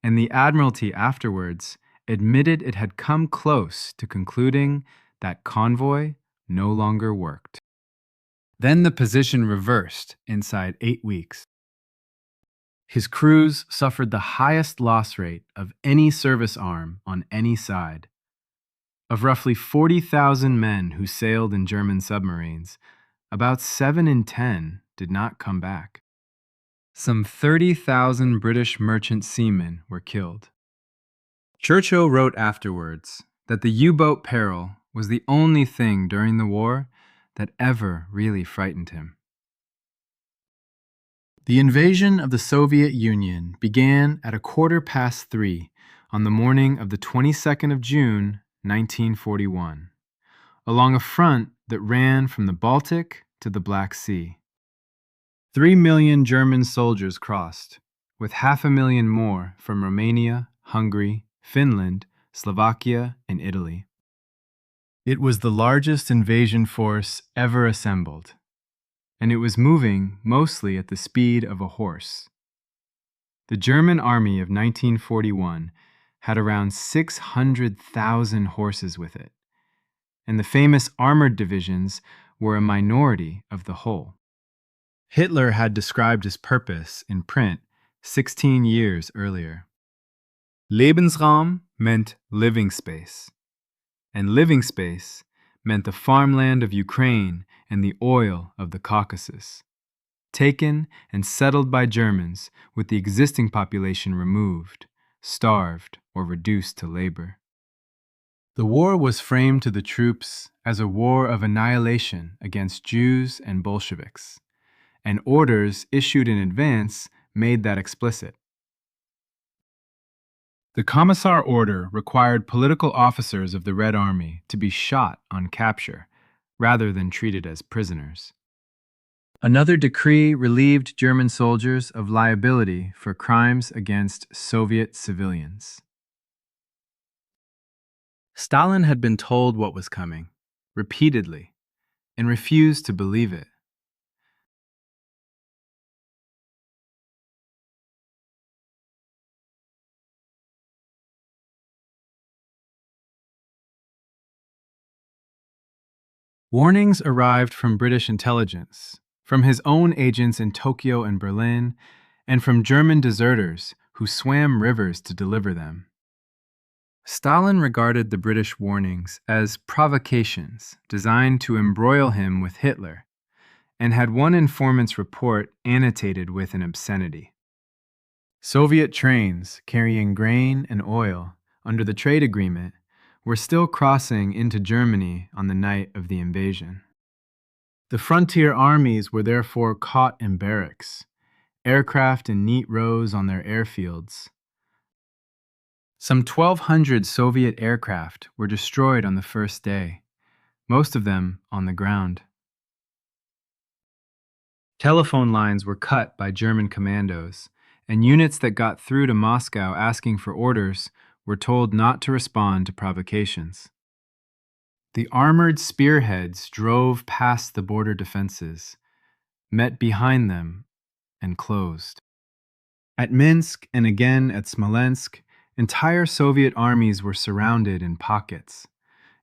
and the Admiralty afterwards admitted it had come close to concluding that convoy no longer worked. Then the position reversed inside 8 weeks. His crews suffered the highest loss rate of any service arm on any side. Of roughly 40,000 men who sailed in German submarines, about 7 in 10 did not come back. Some 30,000 British merchant seamen were killed. Churchill wrote afterwards that the U-boat peril was the only thing during the war that ever really frightened him. The invasion of the Soviet Union began at 3:15 on the morning of the 22nd of June, 1941, along a front that ran from the Baltic to the Black Sea. 3 million German soldiers crossed, with 500,000 more from Romania, Hungary, Finland, Slovakia, and Italy. It was the largest invasion force ever assembled, and it was moving mostly at the speed of a horse. The German army of 1941 had around 600,000 horses with it, and the famous armored divisions were a minority of the whole. Hitler had described his purpose in print 16 years earlier. Lebensraum meant living space, and living space meant the farmland of Ukraine and the oil of the Caucasus, taken and settled by Germans with the existing population removed, starved, or reduced to labor. The war was framed to the troops as a war of annihilation against Jews and Bolsheviks, and orders issued in advance made that explicit. The Commissar order required political officers of the Red Army to be shot on capture, rather than treated as prisoners. Another decree relieved German soldiers of liability for crimes against Soviet civilians. Stalin had been told what was coming, repeatedly, and refused to believe it. Warnings arrived from British intelligence, from his own agents in Tokyo and Berlin, and from German deserters who swam rivers to deliver them. Stalin regarded the British warnings as provocations designed to embroil him with Hitler, and had one informant's report annotated with an obscenity. Soviet trains carrying grain and oil under the trade agreement were still crossing into Germany on the night of the invasion. The frontier armies were therefore caught in barracks, aircraft in neat rows on their airfields. Some 1,200 Soviet aircraft were destroyed on the first day, most of them on the ground. Telephone lines were cut by German commandos, and units that got through to Moscow asking for orders were told not to respond to provocations. The armored spearheads drove past the border defenses, met behind them, and closed. At Minsk and again at Smolensk, entire Soviet armies were surrounded in pockets,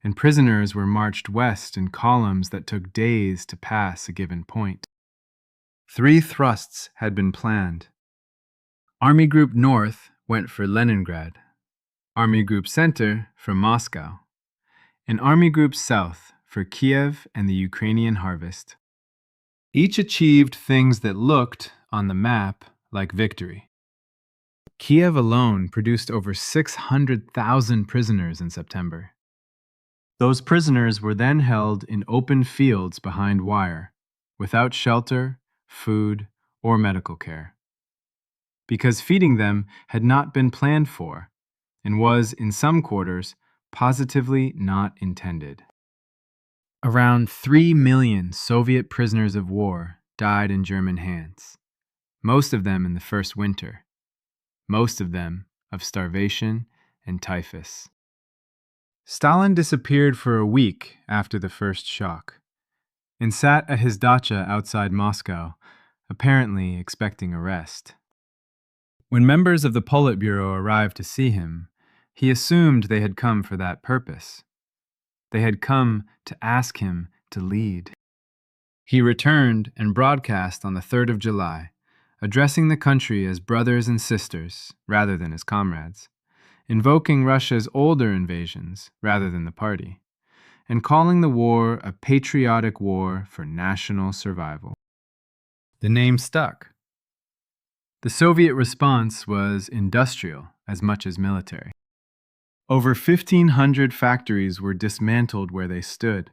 and prisoners were marched west in columns that took days to pass a given point. 3 thrusts had been planned. Army Group North went for Leningrad. Army Group Center for Moscow, and Army Group South for Kiev and the Ukrainian harvest. Each achieved things that looked, on the map, like victory. Kiev alone produced over 600,000 prisoners in September. Those prisoners were then held in open fields behind wire, without shelter, food, or medical care. Because feeding them had not been planned for, and was, in some quarters, positively not intended. Around 3 million Soviet prisoners of war died in German hands, most of them in the first winter, most of them of starvation and typhus. Stalin disappeared for a week after the first shock, and sat at his dacha outside Moscow, apparently expecting arrest. When members of the Politburo arrived to see him, he assumed they had come for that purpose. They had come to ask him to lead. He returned and broadcast on the 3rd of July, addressing the country as brothers and sisters rather than as comrades, invoking Russia's older invasions rather than the party, and calling the war a patriotic war for national survival. The name stuck. The Soviet response was industrial as much as military. Over 1,500 factories were dismantled where they stood,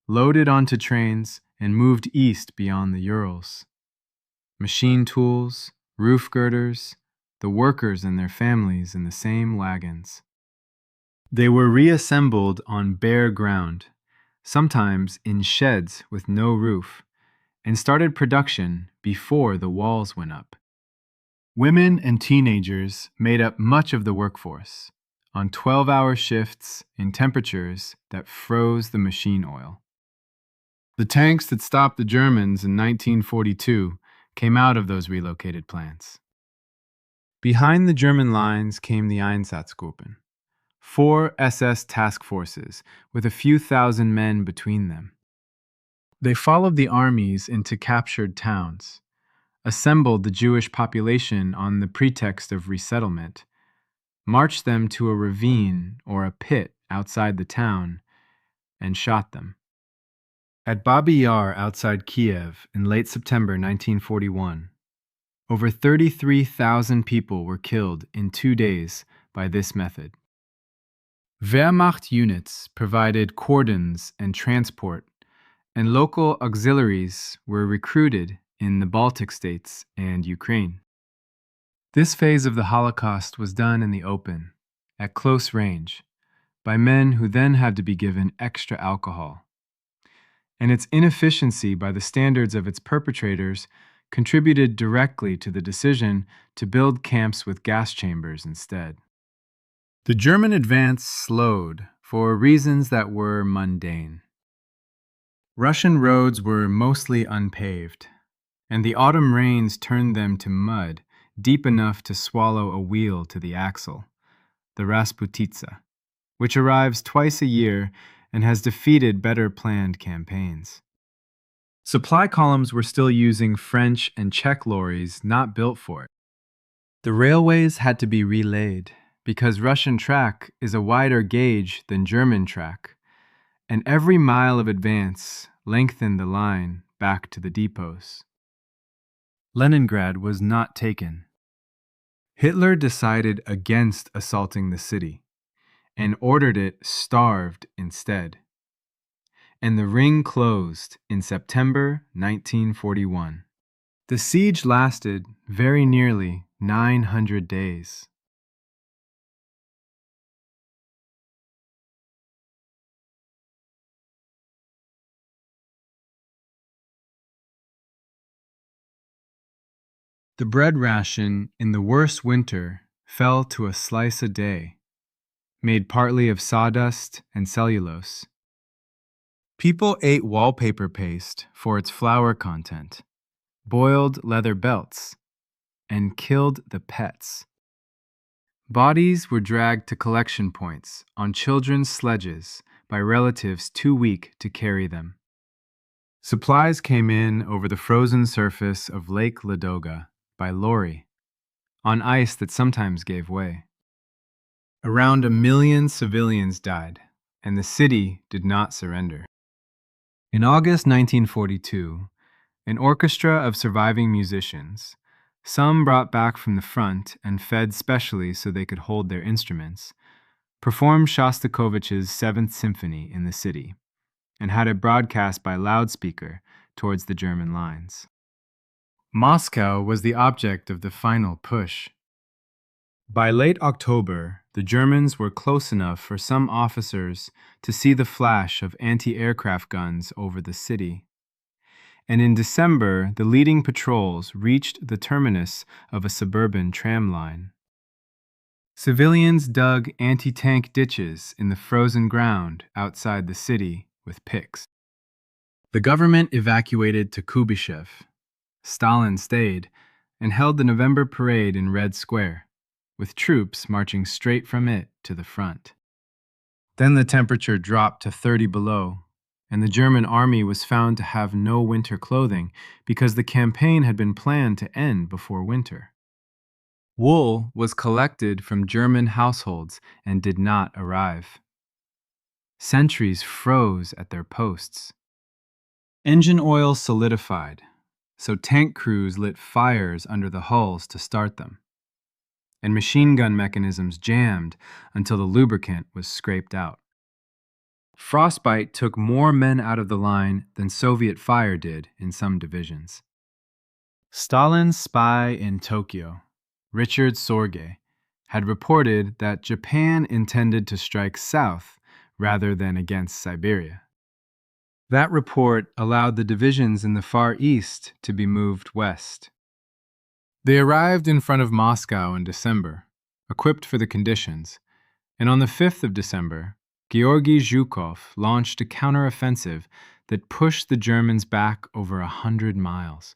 loaded onto trains, and moved east beyond the Urals. Machine tools, roof girders, the workers and their families in the same wagons. They were reassembled on bare ground, sometimes in sheds with no roof, and started production before the walls went up. Women and teenagers made up much of the workforce, on 12-hour shifts in temperatures that froze the machine oil. The tanks that stopped the Germans in 1942 came out of those relocated plants. Behind the German lines came the Einsatzgruppen, 4 SS task forces with a few thousand men between them. They followed the armies into captured towns, assembled the Jewish population on the pretext of resettlement, marched them to a ravine or a pit outside the town, and shot them. At Babi Yar outside Kiev in late September 1941, over 33,000 people were killed in 2 days by this method. Wehrmacht units provided cordons and transport, and local auxiliaries were recruited in the Baltic states and Ukraine. This phase of the Holocaust was done in the open, at close range, by men who then had to be given extra alcohol. And its inefficiency by the standards of its perpetrators contributed directly to the decision to build camps with gas chambers instead. The German advance slowed for reasons that were mundane. Russian roads were mostly unpaved, and the autumn rains turned them to mud deep enough to swallow a wheel to the axle, the Rasputitsa, which arrives twice a year and has defeated better planned campaigns. Supply columns were still using French and Czech lorries not built for it. The railways had to be relaid because Russian track is a wider gauge than German track, and every mile of advance lengthened the line back to the depots. Leningrad was not taken. Hitler decided against assaulting the city and ordered it starved instead. And the ring closed in September 1941. The siege lasted very nearly 900 days. The bread ration in the worst winter fell to a slice a day, made partly of sawdust and cellulose. People ate wallpaper paste for its flour content, boiled leather belts, and killed the pets. Bodies were dragged to collection points on children's sledges by relatives too weak to carry them. Supplies came in over the frozen surface of Lake Ladoga by lorry, on ice that sometimes gave way. Around 1 million civilians died, and the city did not surrender. In August 1942, an orchestra of surviving musicians, some brought back from the front and fed specially so they could hold their instruments, performed Shostakovich's Seventh Symphony in the city and had it broadcast by loudspeaker towards the German lines. Moscow was the object of the final push. By late October, the Germans were close enough for some officers to see the flash of anti-aircraft guns over the city. And in December, the leading patrols reached the terminus of a suburban tram line. Civilians dug anti-tank ditches in the frozen ground outside the city with picks. The government evacuated to Kuybyshev. Stalin stayed and held the November parade in Red Square, with troops marching straight from it to the front. Then the temperature dropped to 30 below, and the German army was found to have no winter clothing because the campaign had been planned to end before winter. Wool was collected from German households and did not arrive. Sentries froze at their posts. Engine oil solidified, so tank crews lit fires under the hulls to start them. And machine gun mechanisms jammed until the lubricant was scraped out. Frostbite took more men out of the line than Soviet fire did in some divisions. Stalin's spy in Tokyo, Richard Sorge, had reported that Japan intended to strike south rather than against Siberia. That report allowed the divisions in the Far East to be moved west. They arrived in front of Moscow in December, equipped for the conditions, and on the 5th of December, Georgy Zhukov launched a counteroffensive that pushed the Germans back over 100 miles.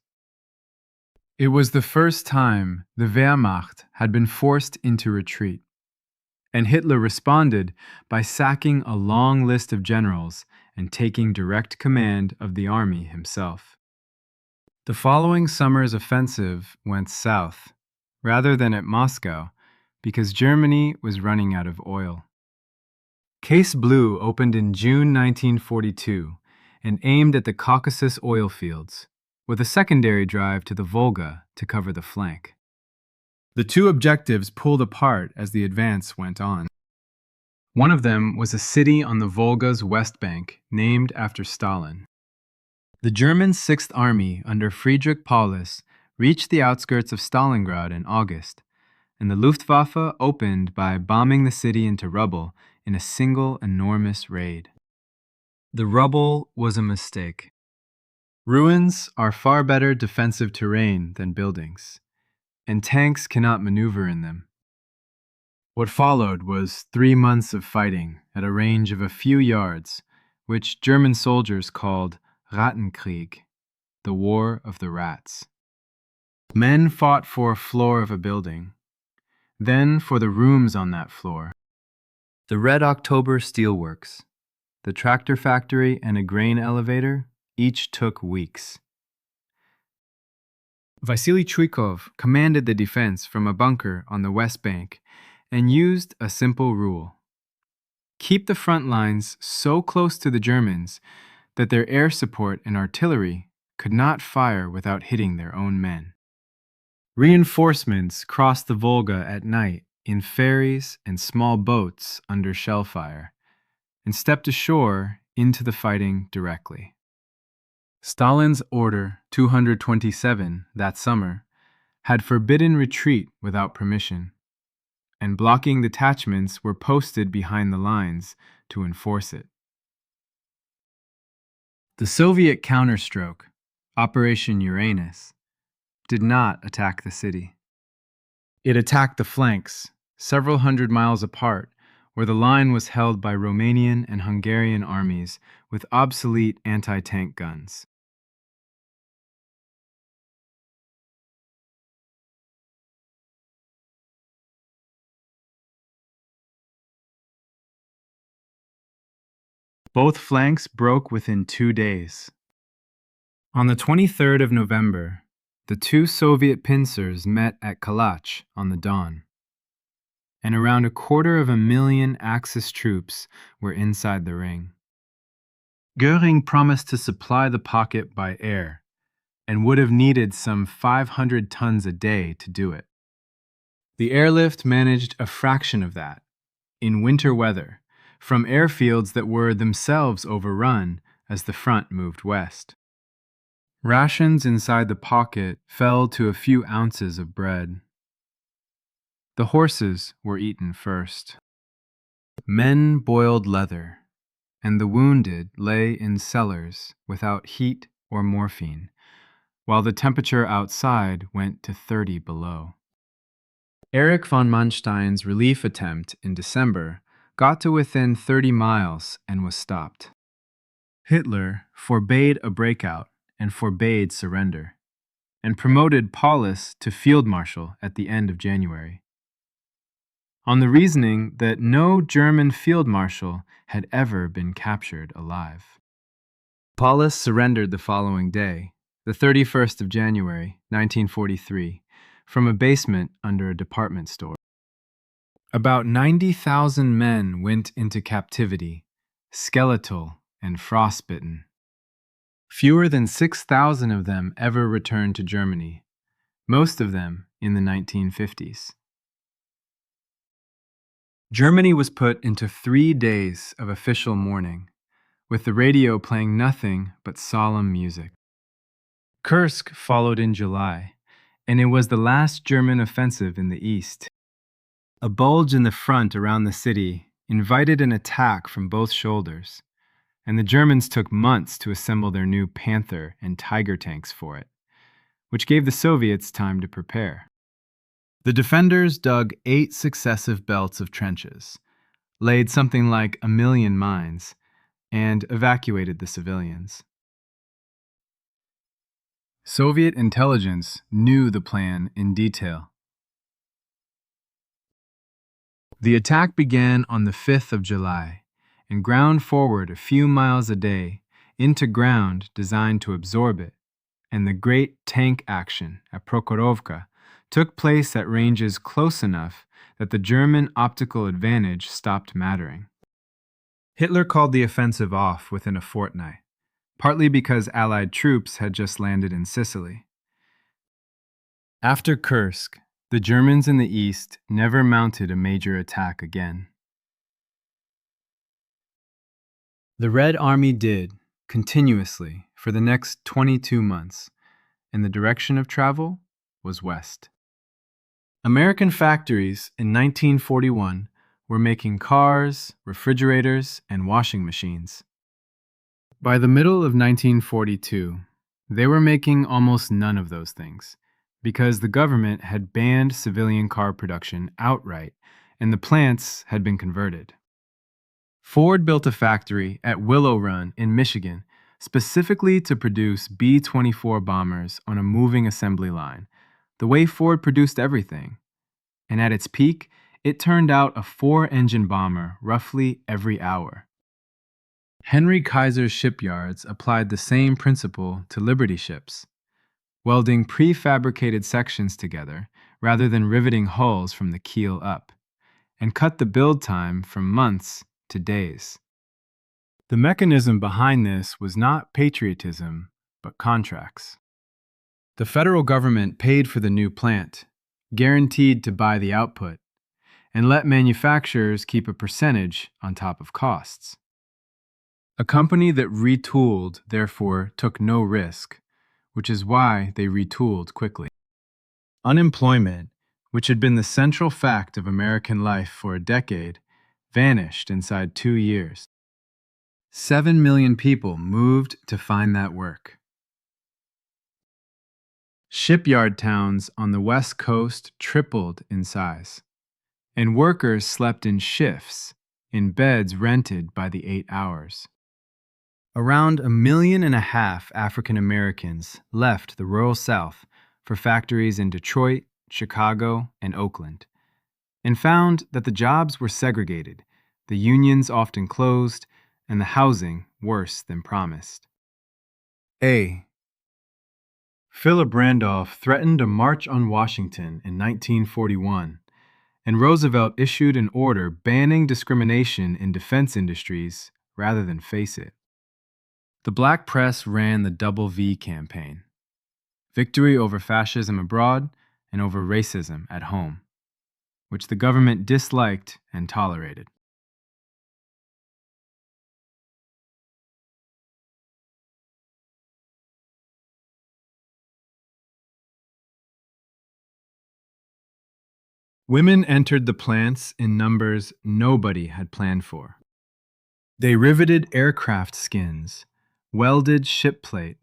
It was the first time the Wehrmacht had been forced into retreat, and Hitler responded by sacking a long list of generals and taking direct command of the army himself. The following summer's offensive went south, rather than at Moscow, because Germany was running out of oil. Case Blue opened in June 1942 and aimed at the Caucasus oil fields, with a secondary drive to the Volga to cover the flank. The two objectives pulled apart as the advance went on. One of them was a city on the Volga's west bank, named after Stalin. The German Sixth Army under Friedrich Paulus reached the outskirts of Stalingrad in August, and the Luftwaffe opened by bombing the city into rubble in a single enormous raid. The rubble was a mistake. Ruins are far better defensive terrain than buildings, and tanks cannot maneuver in them. What followed was 3 months of fighting at a range of a few yards, which German soldiers called Rattenkrieg, the War of the Rats. Men fought for a floor of a building, then for the rooms on that floor. The Red October steelworks, the tractor factory, and a grain elevator each took weeks. Vasily Chuikov commanded the defense from a bunker on the West Bank and used a simple rule. Keep the front lines so close to the Germans that their air support and artillery could not fire without hitting their own men. Reinforcements crossed the Volga at night in ferries and small boats under shell fire, and stepped ashore into the fighting directly. Stalin's Order 227 that summer had forbidden retreat without permission, and blocking detachments were posted behind the lines to enforce it. The Soviet counterstroke, Operation Uranus, did not attack the city. It attacked the flanks, several hundred miles apart, where the line was held by Romanian and Hungarian armies with obsolete anti-tank guns. Both flanks broke within 2 days. On the 23rd of November, the two Soviet pincers met at Kalach on the Don. and around 250,000 Axis troops were inside the ring. Goering promised to supply the pocket by air, and would have needed some 500 tons a day to do it. The airlift managed a fraction of that, in winter weather, from airfields that were themselves overrun as the front moved west. Rations inside the pocket fell to a few ounces of bread. The horses were eaten first. Men boiled leather, and the wounded lay in cellars without heat or morphine, while the temperature outside went to 30 below. Erich von Manstein's relief attempt in December got to within 30 miles and was stopped. Hitler forbade a breakout and forbade surrender, and promoted Paulus to field marshal at the end of January, on the reasoning that no German field marshal had ever been captured alive. Paulus surrendered the following day, the 31st of January, 1943, from a basement under a department store. About 90,000 men went into captivity, skeletal and frostbitten. Fewer than 6,000 of them ever returned to Germany, most of them in the 1950s. Germany was put into 3 days of official mourning, with the radio playing nothing but solemn music. Kursk followed in July, and it was the last German offensive in the east. A bulge in the front around the city invited an attack from both shoulders, and the Germans took months to assemble their new Panther and Tiger tanks for it, which gave the Soviets time to prepare. The defenders dug 8 successive belts of trenches, laid something like 1 million mines, and evacuated the civilians. Soviet intelligence knew the plan in detail. The attack began on the 5th of July and ground forward a few miles a day into ground designed to absorb it, and the great tank action at Prokhorovka took place at ranges close enough that the German optical advantage stopped mattering. Hitler called the offensive off within a fortnight, partly because Allied troops had just landed in Sicily. After Kursk, the Germans in the east never mounted a major attack again. The Red Army did, continuously, for the next 22 months, and the direction of travel was west. American factories in 1941 were making cars, refrigerators, and washing machines. By the middle of 1942, they were making almost none of those things, because the government had banned civilian car production outright, and the plants had been converted. Ford built a factory at Willow Run in Michigan specifically to produce B-24 bombers on a moving assembly line, the way Ford produced everything. And at its peak, it turned out a 4-engine bomber roughly every hour. Henry Kaiser's shipyards applied the same principle to Liberty ships, welding prefabricated sections together rather than riveting hulls from the keel up, and cut the build time from months to days. The mechanism behind this was not patriotism, but contracts. The federal government paid for the new plant, guaranteed to buy the output, and let manufacturers keep a percentage on top of costs. A company that retooled, therefore, took no risk, which is why they retooled quickly. Unemployment, which had been the central fact of American life for a decade, vanished inside 2 years. 7 million people moved to find that work. Shipyard towns on the West Coast tripled in size, and workers slept in shifts, in beds rented by the 8 hours. Around 1.5 million African Americans left the rural South for factories in Detroit, Chicago, and Oakland, and found that the jobs were segregated, the unions often closed, and the housing worse than promised. A. Philip Randolph threatened a march on Washington in 1941, and Roosevelt issued an order banning discrimination in defense industries rather than face it. The black press ran the Double V campaign: victory over fascism abroad and over racism at home, which the government disliked and tolerated. Women entered the plants in numbers nobody had planned for. They riveted aircraft skins, welded ship plate,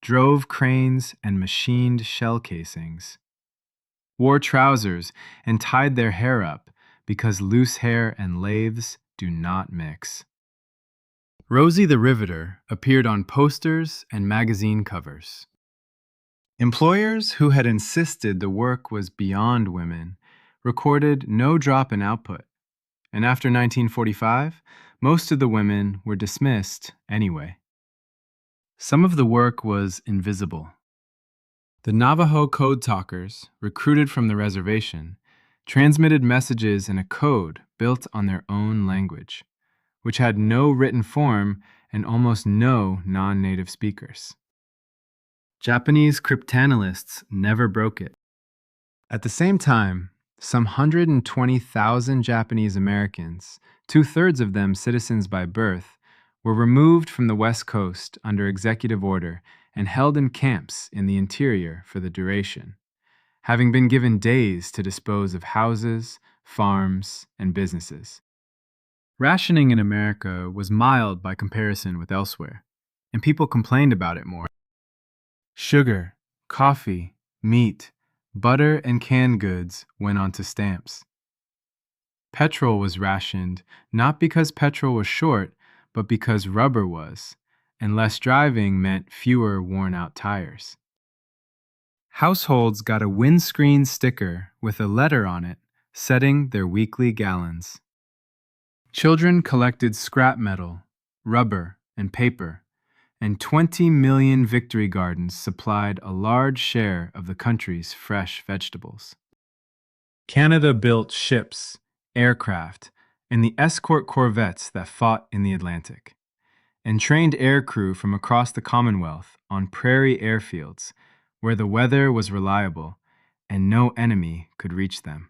drove cranes and machined shell casings, wore trousers and tied their hair up because loose hair and lathes do not mix. Rosie the Riveter appeared on posters and magazine covers. Employers who had insisted the work was beyond women recorded no drop in output, and after 1945, most of the women were dismissed anyway. Some of the work was invisible. The Navajo code talkers, recruited from the reservation, transmitted messages in a code built on their own language, which had no written form and almost no non-native speakers. Japanese cryptanalysts never broke it. At the same time, some 120,000 Japanese Americans, two-thirds of them citizens by birth, were removed from the West Coast under executive order and held in camps in the interior for the duration, having been given days to dispose of houses, farms, and businesses. Rationing in America was mild by comparison with elsewhere, and people complained about it more. Sugar, coffee, meat, butter, and canned goods went onto stamps. Petrol was rationed not because petrol was short, but because rubber was, and less driving meant fewer worn-out tires. Households got a windscreen sticker with a letter on it setting their weekly gallons. Children collected scrap metal, rubber, and paper, and 20 million victory gardens supplied a large share of the country's fresh vegetables. Canada built ships, aircraft, and the escort corvettes that fought in the Atlantic, and trained aircrew from across the Commonwealth on prairie airfields where the weather was reliable and no enemy could reach them.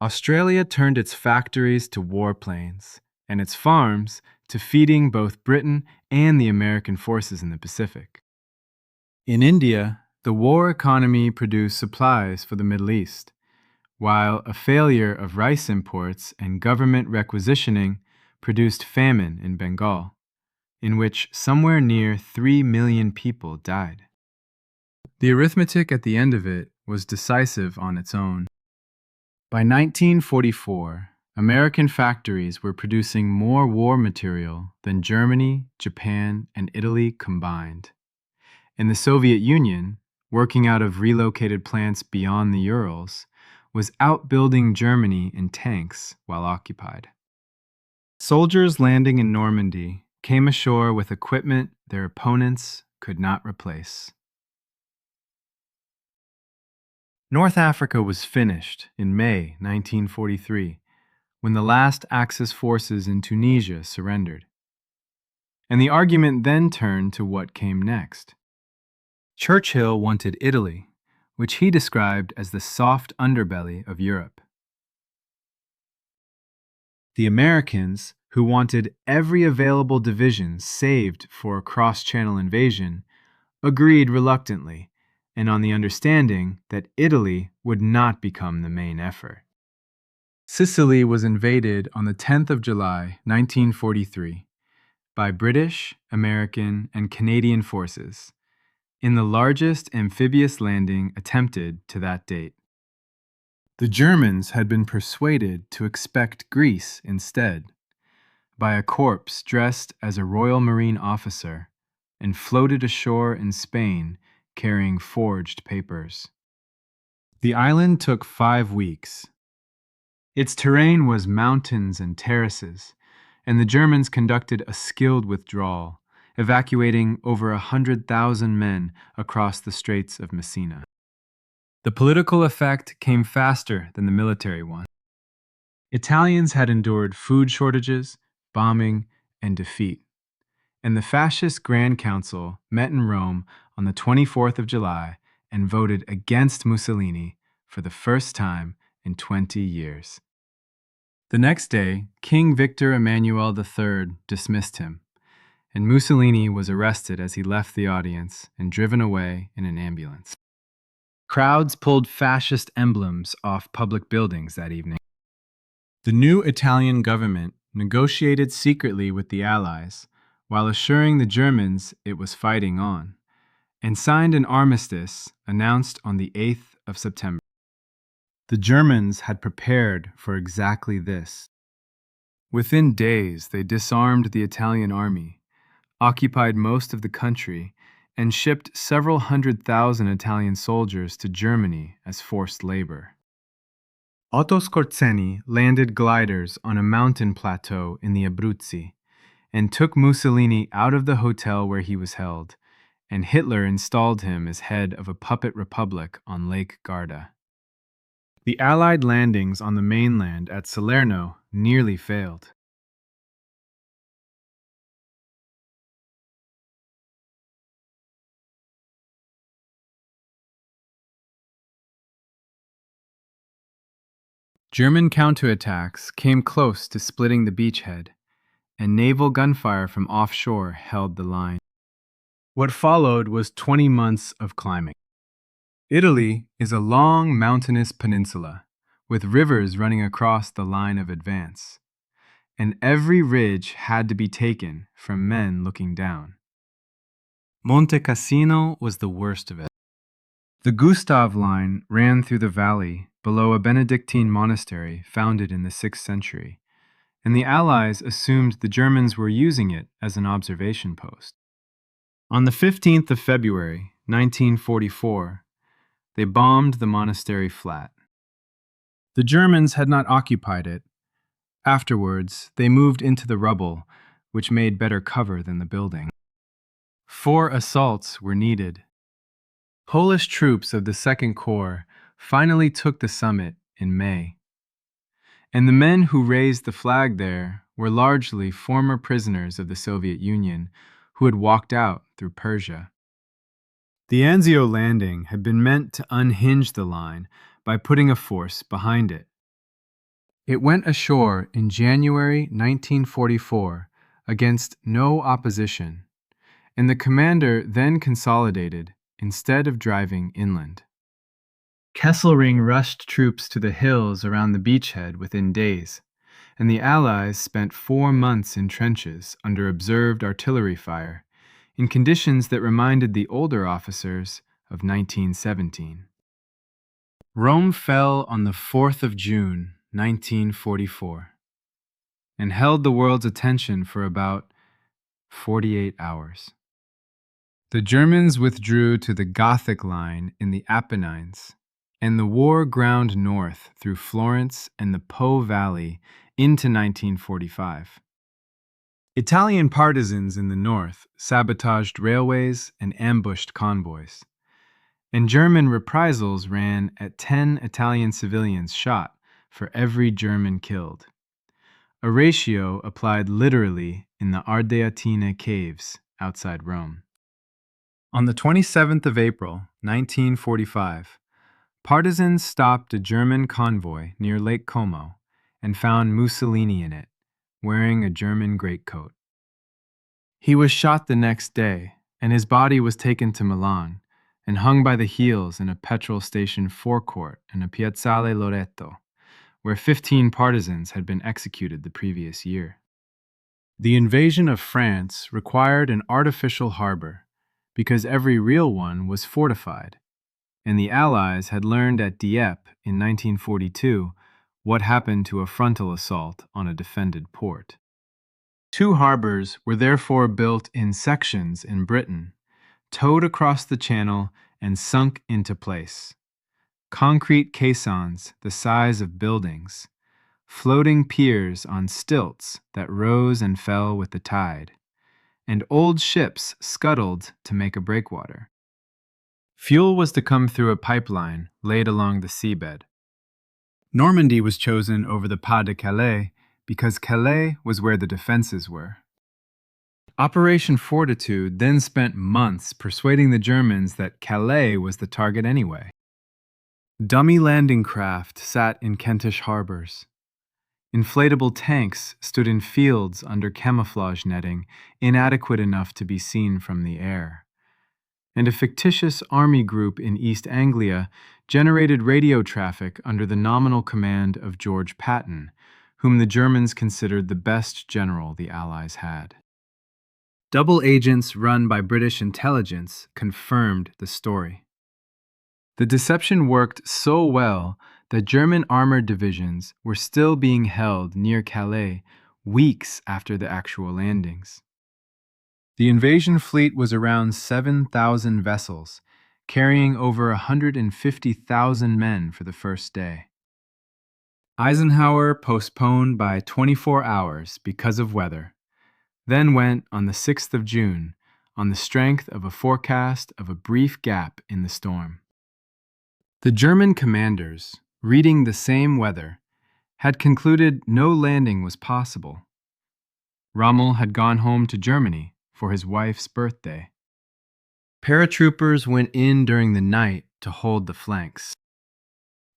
Australia turned its factories to warplanes and its farms to feeding both Britain and the American forces in the Pacific. In India, the war economy produced supplies for the Middle East, while a failure of rice imports and government requisitioning produced famine in Bengal, in which somewhere near 3 million people died. The arithmetic at the end of it was decisive on its own. By 1944, American factories were producing more war material than Germany, Japan, and Italy combined. And the Soviet Union, working out of relocated plants beyond the Urals, was outbuilding Germany in tanks while occupied. Soldiers landing in Normandy came ashore with equipment their opponents could not replace. North Africa was finished in May 1943, when the last Axis forces in Tunisia surrendered. And the argument then turned to what came next. Churchill wanted Italy, which he described as the soft underbelly of Europe. The Americans, who wanted every available division saved for a cross-channel invasion, agreed reluctantly, and on the understanding that Italy would not become the main effort. Sicily was invaded on the 10th of July, 1943, by British, American, and Canadian forces, in the largest amphibious landing attempted to that date. The Germans had been persuaded to expect Greece instead, by a corpse dressed as a Royal Marine officer and floated ashore in Spain carrying forged papers. The island took 5 weeks. Its terrain was mountains and terraces, and the Germans conducted a skilled withdrawal, evacuating over 100,000 men across the Straits of Messina. The political effect came faster than the military one. Italians had endured food shortages, bombing, and defeat, and the fascist Grand Council met in Rome on the 24th of July and voted against Mussolini for the first time in 20 years. The next day, King Victor Emmanuel III dismissed him, and Mussolini was arrested as he left the audience and driven away in an ambulance. Crowds pulled fascist emblems off public buildings that evening. The new Italian government negotiated secretly with the Allies while assuring the Germans it was fighting on, and signed an armistice announced on the 8th of September. The Germans had prepared for exactly this. Within days, they disarmed the Italian army, occupied most of the country, and shipped several 100,000 Italian soldiers to Germany as forced labor. Otto Skorzeny landed gliders on a mountain plateau in the Abruzzi and took Mussolini out of the hotel where he was held, and Hitler installed him as head of a puppet republic on Lake Garda. The Allied landings on the mainland at Salerno nearly failed. German counterattacks came close to splitting the beachhead, and naval gunfire from offshore held the line. What followed was 20 months of climbing. Italy is a long mountainous peninsula, with rivers running across the line of advance, and every ridge had to be taken from men looking down. Monte Cassino was the worst of it. The Gustav Line ran through the valley below a Benedictine monastery founded in the 6th century, and the Allies assumed the Germans were using it as an observation post. On the 15th of February, 1944, they bombed the monastery flat. The Germans had not occupied it. Afterwards, they moved into the rubble, which made better cover than the building. 4 assaults were needed. Polish troops of the Second Corps finally took the summit in May, and the men who raised the flag there were largely former prisoners of the Soviet Union who had walked out through Persia. The Anzio landing had been meant to unhinge the line by putting a force behind it. It went ashore in January 1944 against no opposition, and the commander then consolidated instead of driving inland. Kesselring rushed troops to the hills around the beachhead within days, and the Allies spent 4 months in trenches under observed artillery fire, in conditions that reminded the older officers of 1917. Rome fell on the 4th of June, 1944, and held the world's attention for about 48 hours. The Germans withdrew to the Gothic Line in the Apennines, and the war ground north through Florence and the Po Valley into 1945. Italian partisans in the north sabotaged railways and ambushed convoys, and German reprisals ran at 10 Italian civilians shot for every German killed, a ratio applied literally in the Ardeatine caves outside Rome. On the 27th of April, 1945, partisans stopped a German convoy near Lake Como and found Mussolini in it, wearing a German greatcoat. He was shot the next day, and his body was taken to Milan and hung by the heels in a petrol station forecourt in a Piazzale Loreto, where 15 partisans had been executed the previous year. The invasion of France required an artificial harbor, because every real one was fortified, and the Allies had learned at Dieppe in 1942 what happened to a frontal assault on a defended port. 2 harbors were therefore built in sections in Britain, towed across the channel and sunk into place. Concrete caissons the size of buildings, floating piers on stilts that rose and fell with the tide, and old ships scuttled to make a breakwater. Fuel was to come through a pipeline laid along the seabed. Normandy was chosen over the Pas de Calais because Calais was where the defenses were. Operation Fortitude then spent months persuading the Germans that Calais was the target anyway. Dummy landing craft sat in Kentish harbors. Inflatable tanks stood in fields under camouflage netting, inadequate enough to be seen from the air. And a fictitious army group in East Anglia generated radio traffic under the nominal command of George Patton, whom the Germans considered the best general the Allies had. Double agents run by British intelligence confirmed the story. The deception worked so well that German armored divisions were still being held near Calais weeks after the actual landings. The invasion fleet was around 7,000 vessels, carrying over 150,000 men for the first day. Eisenhower postponed by 24 hours because of weather, then went on the 6th of June on the strength of a forecast of a brief gap in the storm. The German commanders, reading the same weather, had concluded no landing was possible. Rommel had gone home to Germany for his wife's birthday. Paratroopers went in during the night to hold the flanks.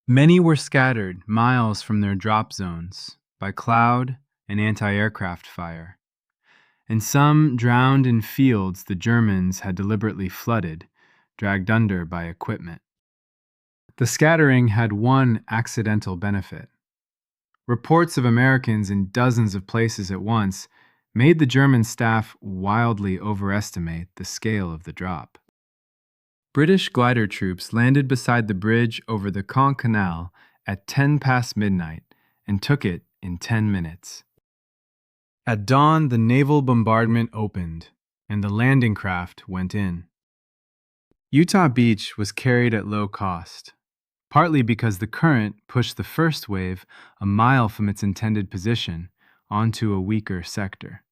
Many were scattered miles from their drop zones by cloud and anti-aircraft fire, and some drowned in fields the Germans had deliberately flooded, dragged under by equipment. The scattering had one accidental benefit. Reports of Americans in dozens of places at once made the German staff wildly overestimate the scale of the drop. British glider troops landed beside the bridge over the Caen Canal at 10 past midnight and took it in 10 minutes. At dawn, the naval bombardment opened, and the landing craft went in. Utah Beach was carried at low cost, partly because the current pushed the first wave a mile from its intended position onto a weaker sector.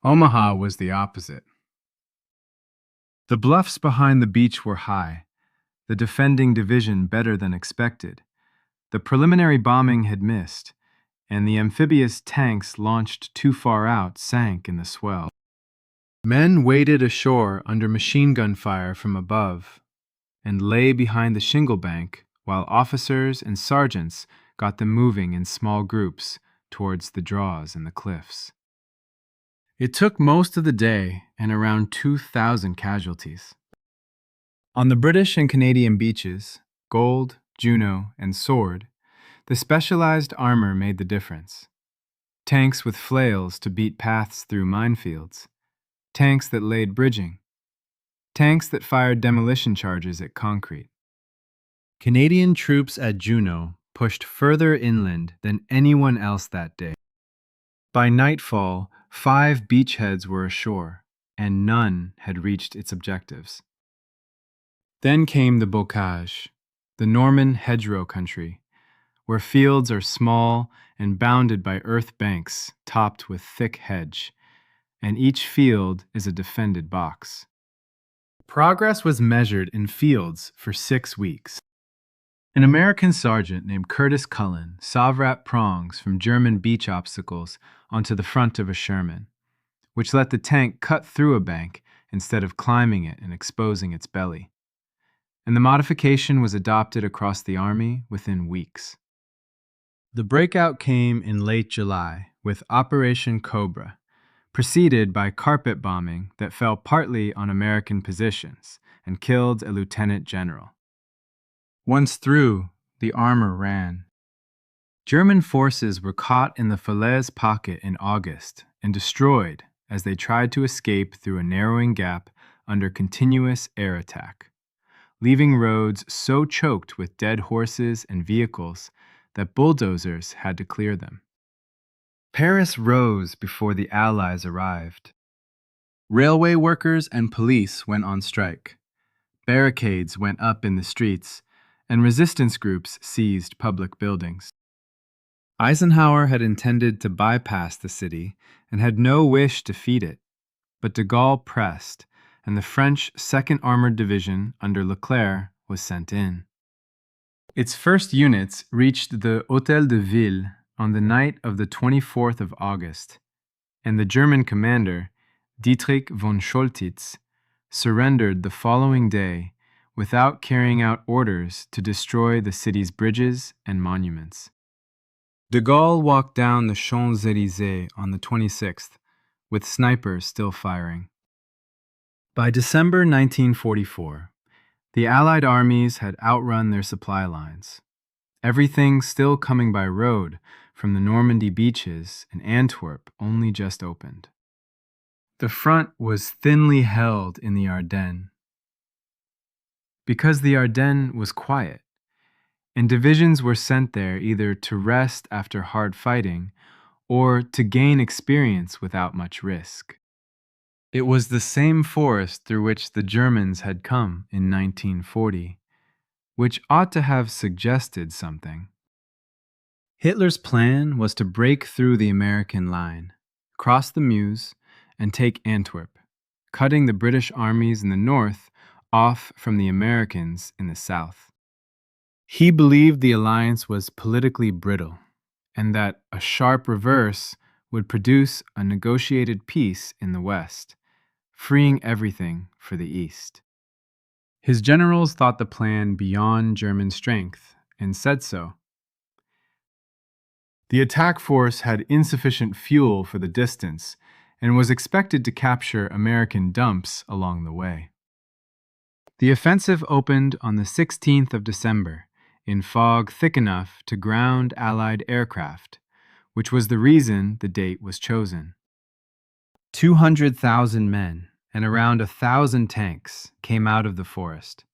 Omaha was the opposite. The bluffs behind the beach were high, the defending division better than expected. The preliminary bombing had missed, and the amphibious tanks launched too far out sank in the swell. Men waded ashore under machine gun fire from above and lay behind the shingle bank while officers and sergeants got them moving in small groups towards the draws in the cliffs. It took most of the day and around 2,000 casualties. On the British and Canadian beaches, Gold, Juno, and Sword, the specialized armor made the difference. Tanks with flails to beat paths through minefields, tanks that laid bridging, tanks that fired demolition charges at concrete. Canadian troops at Juno pushed further inland than anyone else that day. By nightfall, 5 beachheads were ashore, and none had reached its objectives. Then came the bocage, the Norman hedgerow country, where fields are small and bounded by earth banks topped with thick hedge, and each field is a defended box. Progress was measured in fields for 6 weeks. An American sergeant named Curtis Cullen saw-wrapped prongs from German beach obstacles onto the front of a Sherman, which let the tank cut through a bank instead of climbing it and exposing its belly. And the modification was adopted across the Army within weeks. The breakout came in late July with Operation Cobra, preceded by carpet bombing that fell partly on American positions and killed a lieutenant general. Once through, the armor ran. German forces were caught in the Falaise pocket in August and destroyed as they tried to escape through a narrowing gap under continuous air attack, leaving roads so choked with dead horses and vehicles that bulldozers had to clear them. Paris rose before the Allies arrived. Railway workers and police went on strike. Barricades went up in the streets, and resistance groups seized public buildings. Eisenhower had intended to bypass the city and had no wish to defeat it, but de Gaulle pressed, and the French 2nd Armored Division under Leclerc was sent in. Its first units reached the Hôtel de Ville on the night of the 24th of August, and the German commander, Dietrich von Choltitz, surrendered the following day without carrying out orders to destroy the city's bridges and monuments. De Gaulle walked down the Champs-Élysées on the 26th, with snipers still firing. By December 1944, the Allied armies had outrun their supply lines, everything still coming by road from the Normandy beaches, and Antwerp only just opened. The front was thinly held in the Ardennes. Because the Ardennes was quiet, and divisions were sent there either to rest after hard fighting or to gain experience without much risk. It was the same forest through which the Germans had come in 1940, which ought to have suggested something. Hitler's plan was to break through the American line, cross the Meuse, and take Antwerp, cutting the British armies in the north off from the Americans in the south. He believed the alliance was politically brittle, and that a sharp reverse would produce a negotiated peace in the West, freeing everything for the East. His generals thought the plan beyond German strength and said so. The attack force had insufficient fuel for the distance and was expected to capture American dumps along the way. The offensive opened on the 16th of December in fog thick enough to ground Allied aircraft, which was the reason the date was chosen. 200,000 men and around 1,000 tanks came out of the forest,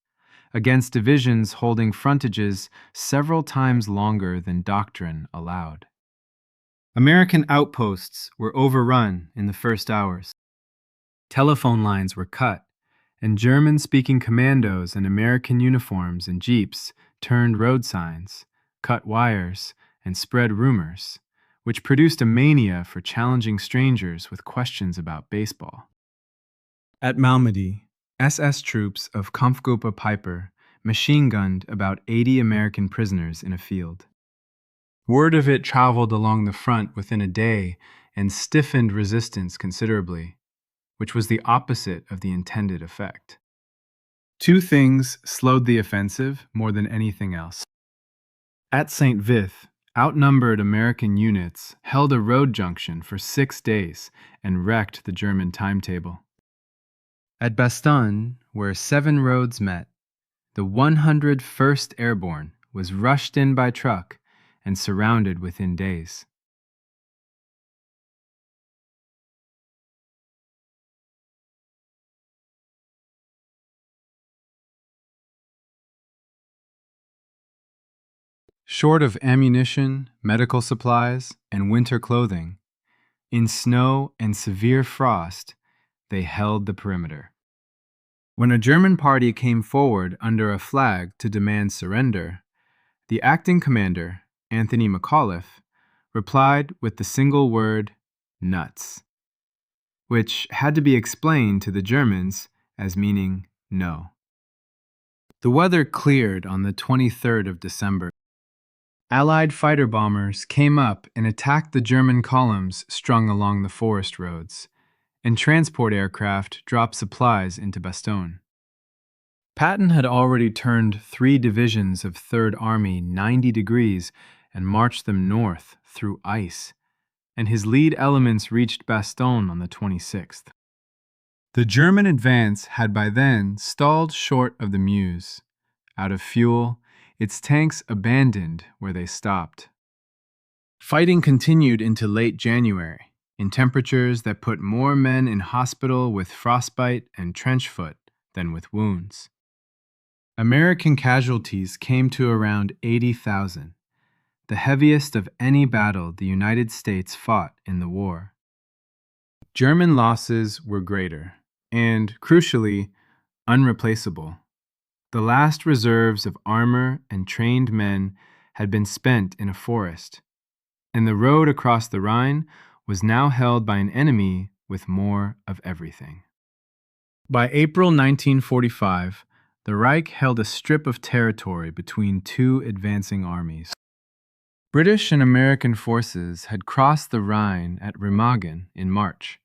against divisions holding frontages several times longer than doctrine allowed. American outposts were overrun in the first hours. Telephone lines were cut, and German-speaking commandos in American uniforms and jeeps turned road signs, cut wires, and spread rumors, which produced a mania for challenging strangers with questions about baseball. At Malmedy, SS troops of Kampfgruppe Peiper machine-gunned about 80 American prisoners in a field. Word of it traveled along the front within a day and stiffened resistance considerably, which was the opposite of the intended effect. Two things slowed the offensive more than anything else. At St. Vith, outnumbered American units held a road junction for 6 days and wrecked the German timetable. At Bastogne, where 7 roads met, the 101st Airborne was rushed in by truck and surrounded within days. Short of ammunition, medical supplies, and winter clothing, in snow and severe frost, they held the perimeter. When a German party came forward under a flag to demand surrender, the acting commander, Anthony McAuliffe, replied with the single word, "nuts," which had to be explained to the Germans as meaning no. The weather cleared on the 23rd of December. Allied fighter bombers came up and attacked the German columns strung along the forest roads, and transport aircraft dropped supplies into Bastogne. Patton had already turned 3 divisions of 3rd Army 90 degrees and marched them north through ice, and his lead elements reached Bastogne on the 26th. The German advance had by then stalled short of the Meuse. Out of fuel, its tanks abandoned where they stopped. Fighting continued into late January, in temperatures that put more men in hospital with frostbite and trench foot than with wounds. American casualties came to around 80,000, the heaviest of any battle the United States fought in the war. German losses were greater and, crucially, unreplaceable. The last reserves of armor and trained men had been spent in a forest, and the road across the Rhine was now held by an enemy with more of everything. By April 1945, the Reich held a strip of territory between two advancing armies. British and American forces had crossed the Rhine at Remagen in March,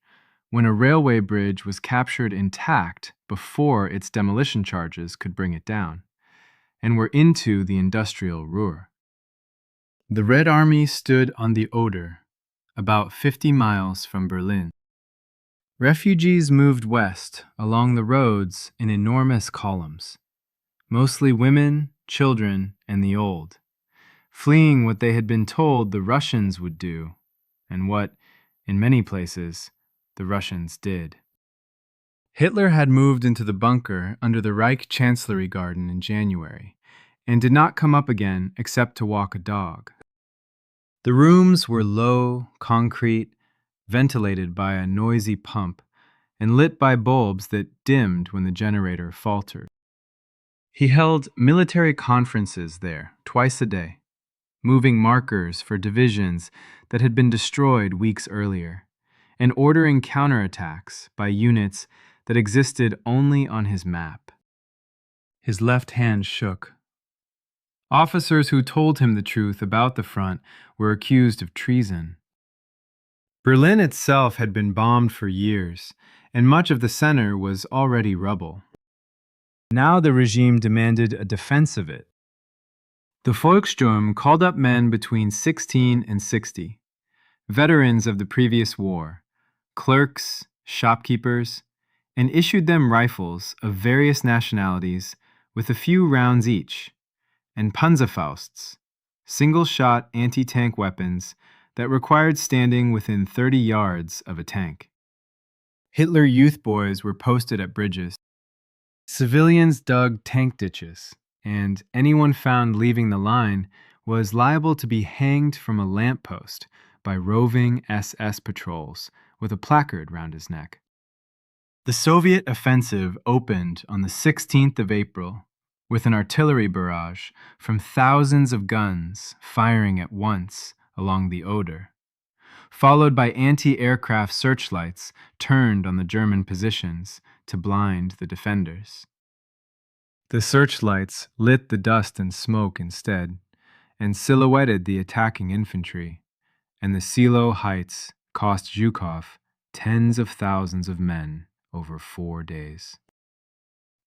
when a railway bridge was captured intact before its demolition charges could bring it down, and were into the industrial Ruhr. The Red Army stood on the Oder, about 50 miles from Berlin. Refugees moved west along the roads in enormous columns, mostly women, children, and the old, fleeing what they had been told the Russians would do, and what, in many places, the Russians did. Hitler had moved into the bunker under the Reich Chancellery Garden in January, and did not come up again except to walk a dog. The rooms were low, concrete, ventilated by a noisy pump, and lit by bulbs that dimmed when the generator faltered. He held military conferences there twice a day, moving markers for divisions that had been destroyed weeks earlier, and ordering counterattacks by units that existed only on his map. His left hand shook. Officers who told him the truth about the front were accused of treason. Berlin itself had been bombed for years, and much of the center was already rubble. Now the regime demanded a defense of it. The Volkssturm called up men between 16 and 60, veterans of the previous war, clerks, shopkeepers, and issued them rifles of various nationalities with a few rounds each, and Panzerfausts, single-shot anti-tank weapons that required standing within 30 yards of a tank. Hitler Youth boys were posted at bridges. Civilians dug tank ditches, and anyone found leaving the line was liable to be hanged from a lamppost by roving SS patrols with a placard round his neck. The Soviet offensive opened on the 16th of April with an artillery barrage from thousands of guns firing at once along the Oder, followed by anti-aircraft searchlights turned on the German positions to blind the defenders. The searchlights lit the dust and smoke instead, and silhouetted the attacking infantry, and the Seelow Heights cost Zhukov tens of thousands of men over 4 days.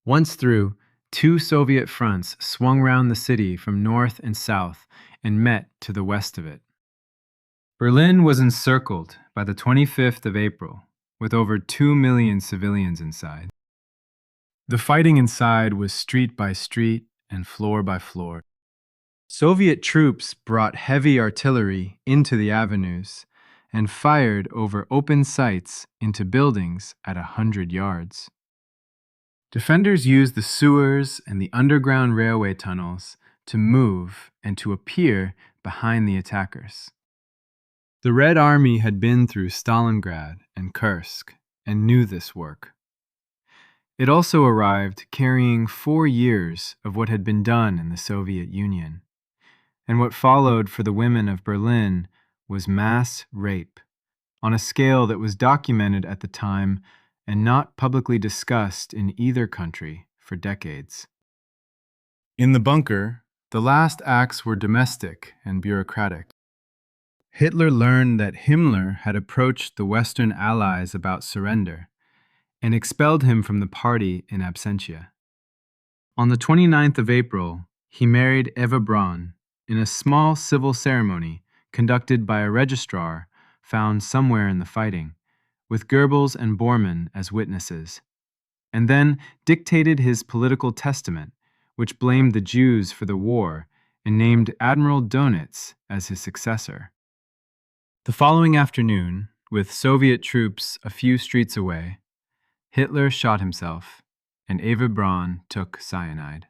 Once through, two Soviet fronts swung round the city from north and south and met to the west of it. Berlin was encircled by the 25th of April, with over 2 million civilians inside. The fighting inside was street by street and floor by floor. Soviet troops brought heavy artillery into the avenues and fired over open sights into buildings at 100 yards. Defenders used the sewers and the underground railway tunnels to move and to appear behind the attackers. The Red Army had been through Stalingrad and Kursk and knew this work. It also arrived carrying 4 years of what had been done in the Soviet Union, and what followed for the women of Berlin was mass rape on a scale that was documented at the time and not publicly discussed in either country for decades. In the bunker, the last acts were domestic and bureaucratic. Hitler learned that Himmler had approached the Western Allies about surrender and expelled him from the party in absentia. On the 29th of April, he married Eva Braun in a small civil ceremony conducted by a registrar found somewhere in the fighting, with Goebbels and Bormann as witnesses, and then dictated his political testament, which blamed the Jews for the war and named Admiral Dönitz as his successor. The following afternoon, with Soviet troops a few streets away, Hitler shot himself, and Eva Braun took cyanide.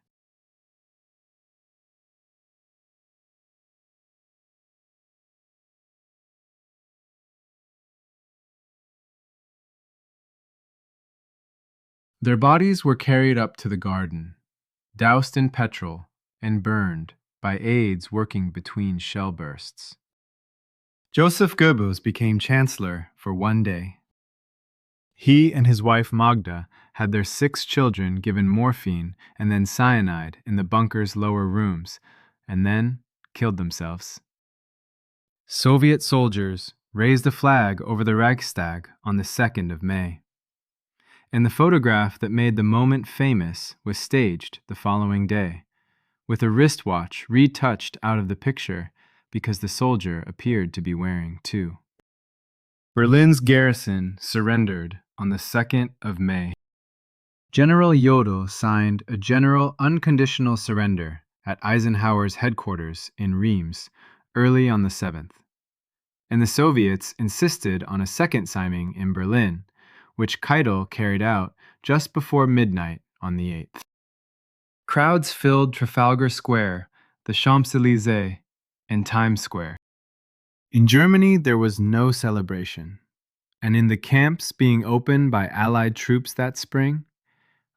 Their bodies were carried up to the garden, doused in petrol and burned by aides working between shell bursts. Joseph Goebbels became chancellor for one day. He and his wife Magda had their 6 children given morphine and then cyanide in the bunker's lower rooms, and then killed themselves. Soviet soldiers raised a flag over the Reichstag on the 2nd of May. And the photograph that made the moment famous was staged the following day, with a wristwatch retouched out of the picture because the soldier appeared to be wearing 2. Berlin's garrison surrendered on the 2nd of May. General Jodl signed a general unconditional surrender at Eisenhower's headquarters in Reims early on the 7th. And the Soviets insisted on a second signing in Berlin, which Keitel carried out just before midnight on the 8th. Crowds filled Trafalgar Square, the Champs-Élysées, and Times Square. In Germany, there was no celebration, and in the camps being opened by Allied troops that spring,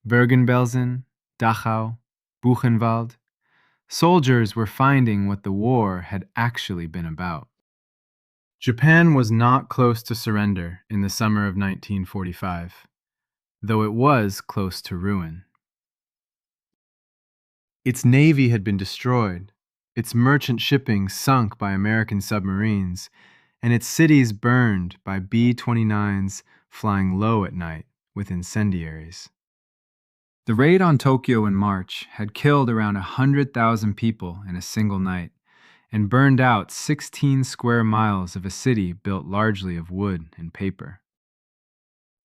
Bergen-Belsen, Dachau, Buchenwald, soldiers were finding what the war had actually been about. Japan was not close to surrender in the summer of 1945, though it was close to ruin. Its navy had been destroyed, its merchant shipping sunk by American submarines, and its cities burned by B-29s flying low at night with incendiaries. The raid on Tokyo in March had killed around 100,000 people in a single night and burned out 16 square miles of a city built largely of wood and paper.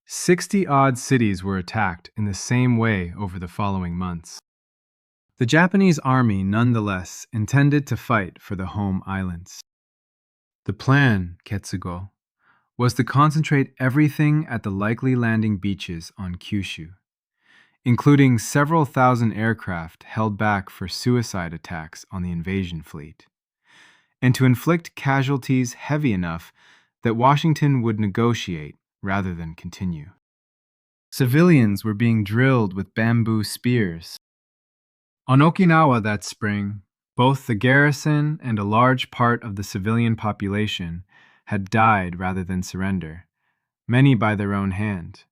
60-odd cities were attacked in the same way over the following months. The Japanese army nonetheless intended to fight for the home islands. The plan, Ketsugo, was to concentrate everything at the likely landing beaches on Kyushu, including several thousand aircraft held back for suicide attacks on the invasion fleet, and to inflict casualties heavy enough that Washington would negotiate rather than continue. Civilians were being drilled with bamboo spears. On Okinawa that spring, both the garrison and a large part of the civilian population had died rather than surrender, many by their own hand.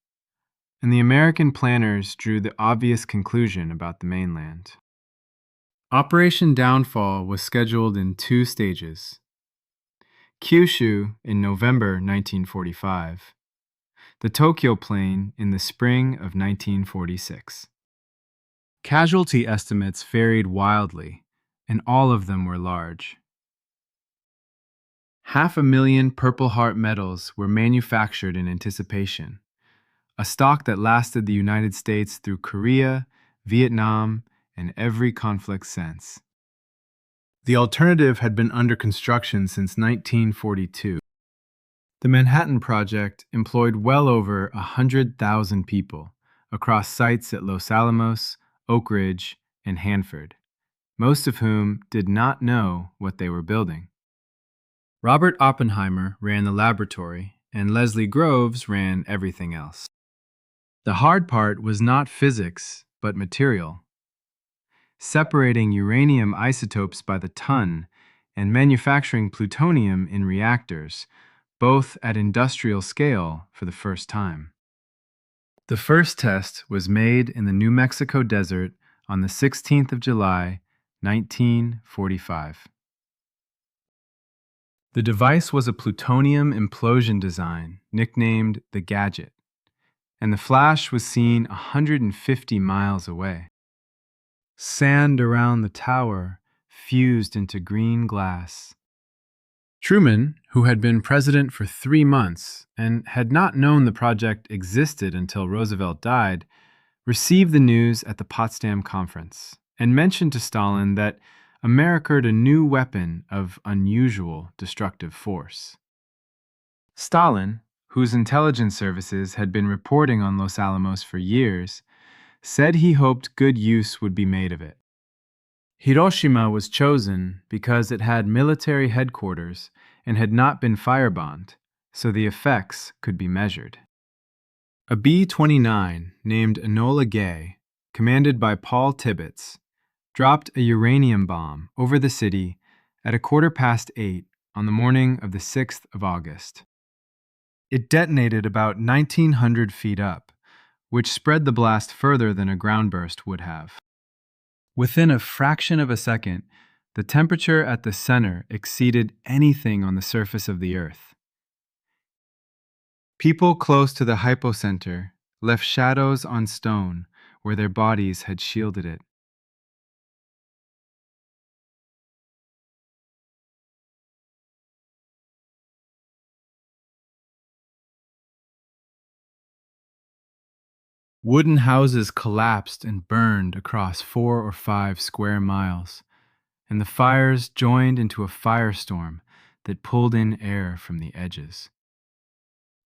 And the American planners drew the obvious conclusion about the mainland. Operation Downfall was scheduled in 2 stages. Kyushu in November 1945, the Tokyo Plain in the spring of 1946. Casualty estimates varied wildly, and all of them were large. 500,000 Purple Heart medals were manufactured in anticipation, a stock that lasted the United States through Korea, Vietnam, and every conflict since. The alternative had been under construction since 1942. The Manhattan Project employed well over 100,000 people across sites at Los Alamos, Oak Ridge, and Hanford, most of whom did not know what they were building. Robert Oppenheimer ran the laboratory, and Leslie Groves ran everything else. The hard part was not physics, but material. Separating uranium isotopes by the ton and manufacturing plutonium in reactors, both at industrial scale for the first time. The first test was made in the New Mexico desert on the 16th of July, 1945. The device was a plutonium implosion design nicknamed the Gadget, and the flash was seen 150 miles away. Sand around the tower fused into green glass. Truman, who had been president for 3 months and had not known the project existed until Roosevelt died, received the news at the Potsdam Conference and mentioned to Stalin that America had a new weapon of unusual destructive force. Stalin, whose intelligence services had been reporting on Los Alamos for years, said he hoped good use would be made of it. Hiroshima was chosen because it had military headquarters and had not been firebombed, so the effects could be measured. A B-29 named Enola Gay commanded by Paul Tibbets, dropped a uranium bomb over the city at 8:15 on the morning of the 6th of August. It detonated about 1,900 feet up, which spread the blast further than a ground burst would have. Within a fraction of a second, the temperature at the center exceeded anything on the surface of the Earth. People close to the hypocenter left shadows on stone where their bodies had shielded it. Wooden houses collapsed and burned across 4 or 5 square miles, and the fires joined into a firestorm that pulled in air from the edges.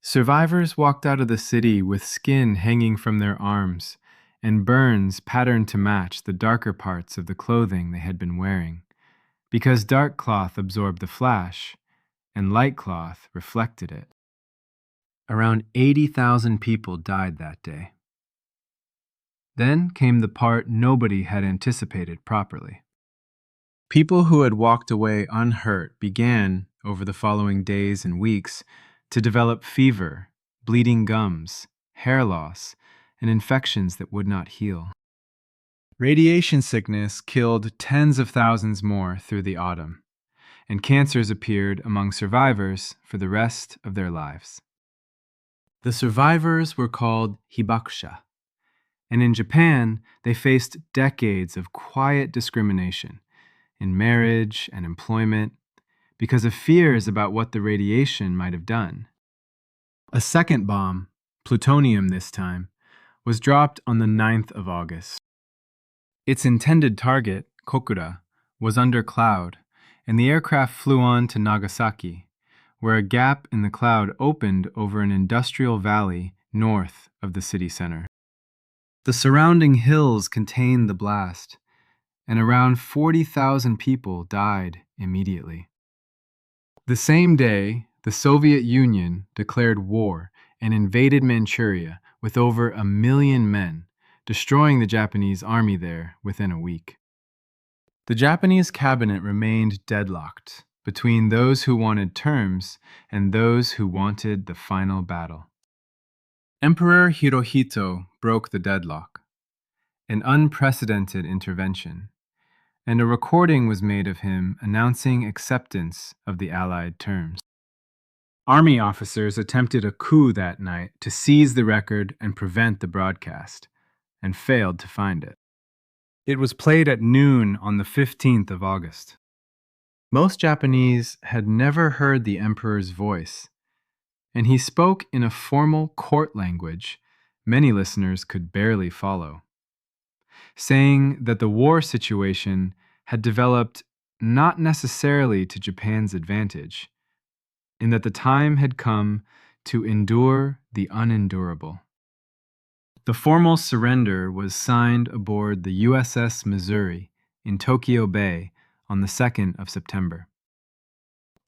Survivors walked out of the city with skin hanging from their arms and burns patterned to match the darker parts of the clothing they had been wearing, because dark cloth absorbed the flash and light cloth reflected it. Around 80,000 people died that day. Then came the part nobody had anticipated properly. People who had walked away unhurt began, over the following days and weeks, to develop fever, bleeding gums, hair loss, and infections that would not heal. Radiation sickness killed tens of thousands more through the autumn, and cancers appeared among survivors for the rest of their lives. The survivors were called hibakusha, and in Japan, they faced decades of quiet discrimination in marriage and employment because of fears about what the radiation might have done. A second bomb, plutonium this time, was dropped on the 9th of August. Its intended target, Kokura, was under cloud, and the aircraft flew on to Nagasaki, where a gap in the cloud opened over an industrial valley north of the city center. The surrounding hills contained the blast, and around 40,000 people died immediately. The same day, the Soviet Union declared war and invaded Manchuria with over 1 million men, destroying the Japanese army there within a week. The Japanese cabinet remained deadlocked between those who wanted terms and those who wanted the final battle. Emperor Hirohito broke the deadlock, an unprecedented intervention, and a recording was made of him announcing acceptance of the Allied terms. Army officers attempted a coup that night to seize the record and prevent the broadcast, and failed to find it. It was played at noon on the 15th of August. Most Japanese had never heard the emperor's voice, and he spoke in a formal court language many listeners could barely follow, saying that the war situation had developed not necessarily to Japan's advantage, and that the time had come to endure the unendurable. The formal surrender was signed aboard the USS Missouri in Tokyo Bay on the 2nd of September.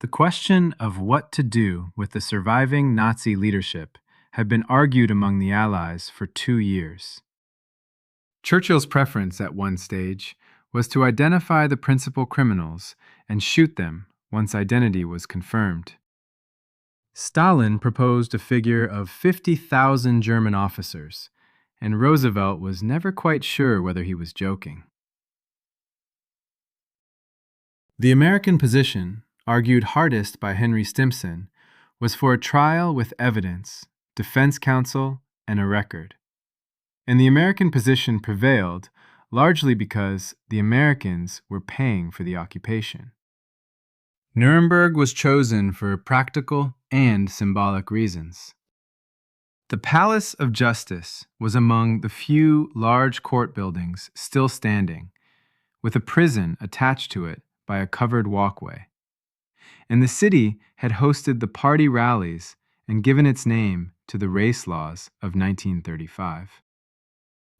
The question of what to do with the surviving Nazi leadership had been argued among the Allies for 2 years. Churchill's preference at one stage was to identify the principal criminals and shoot them once identity was confirmed. Stalin proposed a figure of 50,000 German officers, and Roosevelt was never quite sure whether he was joking. The American position, argued hardest by Henry Stimson, was for a trial with evidence, defense counsel, and a record. And the American position prevailed largely because the Americans were paying for the occupation. Nuremberg was chosen for practical and symbolic reasons. The Palace of Justice was among the few large court buildings still standing, with a prison attached to it by a covered walkway. And the city had hosted the party rallies and given its name to the race laws of 1935.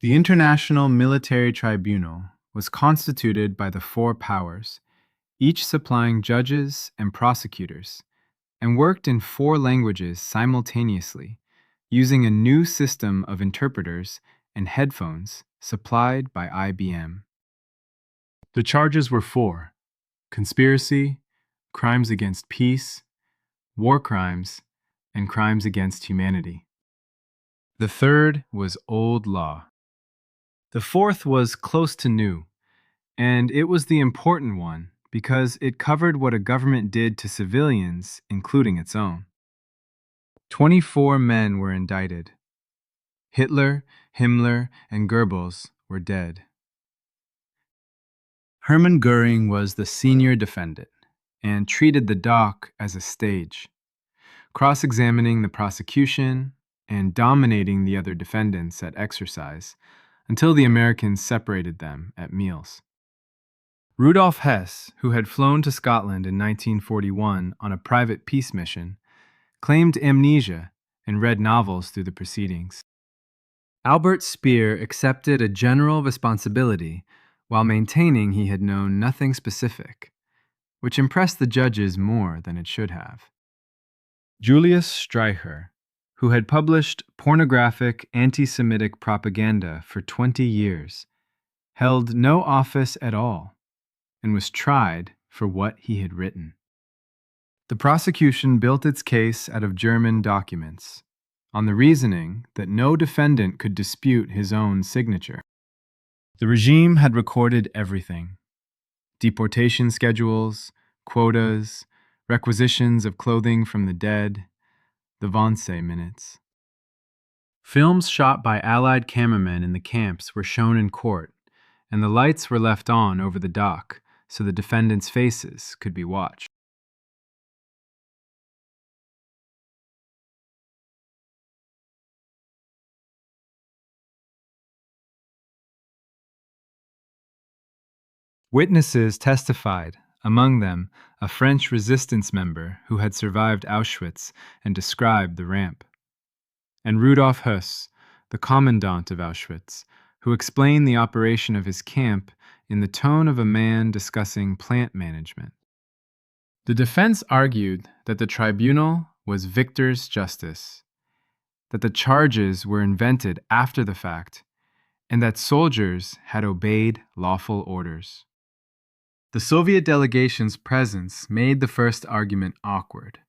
The International Military Tribunal was constituted by the 4 powers, each supplying judges and prosecutors, and worked in 4 languages simultaneously, using a new system of interpreters and headphones supplied by IBM. The charges were four: conspiracy, crimes against peace, war crimes, and crimes against humanity. The third was old law. The fourth was close to new, and it was the important one because it covered what a government did to civilians, including its own. 24 men were indicted. Hitler, Himmler, and Goebbels were dead. Hermann Goering was the senior defendant and treated the dock as a stage, cross-examining the prosecution and dominating the other defendants at exercise until the Americans separated them at meals. Rudolf Hess, who had flown to Scotland in 1941 on a private peace mission, claimed amnesia and read novels through the proceedings. Albert Speer accepted a general responsibility while maintaining he had known nothing specific, which impressed the judges more than it should have. Julius Streicher, who had published pornographic anti-Semitic propaganda for 20 years, held no office at all and was tried for what he had written. The prosecution built its case out of German documents, on the reasoning that no defendant could dispute his own signature. The regime had recorded everything: deportation schedules, quotas, requisitions of clothing from the dead, the Wannsee minutes. Films shot by Allied cameramen in the camps were shown in court, and the lights were left on over the dock so the defendants' faces could be watched. Witnesses testified, among them a French resistance member who had survived Auschwitz and described the ramp, and Rudolf Höss, the commandant of Auschwitz, who explained the operation of his camp in the tone of a man discussing plant management. The defense argued that the tribunal was victor's justice, that the charges were invented after the fact, and that soldiers had obeyed lawful orders. The Soviet delegation's presence made the first argument awkward,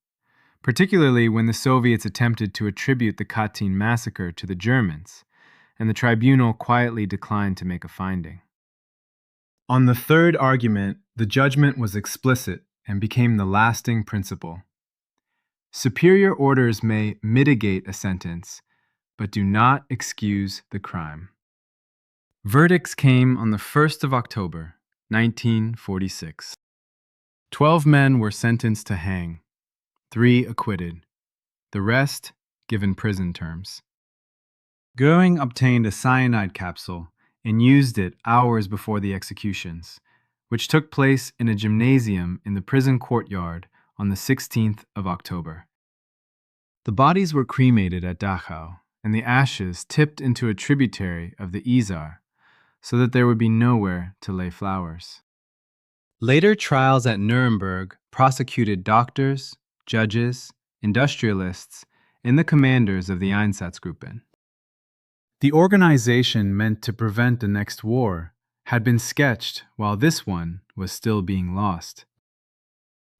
particularly when the Soviets attempted to attribute the Katyn massacre to the Germans, and the tribunal quietly declined to make a finding. On the third argument, the judgment was explicit and became the lasting principle. Superior orders may mitigate a sentence, but do not excuse the crime. Verdicts came on the 1st of October, 1946. 12 men were sentenced to hang, 3 acquitted, the rest given prison terms. Goering obtained a cyanide capsule and used it hours before the executions, which took place in a gymnasium in the prison courtyard on the 16th of October. The bodies were cremated at Dachau, and the ashes tipped into a tributary of the Isar, so that there would be nowhere to lay flowers. Later trials at Nuremberg prosecuted doctors, judges, industrialists, and the commanders of the Einsatzgruppen. The organization meant to prevent the next war had been sketched while this one was still being lost.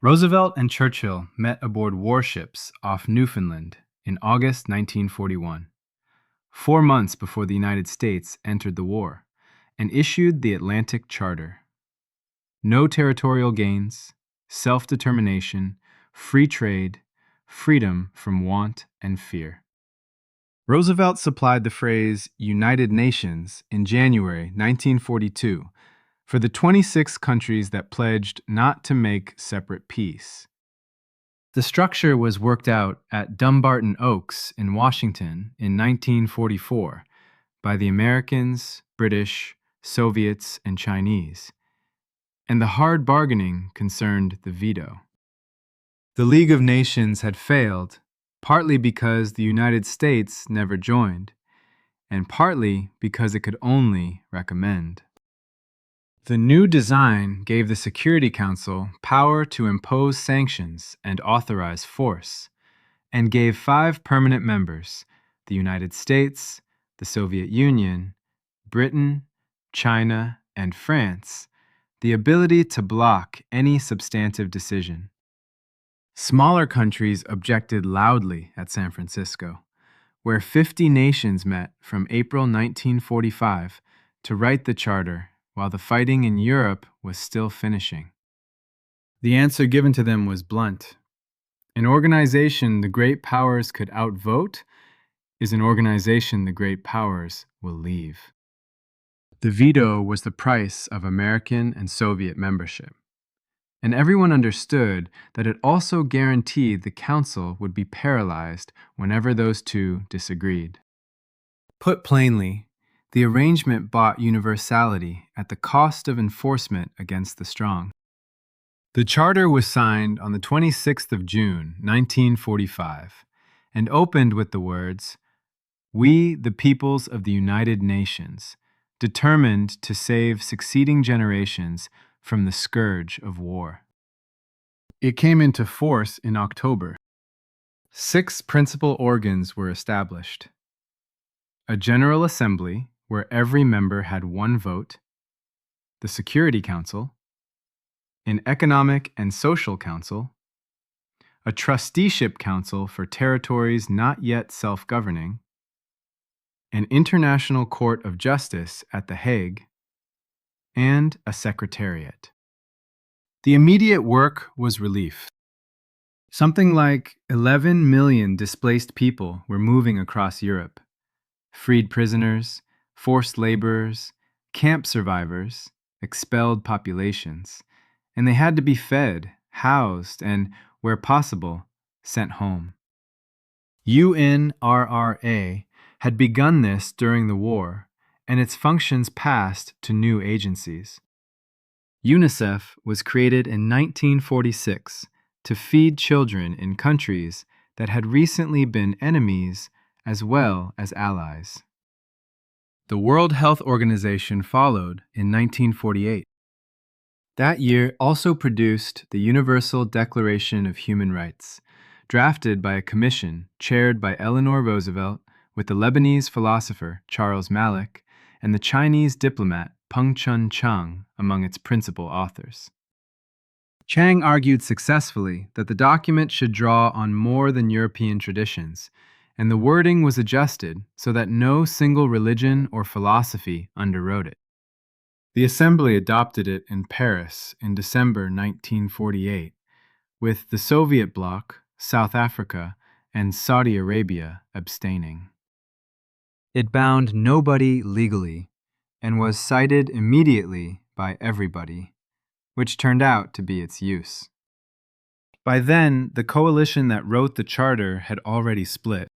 Roosevelt and Churchill met aboard warships off Newfoundland in August 1941, 4 months before the United States entered the war, and issued the Atlantic Charter. No territorial gains, self-determination, free trade, freedom from want and fear. Roosevelt supplied the phrase United Nations in January 1942 for the 26 countries that pledged not to make separate peace. The structure was worked out at Dumbarton Oaks in Washington in 1944 by the Americans, British, Soviets, and Chinese, and the hard bargaining concerned the veto. The League of Nations had failed, partly because the United States never joined, and partly because it could only recommend. The new design gave the Security Council power to impose sanctions and authorize force, and gave 5 permanent members: the United States, the Soviet Union, Britain, China, and France the ability to block any substantive decision. Smaller countries objected loudly at San Francisco, where 50 nations met from April 1945 to write the charter while the fighting in Europe was still finishing. The answer given to them was blunt. An organization the great powers could outvote is an organization the great powers will leave. The veto was the price of American and Soviet membership, and everyone understood that it also guaranteed the Council would be paralyzed whenever those two disagreed. Put plainly, the arrangement bought universality at the cost of enforcement against the strong. The charter was signed on the 26th of June, 1945, and opened with the words, "We, the peoples of the United Nations, determined to save succeeding generations from the scourge of war." It came into force in October. 6 principal organs were established: a General Assembly, where every member had 1 vote, the Security Council, an Economic and Social Council, a Trusteeship Council for territories not yet self-governing, an International Court of Justice at The Hague, and a Secretariat. The immediate work was relief. Something like 11 million displaced people were moving across Europe. Freed prisoners, forced laborers, camp survivors, expelled populations, and they had to be fed, housed, and, where possible, sent home. UNRRA had begun this during the war, and its functions passed to new agencies. UNICEF was created in 1946 to feed children in countries that had recently been enemies as well as allies. The World Health Organization followed in 1948. That year also produced the Universal Declaration of Human Rights, drafted by a commission chaired by Eleanor Roosevelt with the Lebanese philosopher Charles Malik and the Chinese diplomat Peng Chun-Chang among its principal authors. Chang argued successfully that the document should draw on more than European traditions, and the wording was adjusted so that no single religion or philosophy underwrote it. The Assembly adopted it in Paris in December 1948, with the Soviet bloc, South Africa, and Saudi Arabia abstaining. It bound nobody legally and was cited immediately by everybody, which turned out to be its use. By then, the coalition that wrote the charter had already split.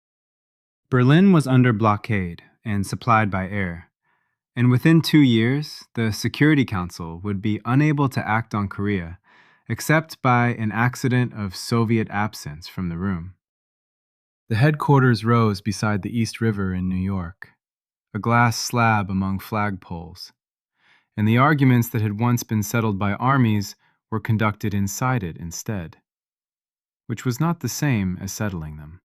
Berlin was under blockade and supplied by air, and within 2 years, the Security Council would be unable to act on Korea, except by an accident of Soviet absence from the room. The headquarters rose beside the East River in New York, a glass slab among flagpoles, and the arguments that had once been settled by armies were conducted inside it instead, which was not the same as settling them.